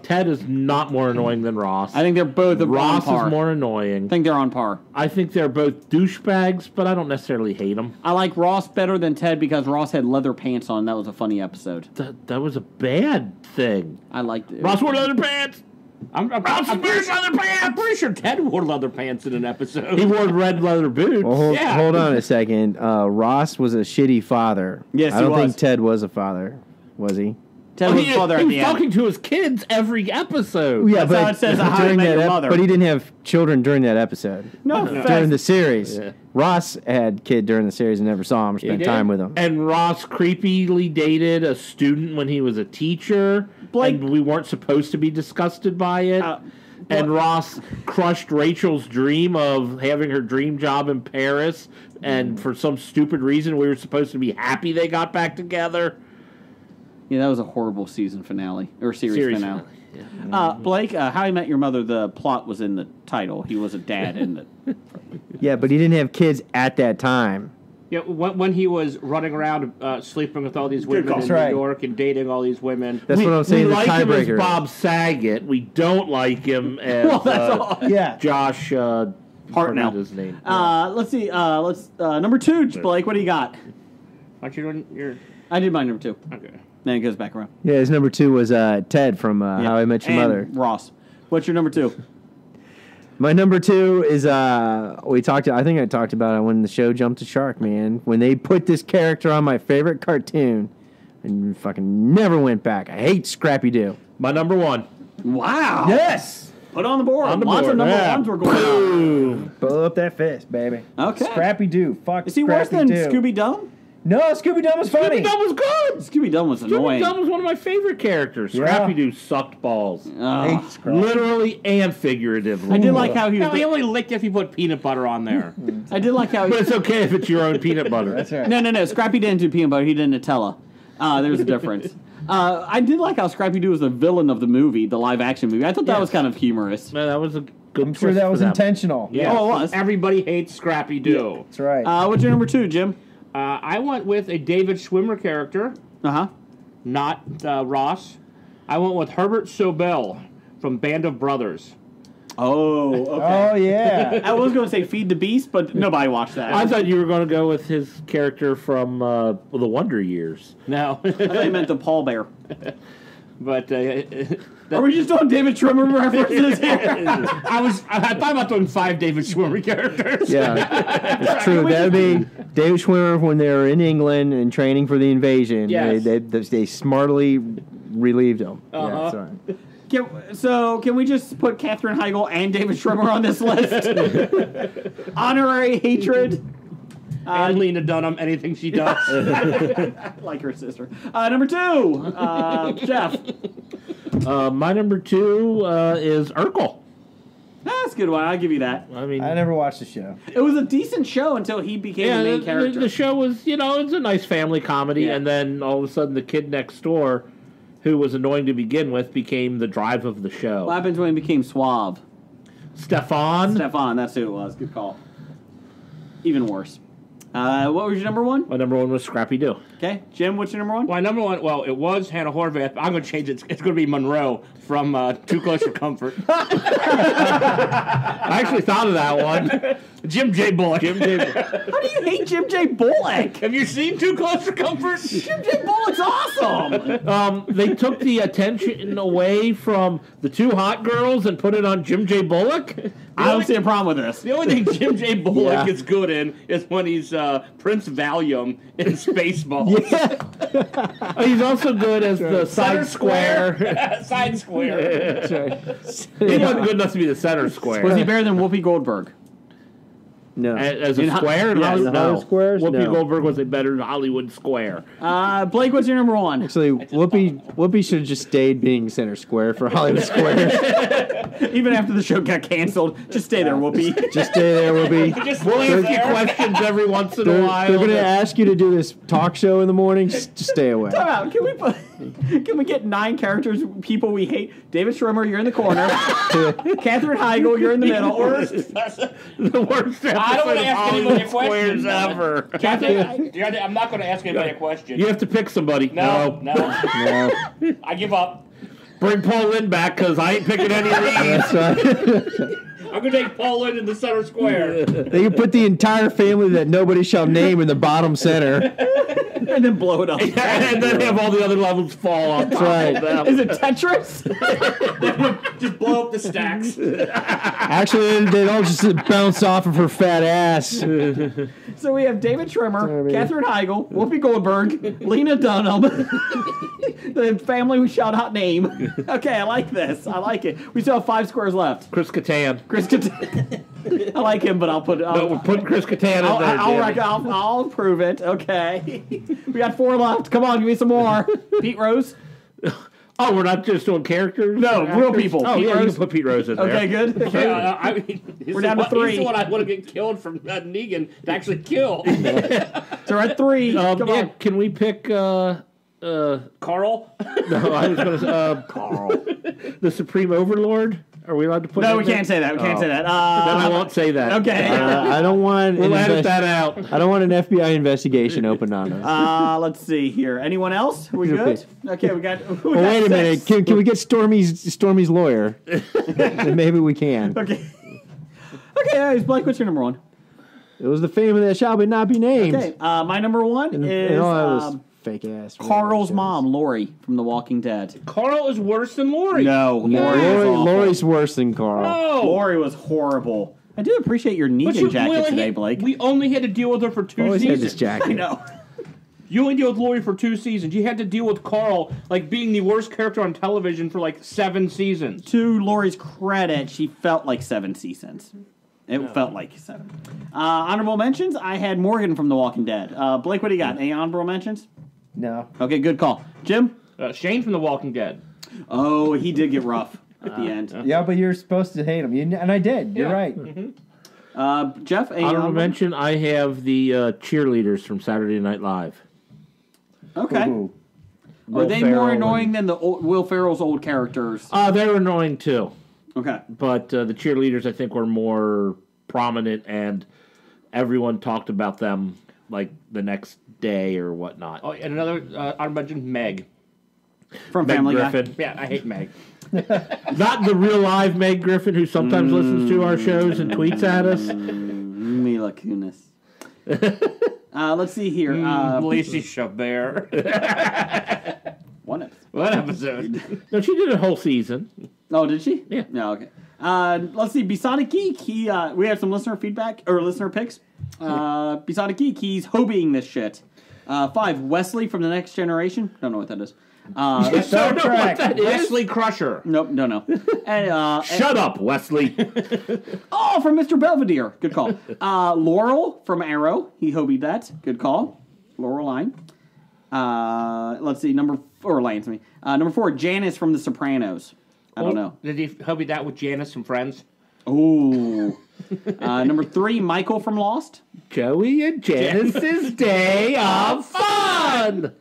Ted is not more annoying than Ross. I think they're both Ross on par. is more annoying. I think they're on par. I think they're both douchebags, but I don't necessarily hate them. I like Ross better than Ted because Ross had leather pants on. That was a funny episode. That was a bad thing. I liked it. Ross wore leather pants. I'm pretty sure Ted wore leather pants in an episode. He wore red leather boots. Well, hold on a second. Ross was a shitty father. Yes, I don't think Ted was a father, was he? Ted was father he at was the end. talking to his kids every episode. Yeah, That's how it says How I Met Your Mother. But he didn't have children during that episode. No, during the series. Yeah. Ross had kid during the series and never saw him or spent time with him. And Ross creepily dated a student when he was a teacher. And we weren't supposed to be disgusted by it. And Ross crushed Rachel's dream of having her dream job in Paris. And for some stupid reason, we were supposed to be happy they got back together. Yeah, that was a horrible season finale. Or series finale. Yeah. Blake, How I Met Your Mother, the plot was in the title. He was a dad in the... Yeah, but he didn't have kids at that time. Yeah, when he was running around sleeping with all these women in New York and dating all these women. That's what I'm saying. We The like him as tiebreaker. Bob Saget. We don't like him as Josh Hartnell. His name. Let's see. Number 2, Blake. What do you got? Aren't you doing your? I did my number 2. Okay. Then it goes back around. Yeah, his number 2 was Ted from How I Met Your And Mother. Ross. What's your number 2? My number 2 is I think I talked about it when the show jumped to shark, man. When they put this character on my favorite cartoon and fucking never went back. I hate Scrappy Doo. My number 1. Wow. Yes. Put it on the board. On the Lots board, of number yeah. 1s were going on. Blow up that fist, baby. Okay. Scrappy Doo. Fuck Is he worse than Scrappy-Doo. Scooby-Doo? No, Scooby-Doo was funny. Scooby-Doo was good. Scooby-Doo was annoying. Scooby-Doo was one of my favorite characters. Yeah. Scrappy-Doo sucked balls. I hate Scrappy. Literally and figuratively. I did like how he No, was... he only licked if you put peanut butter on there. I did like how But he... it's okay if it's your own peanut butter. That's right. No. Scrappy didn't do peanut butter. He did Nutella. There's a difference. I did like how Scrappy-Doo was the villain of the movie, the live-action movie. I thought that was kind of humorous. Man, that was a good I'm sure twist that for was them. intentional. Yeah. Oh, it was. Everybody hates Scrappy Doo. That's right. What's your number 2, Jim? I went with a David Schwimmer character, Uh-huh. not Ross. I went with Herbert Sobel from Band of Brothers. Oh, okay. Oh, yeah. I was going to say Feed the Beast, but nobody watched that. I thought you were going to go with his character from the Wonder Years. No. I thought you meant the Paul Bear. But Are we just doing David Schwimmer references here? I thought about doing 5 David Schwimmer characters. Yeah, it's true. That would be David Schwimmer when they were in England and training for the invasion. Yes. They smartly relieved him. Uh-huh. Yeah, that's right. Can we just put Katherine Heigl and David Schwimmer on this list? Honorary hatred. And Lena Dunham, anything she does. Like her sister. Number 2, Jeff. My number 2 is Urkel. That's a good one. I'll give you that. I mean, I never watched the show. It was a decent show until he became the main character. The show was, it's a nice family comedy, and then all of a sudden the kid next door, who was annoying to begin with, became the drive of the show. What happens when he became suave? Stefan, that's who it was. Good call. Even worse. What was your number 1? My number 1 was Scrappy Doo. Okay. Jim, what's your number 1? My number 1, well, it was Hannah Horvath. I'm going to change it. It's going to be Monroe from Too Close for Comfort. I actually thought of that one. Jim J. Bullock. How do you hate Jim J. Bullock? Have you seen Too Close for Comfort? Jim J. Bullock's awesome. They took the attention away from the 2 hot girls and put it on Jim J. Bullock. I don't see a problem with this. The only thing Jim J. Bullock is good in is when he's Prince Valium in Spaceballs. Yeah. He's also good as the side square. Side square. That's right. He wasn't good enough to be the center square. Was he better than Whoopi Goldberg? No. As a In square? yes. Hollywood? No. No. Squares? Whoopi No. Goldberg was a better Hollywood square. Blake, what's your number 1? Actually, Whoopi should have just stayed being center square for Hollywood Squares. Even after the show got canceled, just stay there, Whoopi. Just stay there, Whoopi. We'll ask you questions every once in a while. They're going to ask you to do this talk show in the morning. Just stay away. Time out. Can we get 9 characters, people we hate? David Schwimmer, you're in the corner. Catherine Heigl, you're in the middle. The worst episode I don't want to ask anybody a Squares question. ever. I'm not going to ask anybody a question. You have to pick somebody. No. No. I give up. Bring Paul Lynn back, because I ain't picking any of these. That's right. I'm going to take Paul Lynn in the center square. They can put the entire family that nobody shall name in the bottom center. And then blow it up. And then have all the other levels fall on top right. of them. Is it Tetris? Just blow up the stacks. Actually, they'd all just bounce off of her fat ass. So we have David Schwimmer, Katherine Heigl, Whoopi Goldberg, Lena Dunham, the family we shall not name. Okay, I like this. I like it. We still have 5 squares left. Chris Kattan. Chris Kattan. I like him, but I'll put. No, we're putting Chris Kattan in there. I'll approve it. Okay. We got 4 left. Come on, give me some more. Pete Rose. Oh, we're not just doing characters? No, real people. Oh, Pete yeah, you Rose. can put Pete Rose in there. Okay, good. Okay. I mean, We're down to 3. He's the one I want to get killed from Negan to actually kill. So we're at 3. Come on. Can we pick Carl? no, I was going to Carl. The Supreme Overlord? Are we allowed to put No, that we in there? can't say that. We can't say that. Then I won't say that. Okay. I don't want. We'll edit that out. I don't want an FBI investigation open on us. Let's see here. Anyone else? We good? Okay, we got. Well, wait a minute. Can we get Stormy's lawyer? Maybe we can. Okay. Okay, Blake, what's your number 1? It was the family that shall be not be named. Okay, my number 1 is all that was fake ass. Carl's mom, Lori from The Walking Dead. Carl is worse than Lori. No, Lori is awful. Lori's worse than Carl. No. Lori was horrible. I do appreciate your But Negan jacket today, Blake. We only had to deal with her for 2 Always had seasons. this jacket. I know. You only deal with Lori for 2 seasons. You had to deal with Carl like being the worst character on television for like 7 seasons. To Lori's credit, she felt like 7 seasons. It felt like 7. Honorable mentions, I had Morgan from The Walking Dead. Blake, what do you got? Any honorable mentions? No. Okay, good call. Jim? Shane from The Walking Dead. Oh, he did get rough at the end. Yeah, but you're supposed to hate him, and I did. You're right. Jeff, any Honorable honorable mention, I have the cheerleaders from Saturday Night Live. Okay. Ooh. Are they more annoying than the Will Ferrell's old characters? They were annoying too. Okay. But the cheerleaders, I think, were more prominent, and everyone talked about them like the next day or whatnot. Oh, and another I mentioned Meg. From Meg Family Griffin. Yeah, I hate Meg. Not the real live Meg Griffin, who sometimes listens to our shows and tweets at us. Mila Kunis. Let's see here. Lacey Chabert. One episode. What episode? No, she did a whole season. Oh, did she? Yeah. No, okay. Let's see. Besonic Geek, we have some listener feedback, or listener picks. Besonic Geek, he's hobbying this shit. 5, Wesley from The Next Generation. Don't know what that is. Star Trek. Wesley Crusher. Nope, don't know. And, Shut up, Wesley. oh, from Mr. Belvedere. Good call. Laurel from Arrow. He hobbied that. Good call. Laureline. Let's see. Number 4, Janice from The Sopranos. I don't know. Did he hobby that with Janice from Friends? Ooh. Number 3, Michael from Lost. Joey and Janice's Day of Fun.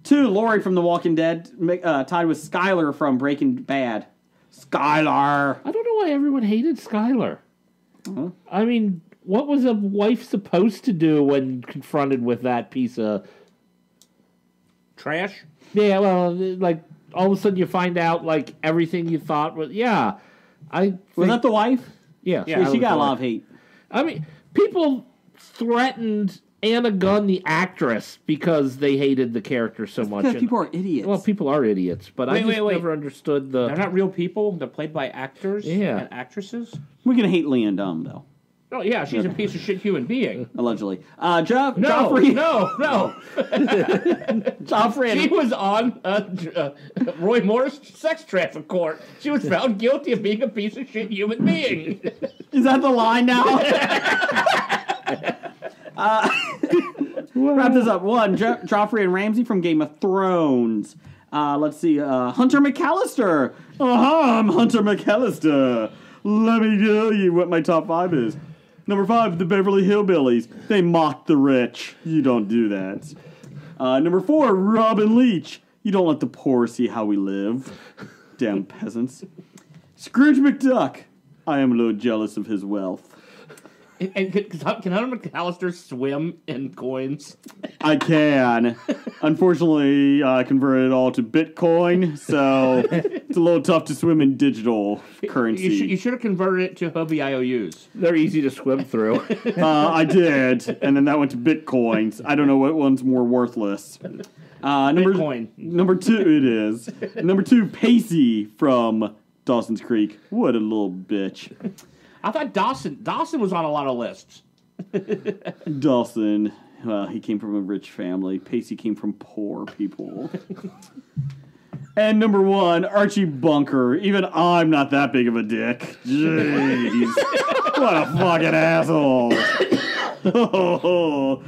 2, Lori from The Walking Dead, tied with Skylar from Breaking Bad. Skylar. I don't know why everyone hated Skylar. Uh-huh. I mean, what was a wife supposed to do when confronted with that piece of trash? Yeah, well, like all of a sudden you find out like everything you thought was. Yeah, was that the wife? Yeah, Yeah, she got a lot of hate. I mean, people threatened Anna Gunn, the actress, because they hated the character so much. Because people are idiots. Well, people are idiots, but I just wait. never understood the. They're not real people. They're played by actors Yeah. and actresses. We're going to hate Leanne Dumb, though. Oh, yeah, she's a piece of shit human being. Allegedly. No. Joffrey. No. Joffrey. She was on Roy Moore's sex traffic court. She was found guilty of being a piece of shit human being. Is that the line now? Wrap this up. 1, Joffrey and Ramsay from Game of Thrones. Let's see. Hunter McAllister. I'm Hunter McAllister. Let me tell you what my top 5 is. Number 5, the Beverly Hillbillies. They mock the rich. You don't do that. Number 4, Robin Leach. You don't let the poor see how we live. Damn peasants. Scrooge McDuck. I am a little jealous of his wealth. And can Hunter McAllister swim in coins? I can. Unfortunately, I converted it all to Bitcoin, so it's a little tough to swim in digital currency. You should have converted it to Hubby IOUs. They're easy to swim through. I did, and then that went to Bitcoins. I don't know what one's more worthless. Bitcoin. Number 2, it is. Number 2, Pacey from Dawson's Creek. What a little bitch. I thought Dawson was on a lot of lists. Dawson, well, he came from a rich family. Pacey came from poor people. And number 1, Archie Bunker. Even I'm not that big of a dick. Jeez. What a fucking asshole. Oh,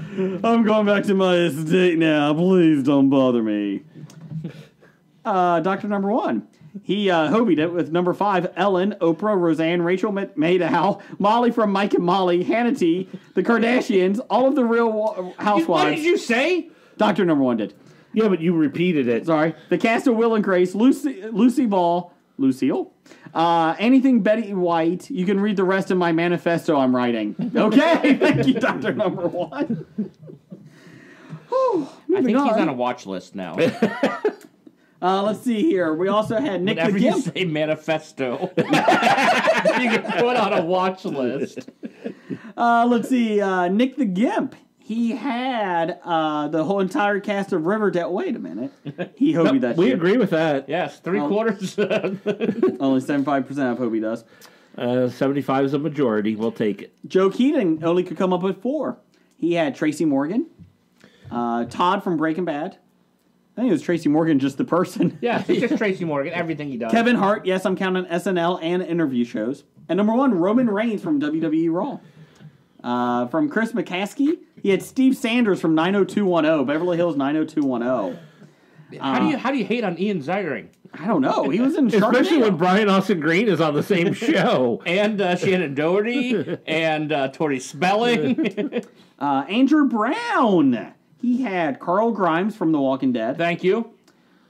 I'm going back to my estate now. Please don't bother me. Dr. Number 1. He hobbied it with number 5, Ellen, Oprah, Roseanne, Rachel Maddow, Molly from Mike and Molly, Hannity, the Kardashians, all of the Real Housewives. What did you say? Dr. Number 1 did. Yeah, but you repeated it. Sorry. The cast of Will and Grace, Lucy Ball, Lucille, anything Betty White. You can read the rest of my manifesto I'm writing. Okay, thank you, Dr. Number 1. I think he's on a watch list now. Let's see here. We also had Nick Whenever the Gimp. you say manifesto, you can put on a watch list. Let's see. Nick the Gimp. He had the whole entire cast of Riverdale. Wait a minute. He Hobie that We shit. agree with that. Yes, 3/4. Only 75% of Hobie does. 75 is a majority. We'll take it. Joe Keaton only could come up with 4. He had Tracy Morgan, Todd from Breaking Bad. I think it was Tracy Morgan, just the person. Yeah, it's just Tracy Morgan, everything he does. Kevin Hart, yes, I'm counting SNL and interview shows. And number 1, Roman Reigns from WWE Raw. From Chris McCaskey, he had Steve Sanders from 90210, Beverly Hills 90210. How do you hate on Ian Ziering? I don't know. He was in Especially Sharknado. when Brian Austin Green is on the same show. And Shannon Doherty and Tori Spelling. Andrew Brown. He had Carl Grimes from The Walking Dead. Thank you.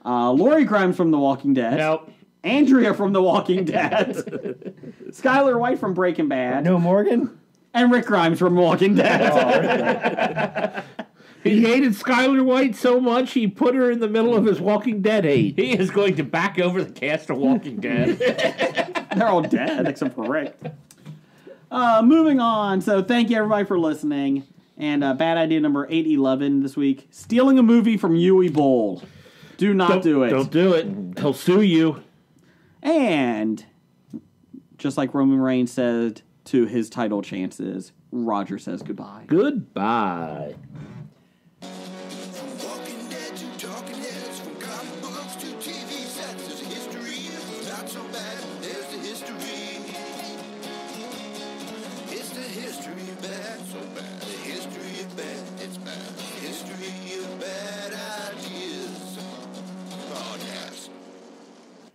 Lori Grimes from The Walking Dead. Nope. Andrea from The Walking Dead. Skylar White from Breaking Bad. No Morgan? And Rick Grimes from Walking Dead. He hated Skylar White so much he put her in the middle of his Walking Dead hate. He is going to back over the cast of Walking Dead. They're all dead except for Rick. Moving on. So thank you everybody for listening. And bad idea number 811 this week. Stealing a movie from Uwe Boll. Do not do it. Don't do it. He'll sue you. And just like Roman Reigns said to his title chances, Roger says goodbye. Goodbye. Walking Dead to Talking Heads, from comic books to TV sets, there's a history of not so bad. There's the history. It's the history of bad, so bad. The history of bad, it's bad. The history of bad ideas. Podcast.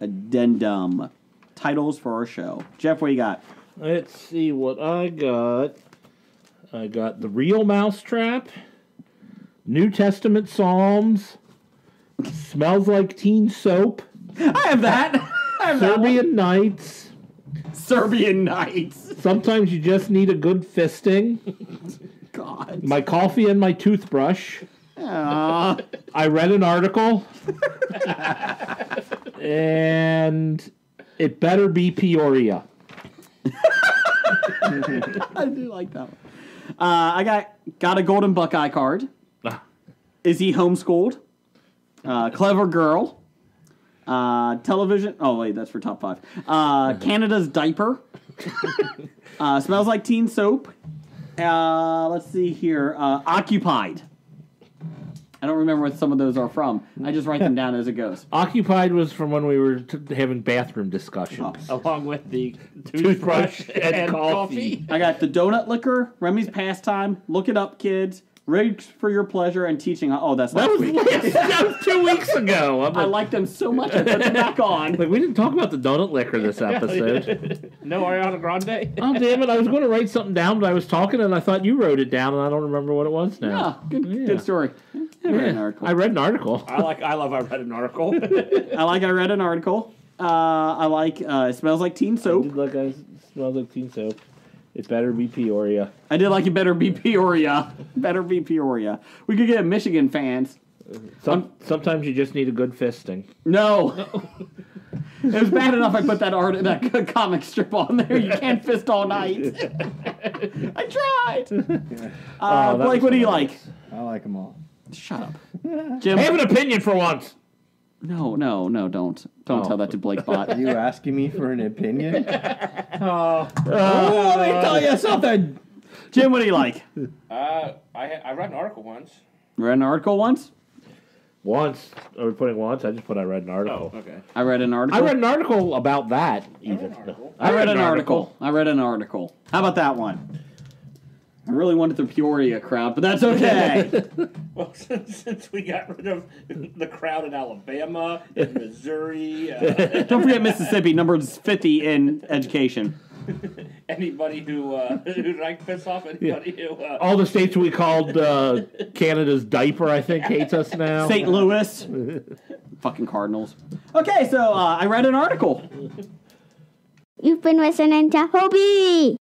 Addendum. Titles for our show. Jeff, what you got? Let's see what I got. I got The Real Mousetrap, New Testament Psalms, Smells Like Teen Soap, I have that. Serbian Nights. Serbian Nights. Sometimes you just need a good fisting. God. My coffee and my toothbrush. Aw. I read an article. And it better be Peoria. I do like that one. I got a Golden Buckeye card. Is he homeschooled? Clever Girl. Television. Oh, wait, that's for top 5. Canada's Diaper. Smells Like Teen Soap. Let's see here. Occupied. I don't remember what some of those are from. I just write them down as it goes. Occupied was from when we were having bathroom discussions. Along with the Toothbrush and coffee. I got The Donut Liquor, Remy's Pastime, Look It Up, Kids, Rigs for Your Pleasure, and Teaching. Oh, that's last week. That was 2 weeks ago. I like them so much I put them back on. Like, we didn't talk about the donut liquor this episode. No Ariana Grande? Oh, damn it. I was going to write something down, but I was talking, and I thought you wrote it down, and I don't remember what it was now. Yeah, good story. I read an article. I read an article. I read an article. I read an article. I like It Smells Like Teen Soap. It smells like teen soap. It better be Peoria. I did like It Better Be Peoria. Better be Peoria. We could get Michigan fans. Sometimes you just need a good fisting. No. It was bad enough I put that comic strip on there. You can't fist all night. I tried. Blake, what do you like? I like them all. Shut up. Jim? I have an opinion for once. No, don't. Don't tell that to Blake Bot. Are you asking me for an opinion? Let me tell you something. Jim, what do you like? I read an article once. Read an article once? Once. Are we putting once? I just put I read an article. Oh, okay. I read an article. I read an article about that, even. I read an article. I read an article. How about that one? I really wanted the Peoria crowd, but that's okay. Well, since we got rid of the crowd in Alabama, in Missouri, Don't forget Mississippi, number 50 in education. anybody who like piss off anybody who All the states we called Canada's diaper, I think, hates us now. St. Louis. Fucking Cardinals. Okay, so I read an article. You've been listening to Hobie.